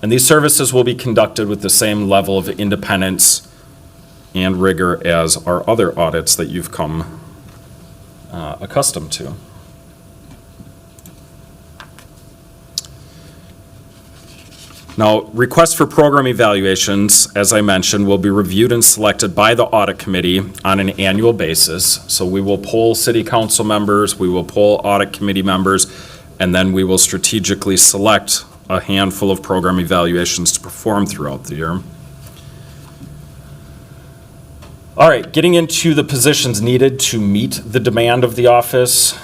And these services will be conducted with the same level of independence and rigor as our other audits that you've come accustomed to. Now, requests for program evaluations, as I mentioned, will be reviewed and selected by the audit committee on an annual basis. So we will poll city council members, we will poll audit committee members, and then we will strategically select a handful of program evaluations to perform throughout the year. All right, getting into the positions needed to meet the demand of the office.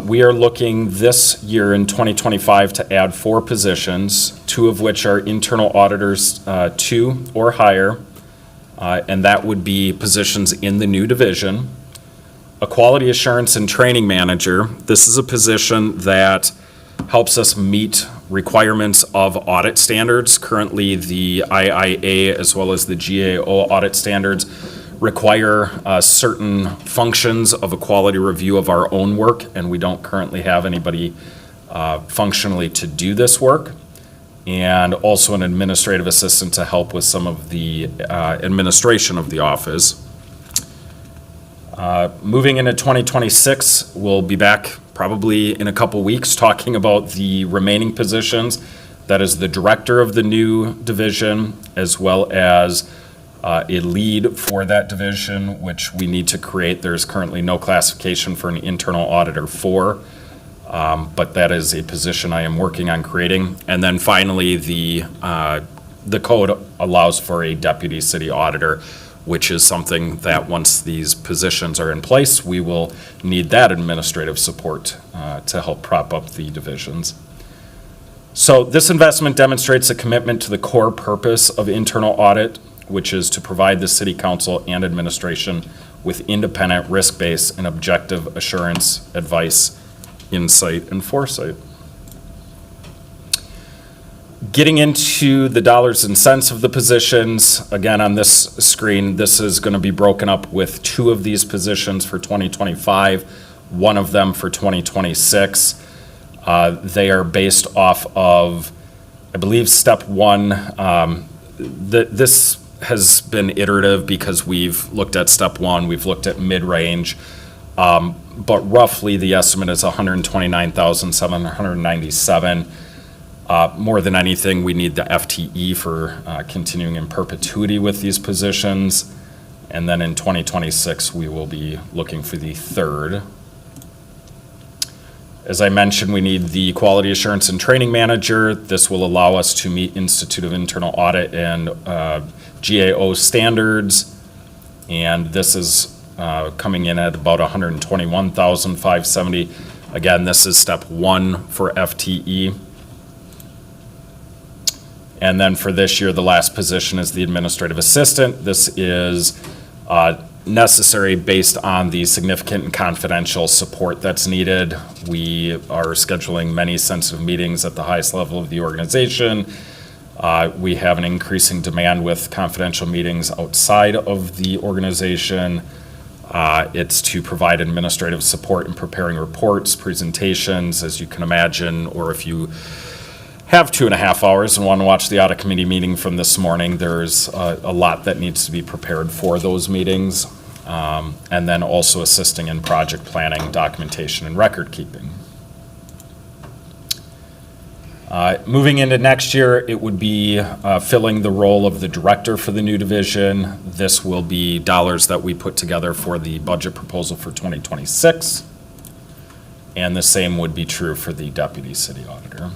We are looking this year in 2025 to add 4 positions, 2 of which are internal auditors 2 or higher, and that would be positions in the new division. A quality assurance and training manager. This is a position that helps us meet requirements of audit standards. Currently, the IIA as well as the GAO audit standards require certain functions of a quality review of our own work, and we don't currently have anybody functionally to do this work, and also an administrative assistant to help with some of the administration of the office. Moving into 2026, we'll be back probably in a couple weeks talking about the remaining positions. That is the director of the new division, as well as a lead for that division, which we need to create. There's currently no classification for an internal auditor for, but that is a position I am working on creating. And then finally, the code allows for a deputy city auditor, which is something that once these positions are in place, we will need that administrative support to help prop up the divisions. So this investment demonstrates a commitment to the core purpose of internal audit, which is to provide the city council and administration with independent, risk-based, and objective assurance, advice, insight, and foresight. Getting into the dollars and cents of the positions, again, on this screen, this is going to be broken up with 2 of these positions for 2025, 1 of them for 2026. They are based off of, I believe, step 1. This has been iterative because we've looked at step 1, we've looked at mid-range, but roughly the estimate is 129,797. More than anything, we need the FTE for continuing in perpetuity with these positions. And then in 2026, we will be looking for the 3rd. As I mentioned, we need the quality assurance and training manager. This will allow us to meet Institute of Internal Audit and GAO standards. And this is coming in at about 121,570. Again, this is step 1 for FTE. And then for this year, the last position is the administrative assistant. This is necessary based on the significant and confidential support that's needed. We are scheduling many sensitive meetings at the highest level of the organization. We have an increasing demand with confidential meetings outside of the organization. It's to provide administrative support in preparing reports, presentations, as you can imagine, or if you have 2.5 hours and want to watch the audit committee meeting from this morning, there's a lot that needs to be prepared for those meetings. And then also assisting in project planning, documentation, and record keeping. Moving into next year, it would be filling the role of the director for the new division. This will be dollars that we put together for the budget proposal for 2026. And the same would be true for the deputy city auditor.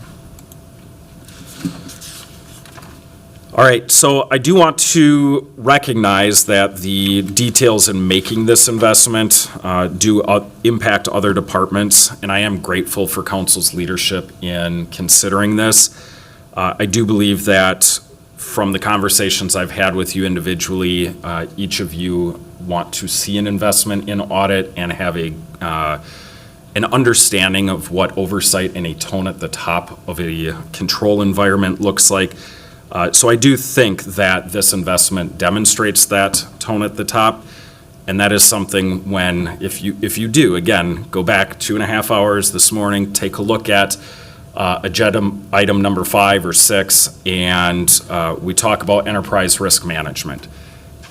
All right, so I do want to recognize that the details in making this investment do impact other departments, and I am grateful for council's leadership in considering this. I do believe that from the conversations I've had with you individually, each of you want to see an investment in audit and have an understanding of what oversight and a tone at the top of a control environment looks like. So I do think that this investment demonstrates that tone at the top, and that is something when, if you do, again, go back 2.5 hours this morning, take a look at agenda item number 5 or 6, and we talk about enterprise risk management.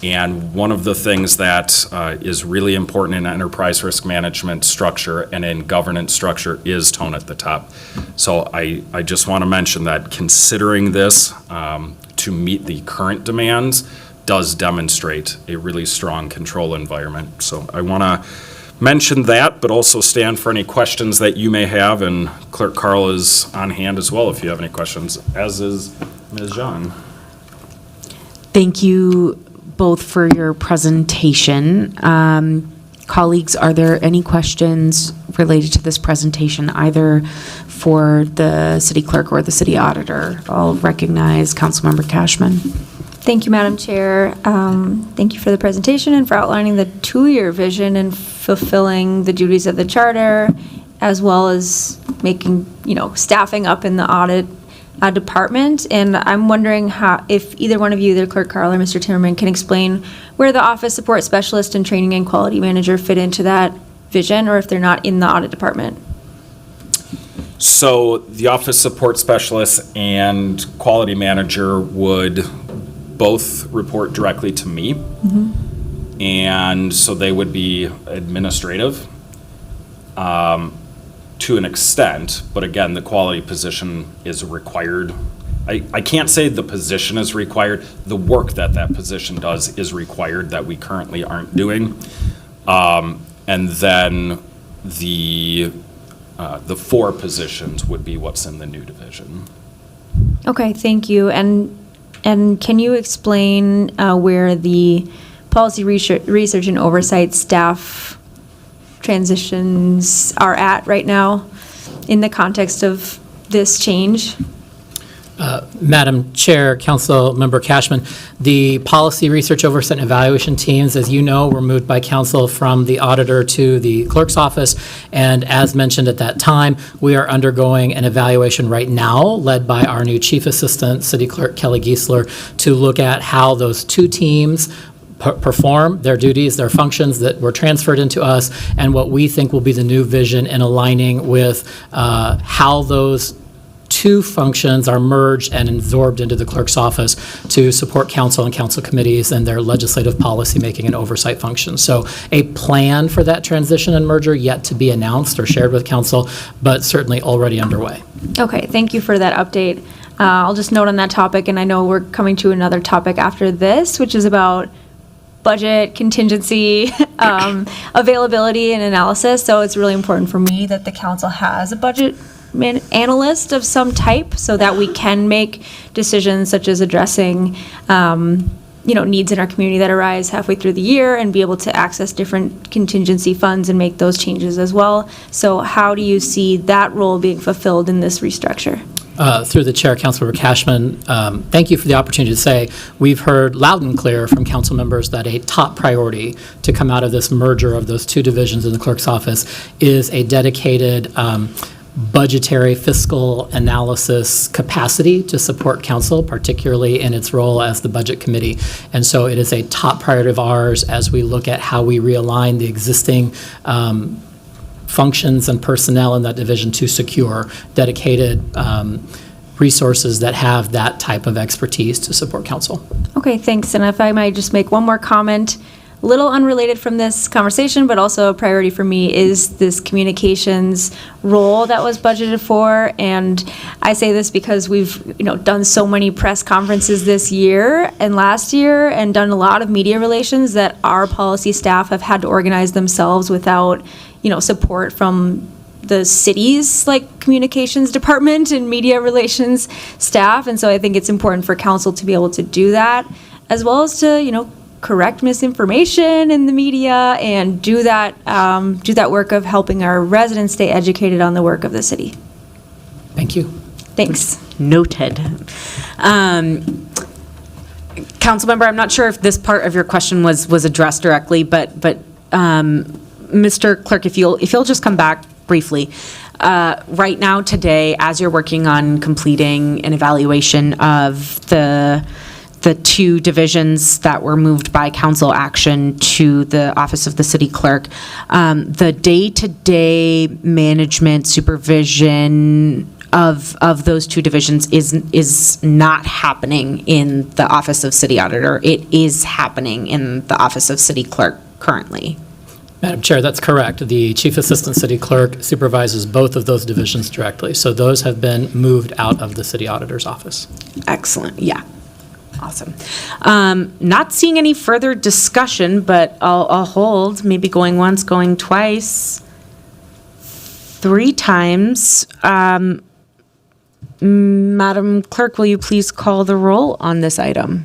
And one of the things that is really important in enterprise risk management structure and in governance structure is tone at the top. So I just want to mention that considering this to meet the current demands does demonstrate a really strong control environment. So I want to mention that, but also stand for any questions that you may have. And Clerk Carl is on hand as well if you have any questions, as is Ms. Jean. Thank you both for your presentation. Colleagues, are there any questions related to this presentation, either for the city clerk or the city auditor? I'll recognize Councilmember Cashman. Thank you, Madam Chair. Thank you for the presentation and for outlining the 2-year vision and fulfilling the duties of the charter, as well as making, staffing up in the audit department. And I'm wondering if either one of you, either Clerk Carl or Mr. Timmerman, can explain where the office support specialist and training and quality manager fit into that vision, or if they're not in the audit department. So the office support specialist and quality manager would both report directly to me. Mm-hmm. And so they would be administrative to an extent, but again, the quality position is required. I can't say the position is required. The work that position does is required that we currently aren't doing. And then the 4 positions would be what's in the new division. Okay, thank you. And can you explain where the policy research and oversight staff transitions are at right now in the context of this change? Madam Chair, Council Member Cashman, the policy research oversight and evaluation teams, as you know, were moved by council from the auditor to the clerk's office. And as mentioned at that time, we are undergoing an evaluation right now led by our new Chief Assistant, City Clerk Kelly Giesler, to look at how those two teams perform their duties, their functions that were transferred into us, and what we think will be the new vision in aligning with how those two functions are merged and absorbed into the clerk's office to support council and council committees and their legislative policymaking and oversight functions. So a plan for that transition and merger yet to be announced or shared with council, but certainly already underway. Okay, thank you for that update. I'll just note on that topic, and I know we're coming to another topic after this, which is about budget, contingency, availability, and analysis. So it's really important for me that the council has a budget analyst of some type so that we can make decisions such as addressing needs in our community that arise halfway through the year and be able to access different contingency funds and make those changes as well. So how do you see that role being fulfilled in this restructure? Through the chair, Councilmember Cashman, thank you for the opportunity to say we've heard loud and clear from council members that a top priority to come out of this merger of those two divisions in the clerk's office is a dedicated budgetary fiscal analysis capacity to support council, particularly in its role as the budget committee. And so it is a top priority of ours as we look at how we realign the existing functions and personnel in that division to secure dedicated resources that have that type of expertise to support council. Okay, thanks. And if I might just make one more comment, a little unrelated from this conversation, but also a priority for me is this communications role that was budgeted for. And I say this because we've done so many press conferences this year and last year and done a lot of media relations that our policy staff have had to organize themselves without support from the city's communications department and media relations staff. And so I think it's important for council to be able to do that, as well as to correct misinformation in the media and do that work of helping our residents stay educated on the work of the city. Thank you. Thanks. Noted. Councilmember, I'm not sure if this part of your question was addressed directly, but Mr. Clerk, if you'll just come back briefly. Right now, today, as you're working on completing an evaluation of the two divisions that were moved by council action to the office of the city clerk, the day-to-day management supervision of those two divisions is not happening in the office of city auditor. It is happening in the office of city clerk currently. Madam Chair, that's correct. The Chief Assistant City Clerk supervises both of those divisions directly. So those have been moved out of the City Auditor's office. Excellent. Yeah. Awesome. Not seeing any further discussion, but I'll hold, maybe going once, going twice, 3 times. Madam Clerk, will you please call the roll on this item?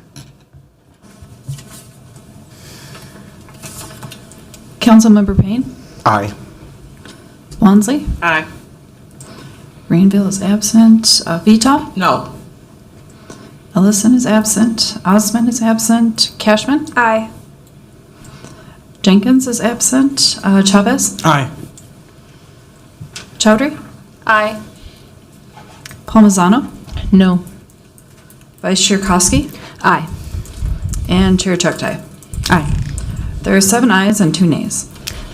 Councilmember Payne? Aye. Walmsley? Aye. Rainville is absent. Vita? No. Ellison is absent. Osmond is absent. Cashman? Aye. Jenkins is absent. Chavez? Aye. Chowdhury? Aye. Palmisano? No. Vice Chair Koski? Aye. And Chair Chuktai. Aye. There are 7 ayes and 2 nays.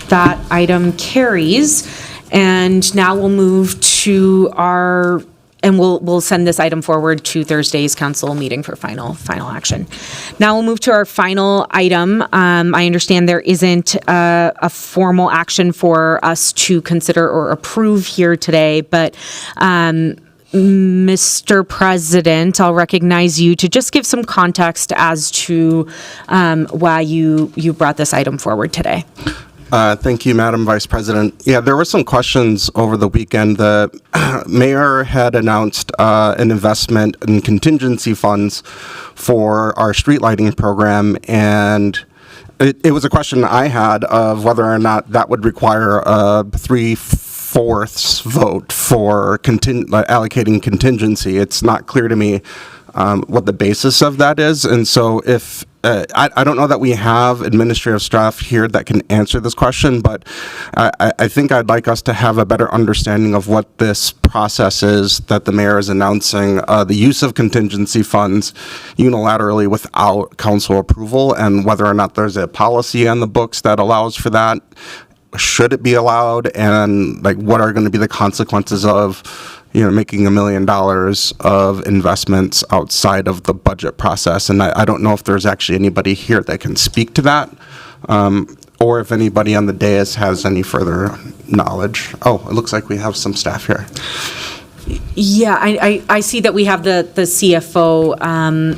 That item carries. And now we'll move to we'll send this item forward to Thursday's council meeting for final action. Now we'll move to our final item. I understand there isn't a formal action for us to consider or approve here today, but Mr. President, I'll recognize you to just give some context as to why you brought this item forward today. Thank you, Madam Vice President. Yeah, there were some questions over the weekend. The mayor had announced an investment in contingency funds for our street lighting program, and It was a question I had of whether or not that would require a 3/4 vote for allocating contingency. It's not clear to me what the basis of that is. And so if, I don't know that we have administrative staff here that can answer this question, but I think I'd like us to have a better understanding of what this process is that the mayor is announcing, the use of contingency funds unilaterally without council approval, and whether or not there's a policy on the books that allows for that. Should it be allowed, and like what are going to be the consequences of making $1 million of investments outside of the budget process? And I don't know if there's actually anybody here that can speak to that, or if anybody on the dais has any further knowledge. Oh, it looks like we have some staff here. Yeah, I see that we have the CFO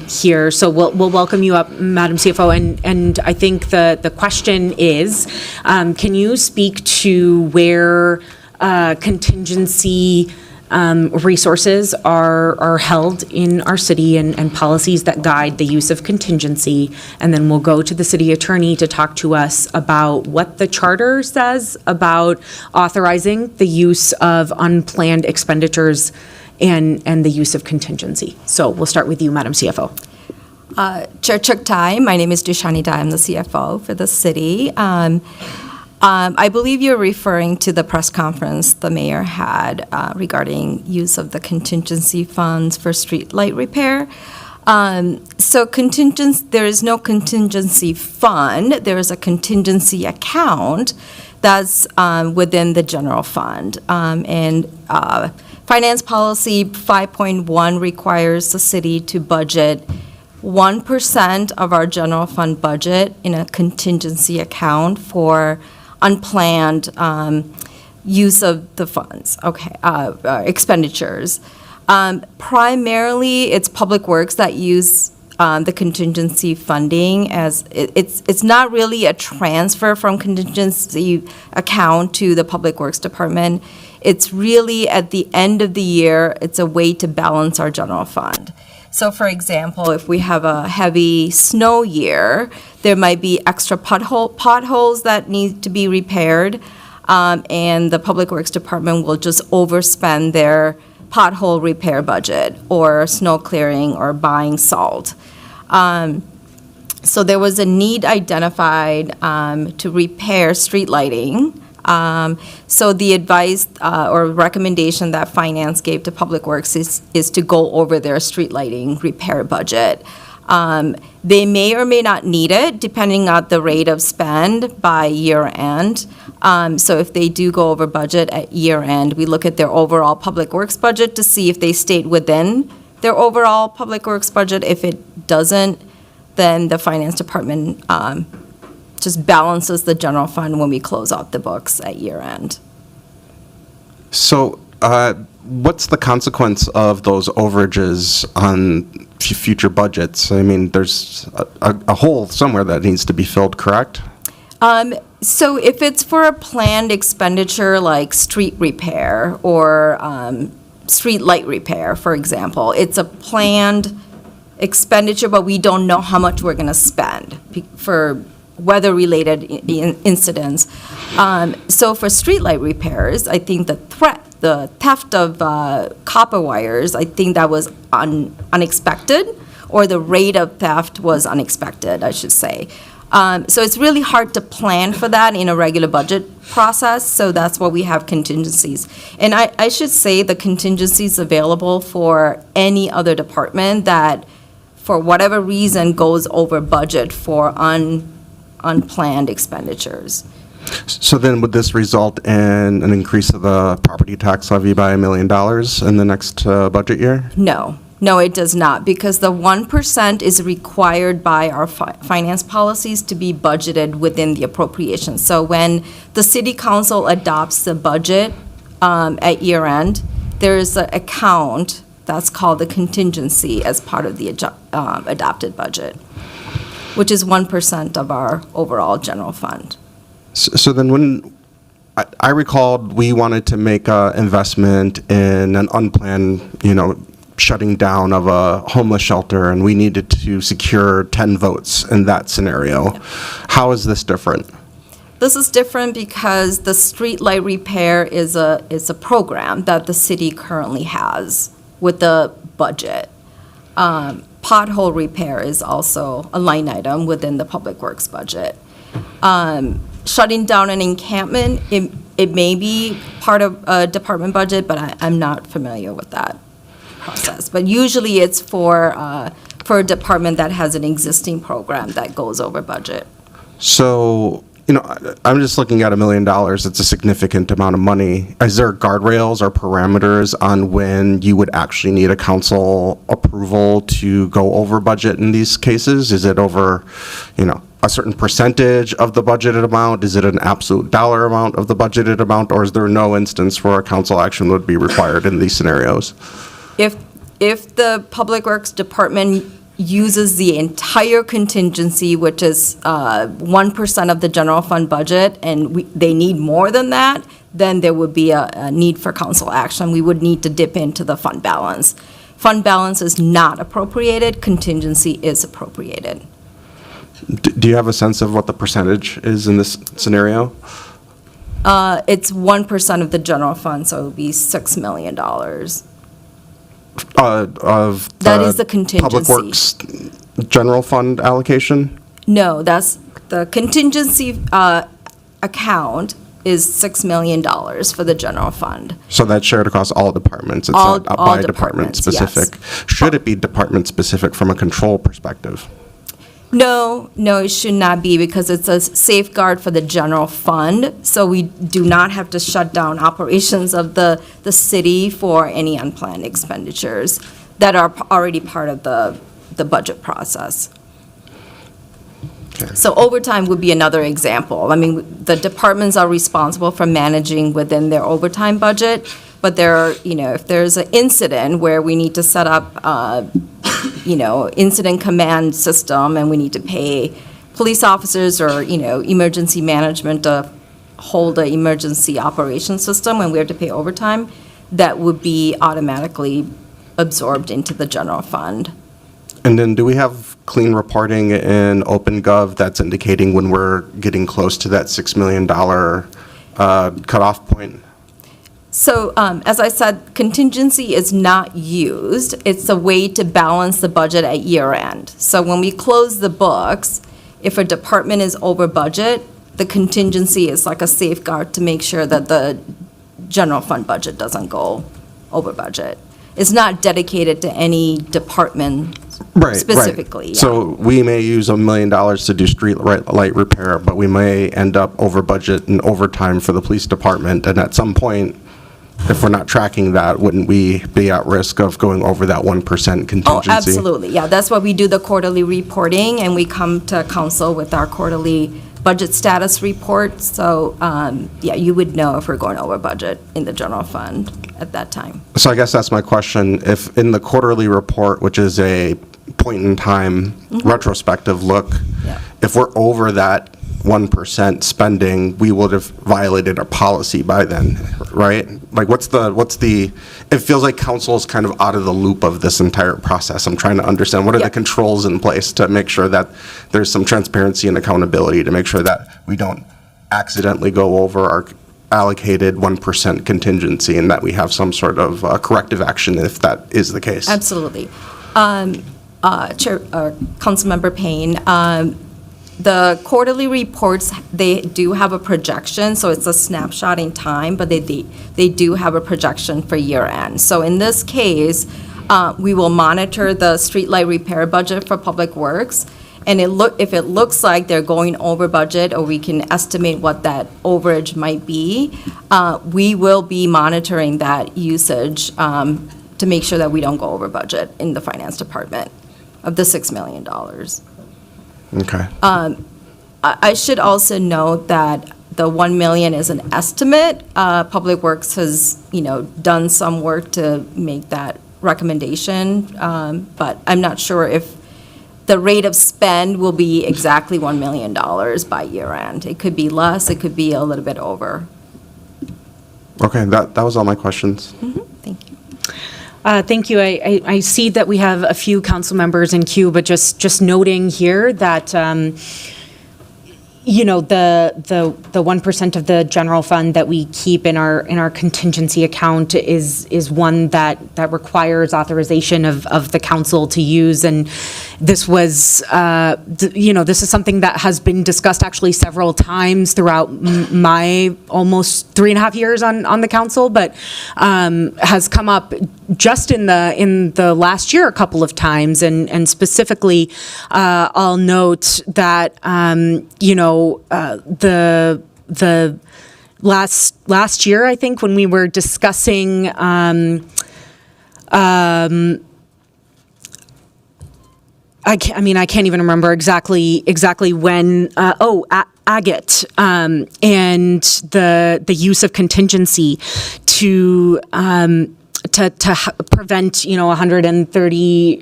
here, so we'll welcome you up, Madam CFO. And I think the question is, can you speak to where contingency resources are held in our city and policies that guide the use of contingency? And then we'll go to the city attorney to talk to us about what the charter says about authorizing the use of unplanned expenditures and the use of contingency. So we'll start with you, Madam CFO. Chair Chuck Tai, my name is Dushani Tai, I'm the CFO for the city. I believe you're referring to the press conference the mayor had regarding use of the contingency funds for street light repair. So there is no contingency fund, there is a contingency account that's within the general fund. And Finance Policy 5.1 requires the city to budget 1% of our general fund budget in a contingency account for unplanned use of the funds, expenditures. Primarily, it's Public Works that use the contingency funding, as it's not really a transfer from contingency account to the Public Works Department. It's really at the end of the year, it's a way to balance our general fund. So for example, if we have a heavy snow year, there might be extra potholes that need to be repaired, and the Public Works Department will just overspend their pothole repair budget or snow clearing or buying salt. So there was a need identified to repair street lighting. So the advice or recommendation that Finance gave to Public Works is to go over their street lighting repair budget. They may or may not need it, depending on the rate of spend by year end. So if they do go over budget at year end, we look at their overall Public Works budget to see if they stayed within their overall Public Works budget. If it doesn't, then the Finance Department just balances the general fund when we close out the books at year end. So what's the consequence of those overages on future budgets? I mean, there's a hole somewhere that needs to be filled, correct? So if it's for a planned expenditure like street repair or street light repair, for example, it's a planned expenditure, but we don't know how much we're going to spend for weather-related incidents. So for streetlight repairs, I think the theft of copper wires, I think that was unexpected, or the rate of theft was unexpected, I should say. So it's really hard to plan for that in a regular budget process, so that's why we have contingencies. And I should say the contingencies available for any other department that, for whatever reason, goes over budget for unplanned expenditures. So then would this result in an increase of the property tax levy by $1 million in the next budget year? No, it does not, because the 1% is required by our finance policies to be budgeted within the appropriation. So when the city council adopts the budget at year end, there is an account that's called the contingency as part of the adopted budget, which is 1% of our overall general fund. So then when I recalled we wanted to make an investment in an unplanned, shutting down of a homeless shelter and we needed to secure 10 votes in that scenario. How is this different? This is different because the street light repair is a program that the city currently has with the budget. Pothole repair is also a line item within the Public Works budget. Shutting down an encampment, it may be part of a department budget, but I'm not familiar with that process. But usually it's for a department that has an existing program that goes over budget. So, I'm just looking at $1 million. It's a significant amount of money. Is there guardrails or parameters on when you would actually need a council approval to go over budget in these cases? Is it over, a certain percentage of the budgeted amount? Is it an absolute dollar amount of the budgeted amount? Or is there no instance where a council action would be required in these scenarios? If the Public Works Department uses the entire contingency, which is 1% of the general fund budget, and they need more than that, then there would be a need for council action. We would need to dip into the fund balance. Fund balance is not appropriated, contingency is appropriated. Do you have a sense of what the percentage is in this scenario? It's 1% of the general fund, so it would be $6 million. Of That is the contingency. Public Works general fund allocation? No, that's the contingency account is $6 million for the general fund. So that's shared across all departments? It's All not by department departments, specific? yes. Should it be department specific from a control perspective? No, it should not be because it's a safeguard for the general fund. So we do not have to shut down operations of the city for any unplanned expenditures that are already part of the budget process. Okay. So overtime would be another example. I mean, the departments are responsible for managing within their overtime budget, but if there's an incident where we need to set up incident command system and we need to pay police officers or, emergency management to hold the emergency operation system and we have to pay overtime, that would be automatically absorbed into the general fund. And then do we have clean reporting in OpenGov that's indicating when we're getting close to that $6 million cutoff point? So, as I said, contingency is not used. It's a way to balance the budget at year end. So when we close the books, if a department is over budget, the contingency is like a safeguard to make sure that the general fund budget doesn't go over budget. It's not dedicated to any department specifically. Right. So we may use $1 million to do street light repair, but we may end up over budget and overtime for the police department. And at some point, if we're not tracking that, wouldn't we be at risk of going over that 1% contingency? Oh, absolutely. Yeah, that's why we do the quarterly reporting and we come to council with our quarterly budget status report. So, you would know if we're going over budget in the general fund at that time. So I guess that's my question. If in the quarterly report, which is a point in time retrospective look, if we're over that 1% spending, we would have violated our policy by then, right? Like what's the, it feels like council is kind of out of the loop of this entire process. I'm trying to understand what are the controls in place to make sure that there's some transparency and accountability to make sure that we don't accidentally go over our allocated 1% contingency and that we have some sort of corrective action if that is the case. Absolutely. Councilmember Payne, the quarterly reports, they do have a projection, so it's a snapshot in time, but they do have a projection for year end. So in this case, we will monitor the streetlight repair budget for Public Works, and if it looks like they're going over budget, or we can estimate what that overage might be, we will be monitoring that usage to make sure that we don't go over budget in the finance department of the $6 million. Okay. I should also note that the 1 million is an estimate. Public Works has, done some work to make that recommendation, but I'm not sure if the rate of spend will be exactly $1 million by year end. It could be less, it could be a little bit over. Okay, that was all my questions. Thank you. Thank you. I see that we have a few council members in queue, but just noting here that, you know, the 1% of the general fund that we keep in our contingency account is one that requires authorization of the council to use. And this was, you know, this is something that has been discussed actually several times throughout my almost 3.5 years on the council, but has come up just in the last year a couple of times. And specifically, I'll note that, you know, the last year, I think, when we were discussing I can't even remember exactly when agate and the use of contingency to prevent, you know, 130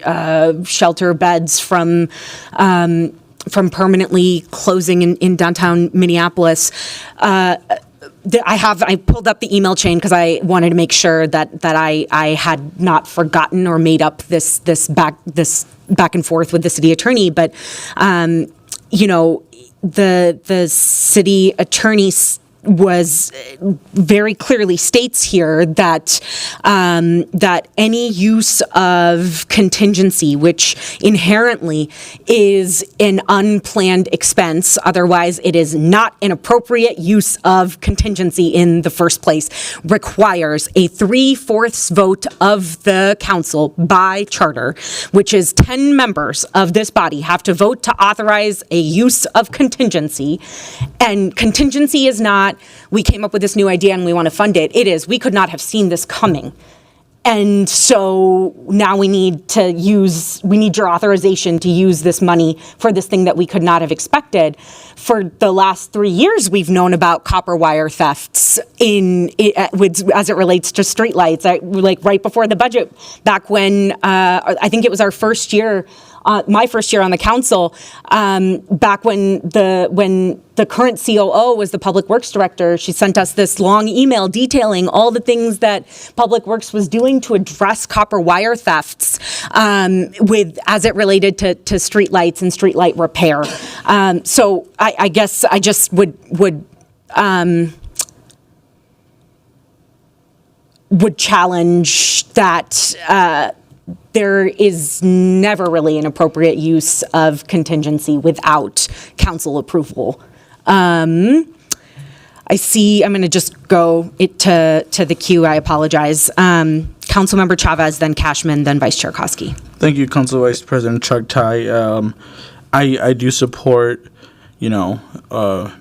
shelter beds from permanently closing in downtown Minneapolis. I pulled up the email chain because I wanted to make sure that I had not forgotten or made up this back and forth with the city attorney. But you know, the city attorney was very clearly states here that that any use of contingency, which inherently is an unplanned expense, otherwise it is not an appropriate use of contingency in the first place, requires a 3/4 vote of the council by charter, which is 10 members of this body have to vote to authorize a use of contingency. And contingency is not, we came up with this new idea and we want to fund it. It is, we could not have seen this coming. And so now we need your authorization to use this money for this thing that we could not have expected. For the last 3 years, we've known about copper wire thefts as it relates to streetlights. Like right before the budget, back when I think it was our first year, my first year on the council, back when the current COO was the Public Works Director, she sent us this long email detailing all the things that Public Works was doing to address copper wire thefts as it related to streetlights and streetlight repair. So I guess I just would challenge that there is never really an appropriate use of contingency without council approval. I see, I'm going to just go to the queue. I apologize. Councilmember Chavez, then Cashman, then Vice Chair Koski. Thank you, Council Vice President Chuck Tai. I do support, you know,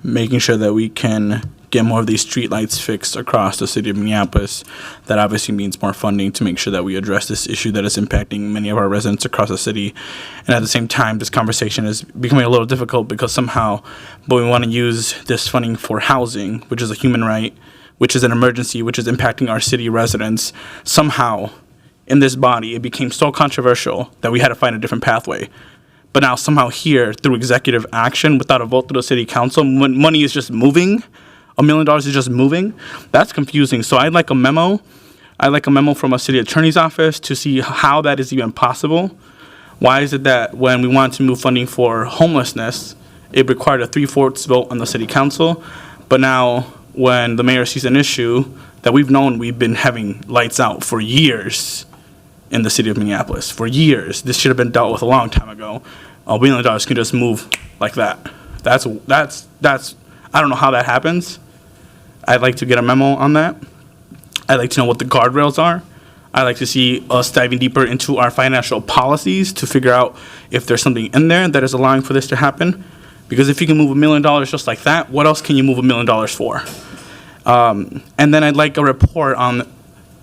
making sure that we can get more of these streetlights fixed across the city of Minneapolis. That obviously means more funding to make sure that we address this issue that is impacting many of our residents across the city. And at the same time, this conversation is becoming a little difficult because somehow, but we want to use this funding for housing, which is a human right, which is an emergency, which is impacting our city residents. Somehow, in this body, it became so controversial that we had to find a different pathway. But now somehow here, through executive action, without a vote through the city council, when money is just moving, $1 million is just moving, that's confusing. So I'd like a memo. I'd like a memo from a city attorney's office to see how that is even possible. Why is it that when we wanted to move funding for homelessness, it required a 3/4 vote on the city council, but now when the mayor sees an issue that we've been having lights out for years in the city of Minneapolis, for years. This should have been dealt with a long time ago. $1 million can just move like that. That's I don't know how that happens. I'd like to get a memo on that. I'd like to know what the guardrails are. I'd like to see us diving deeper into our financial policies to figure out if there's something in there that is allowing for this to happen. Because if you can move $1 million just like that, what else can you move $1 million for? And then I'd like a report on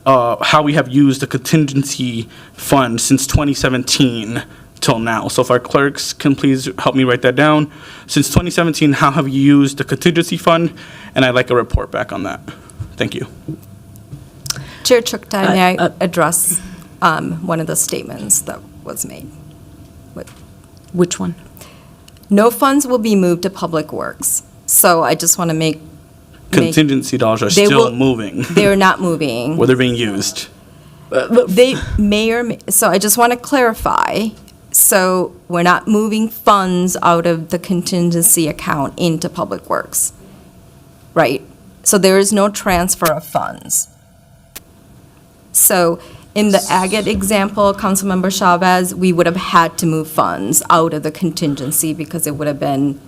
how we have used the contingency fund since 2017 till now. So if our clerks can please help me write that down. Since 2017, how have you used the contingency fund? And I'd like a report back on that. Thank you. Chair Chuktai, may I address one of the statements that was made? Which one? No funds will be moved to Public Works. So I just want to make Contingency dollars are still moving. They're not moving. Well, they're being used. They may or may, so I just want to clarify. So we're not moving funds out of the contingency account into Public Works, right? So there is no transfer of funds. So in the agate example, Councilmember Chavez, we would have had to move funds out of the contingency because it would have been,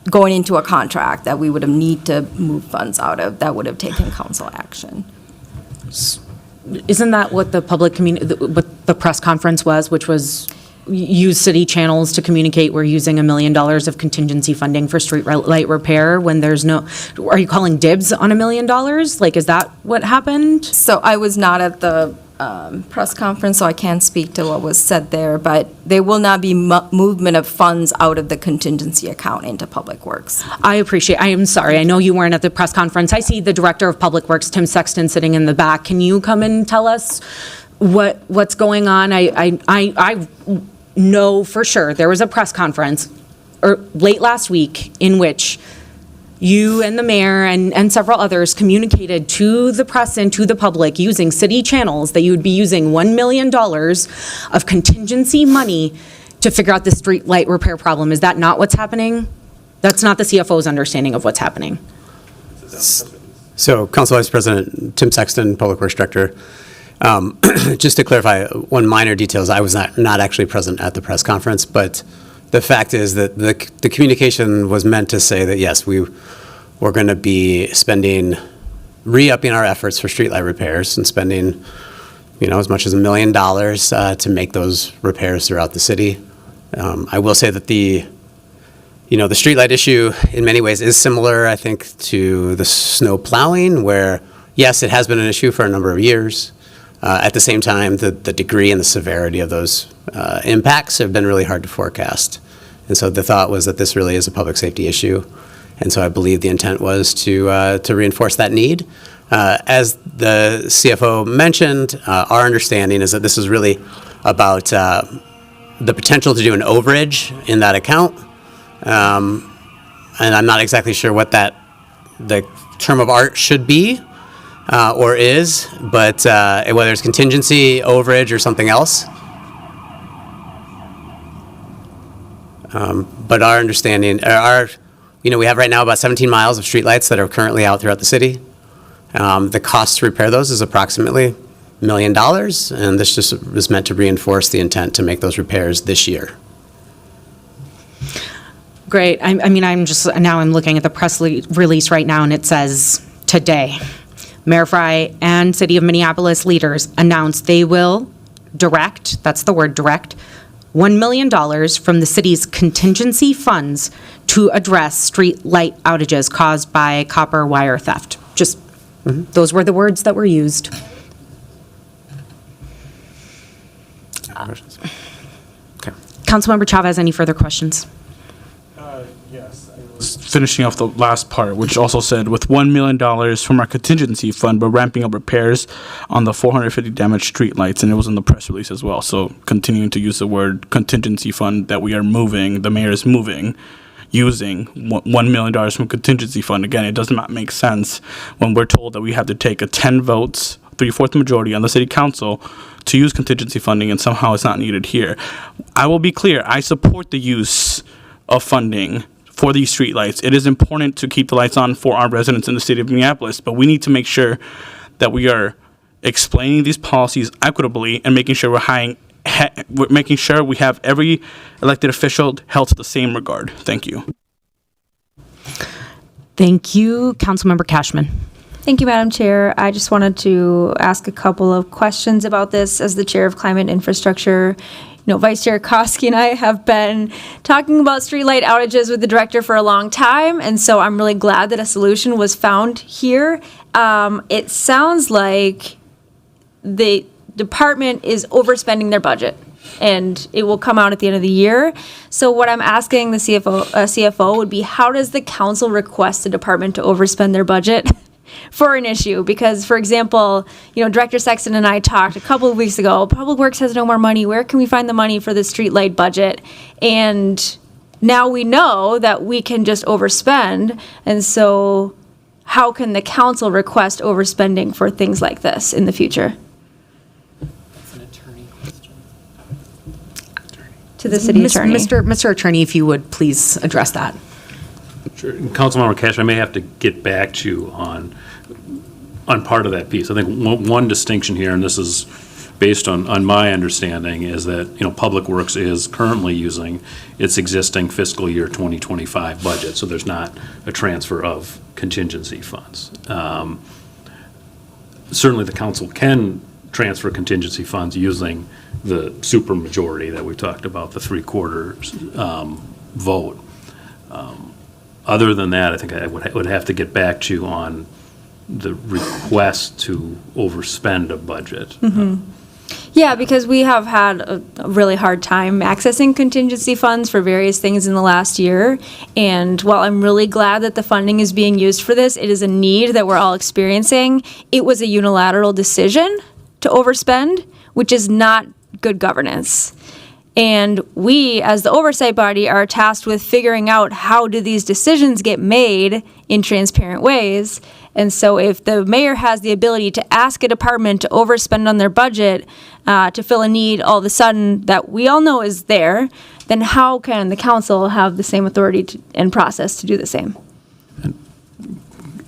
going into a contract that we would have need to move funds out of. That would have taken council action. Isn't that what the what the press conference was, which was use city channels to communicate we're using $1 million of contingency funding for street light repair when there's no, are you calling dibs on $1 million? Like, is that what happened? So I was not at the press conference, so I can't speak to what was said there, but there will not be movement of funds out of the contingency account into Public Works. I am sorry, I know you weren't at the press conference. I see the Director of Public Works, Tim Sexton, sitting in the back. Can you come and tell us what's going on? I know for sure there was a press conference late last week in which you and the mayor and several others communicated to the press and to the public using city channels that you would be using $1 million of contingency money to figure out the street light repair problem. Is that not what's happening? That's not the CFO's understanding of what's happening. So, Council Vice President Tim Sexton, Public Works Director. Just to clarify one minor details, I was not actually present at the press conference, but the fact is that the communication was meant to say that, yes, we're going to be re-upping our efforts for streetlight repairs and spending, as much as $1 million to make those repairs throughout the city. I will say that the streetlight issue in many ways is similar, I think, to the snow plowing, where, yes, it has been an issue for a number of years. At the same time, the degree and the severity of those impacts have been really hard to forecast. And so the thought was that this really is a public safety issue. And so I believe the intent was to reinforce that need. As the CFO mentioned, our understanding is that this is really about the potential to do an overage in that account. And I'm not exactly sure what the term of art should be. Or is, but whether it's contingency, overage, or something else. But our understanding, we have right now about 17 miles of streetlights that are currently out throughout the city. The cost to repair those is approximately $1 million, and this just was meant to reinforce the intent to make those repairs this year. Great. I'm looking at the press release right now, and it says today. Mayor Frey and City of Minneapolis leaders announced they will direct, that's the word, direct, $1 million from the city's contingency funds to address street light outages caused by copper wire theft. Just, those were the words that were used. Okay. Councilmember Chavez, any further questions? Yes. Finishing off the last part, which also said, with $1 million from our contingency fund, we're ramping up repairs on the 450 damaged streetlights, and it was in the press release as well. So continuing to use the word contingency fund that we are moving, the mayor is moving, using $1 million from contingency fund. Again, it does not make sense when we're told that we have to take a 10 votes, 3/4 majority on the city council to use contingency funding, and somehow it's not needed here. I will be clear, I support the use of funding for these streetlights. It is important to keep the lights on for our residents in the city of Minneapolis, but we need to make sure that we are explaining these policies equitably and making sure we're making sure we have every elected official held to the same regard. Thank you. Thank you, Councilmember Cashman. Thank you, Madam Chair. I just wanted to ask a couple of questions about this as the Chair of Climate Infrastructure. Vice Chair Koski and I have been talking about streetlight outages with the director for a long time, and so I'm really glad that a solution was found here. It sounds like the department is overspending their budget, and it will come out at the end of the year. So what I'm asking the CFO would be, how does the council request the department to overspend their budget for an issue? Because, for example, Director Sexton and I talked a couple of weeks ago, Public Works has no more money. Where can we find the money for the streetlight budget? And now we know that we can just overspend. And so how can the council request overspending for things like this in the future? To the city attorney. Mr. Attorney, if you would please address that. Sure. Councilmember Cash, I may have to get back to you on part of that piece. I think one distinction here, and this is based on my understanding, is that, Public Works is currently using its existing fiscal year 2025 budget, so there's not a transfer of contingency funds. Certainly, the council can transfer contingency funds using the supermajority that we talked about, the 3/4 vote. Other than that, I think I would have to get back to you on the request to overspend a budget. Yeah, because we have had a really hard time accessing contingency funds for various things in the last year. And while I'm really glad that the funding is being used for this, it is a need that we're all experiencing. It was a unilateral decision to overspend, which is not good governance. And we, as the oversight body, are tasked with figuring out how do these decisions get made in transparent ways. And so if the mayor has the ability to ask a department to overspend on their budget to fill a need all of a sudden that we all know is there, then how can the council have the same authority and process to do the same?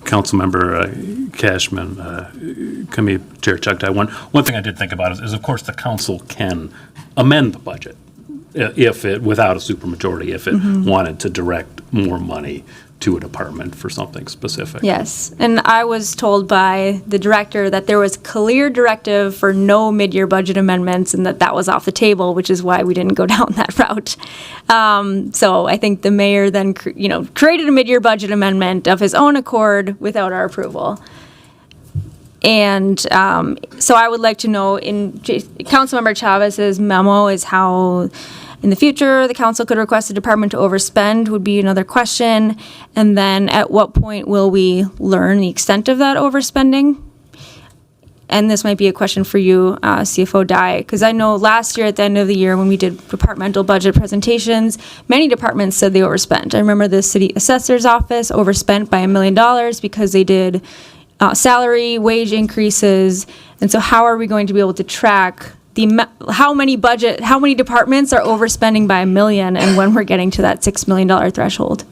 Councilmember Cashman, Committee Chair Chuck Dye, one thing I did think about is, of course, the council can amend the budget if it, without a supermajority, if it wanted to direct more money to a department for something specific. Yes, and I was told by the director that there was clear directive for no mid-year budget amendments and that was off the table, which is why we didn't go down that route. So I think the mayor then, created a mid-year budget amendment of his own accord without our approval. And so I would like to know, in Councilmember Chavez's memo is how in the future the council could request a department to overspend would be another question. And then at what point will we learn the extent of that overspending? And this might be a question for you, CFO Dye, because I know last year at the end of the year when we did departmental budget presentations, many departments said they overspent. I remember the city assessor's office overspent by $1 million because they did salary, wage increases. And so how are we going to be able to track how many departments are overspending by $1 million and when we're getting to that $6 million threshold?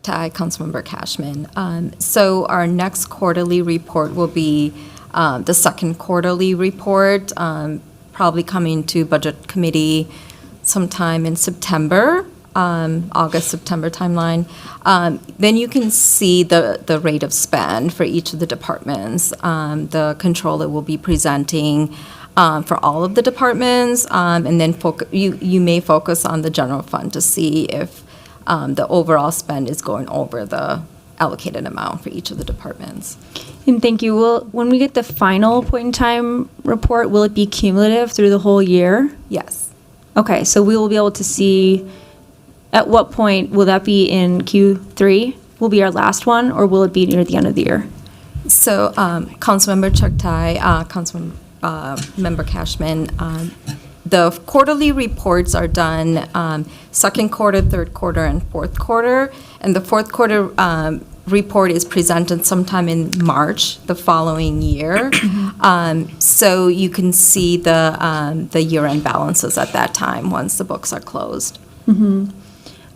Hi, Councilmember Cashman. So our next quarterly report will be the second quarterly report, probably coming to Budget Committee sometime in September. August-September timeline, then you can see the rate of spend for each of the departments. The controller will be presenting for all of the departments, and then you may focus on the general fund to see if the overall spend is going over the allocated amount for each of the departments. And thank you. When we get the final point in time report, will it be cumulative through the whole year? Yes. Okay, so we will be able to see. At what point will that be in Q3? Will be our last one, or will it be near the end of the year? So, Councilmember Chuck Dye, Councilmember Cashman, the quarterly reports are done second quarter, third quarter, and fourth quarter. And the fourth quarter report is presented sometime in March the following year. So you can see the year-end balances at that time once the books are closed.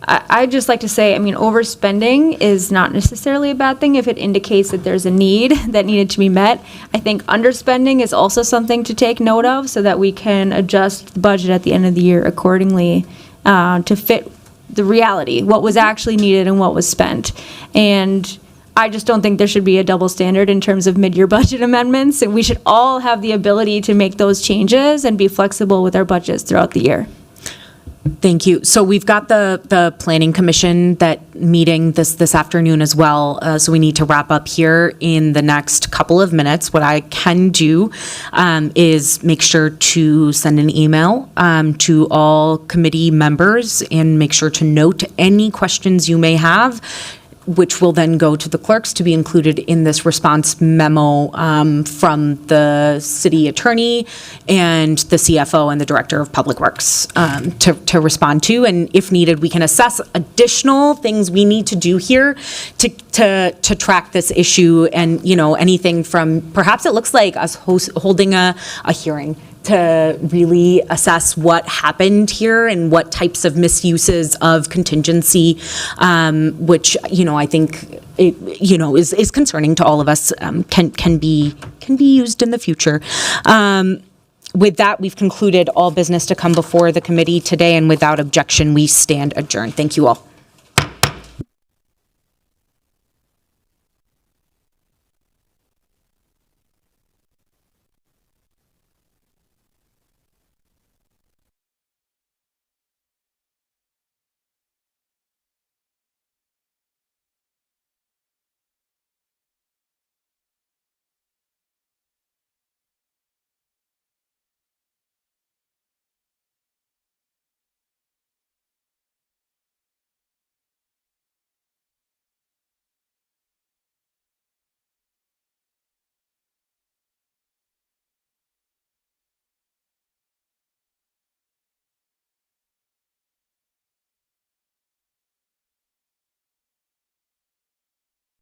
I'd just like to say, overspending is not necessarily a bad thing if it indicates that there's a need that needed to be met. I think underspending is also something to take note of so that we can adjust the budget at the end of the year accordingly to fit the reality, what was actually needed and what was spent. And I just don't think there should be a double standard in terms of mid-year budget amendments. And we should all have the ability to make those changes and be flexible with our budgets throughout the year. Thank you. So we've got the Planning Commission meeting this afternoon as well. So we need to wrap up here in the next couple of minutes. What I can do is make sure to send an email to all committee members and make sure to note any questions you may have. which will then go to the clerks to be included in this response memo from the city attorney and the CFO and the Director of Public Works to respond to. And if needed, we can assess additional things we need to do here to track this issue, and, you know, anything from, perhaps it looks like us holding a hearing to really assess what happened here and what types of misuses of contingency, which, you know, I think it, you know, is concerning to all of us, can be used in the future. With that, we've concluded all business to come before the committee today, and without objection, we stand adjourned. Thank you all.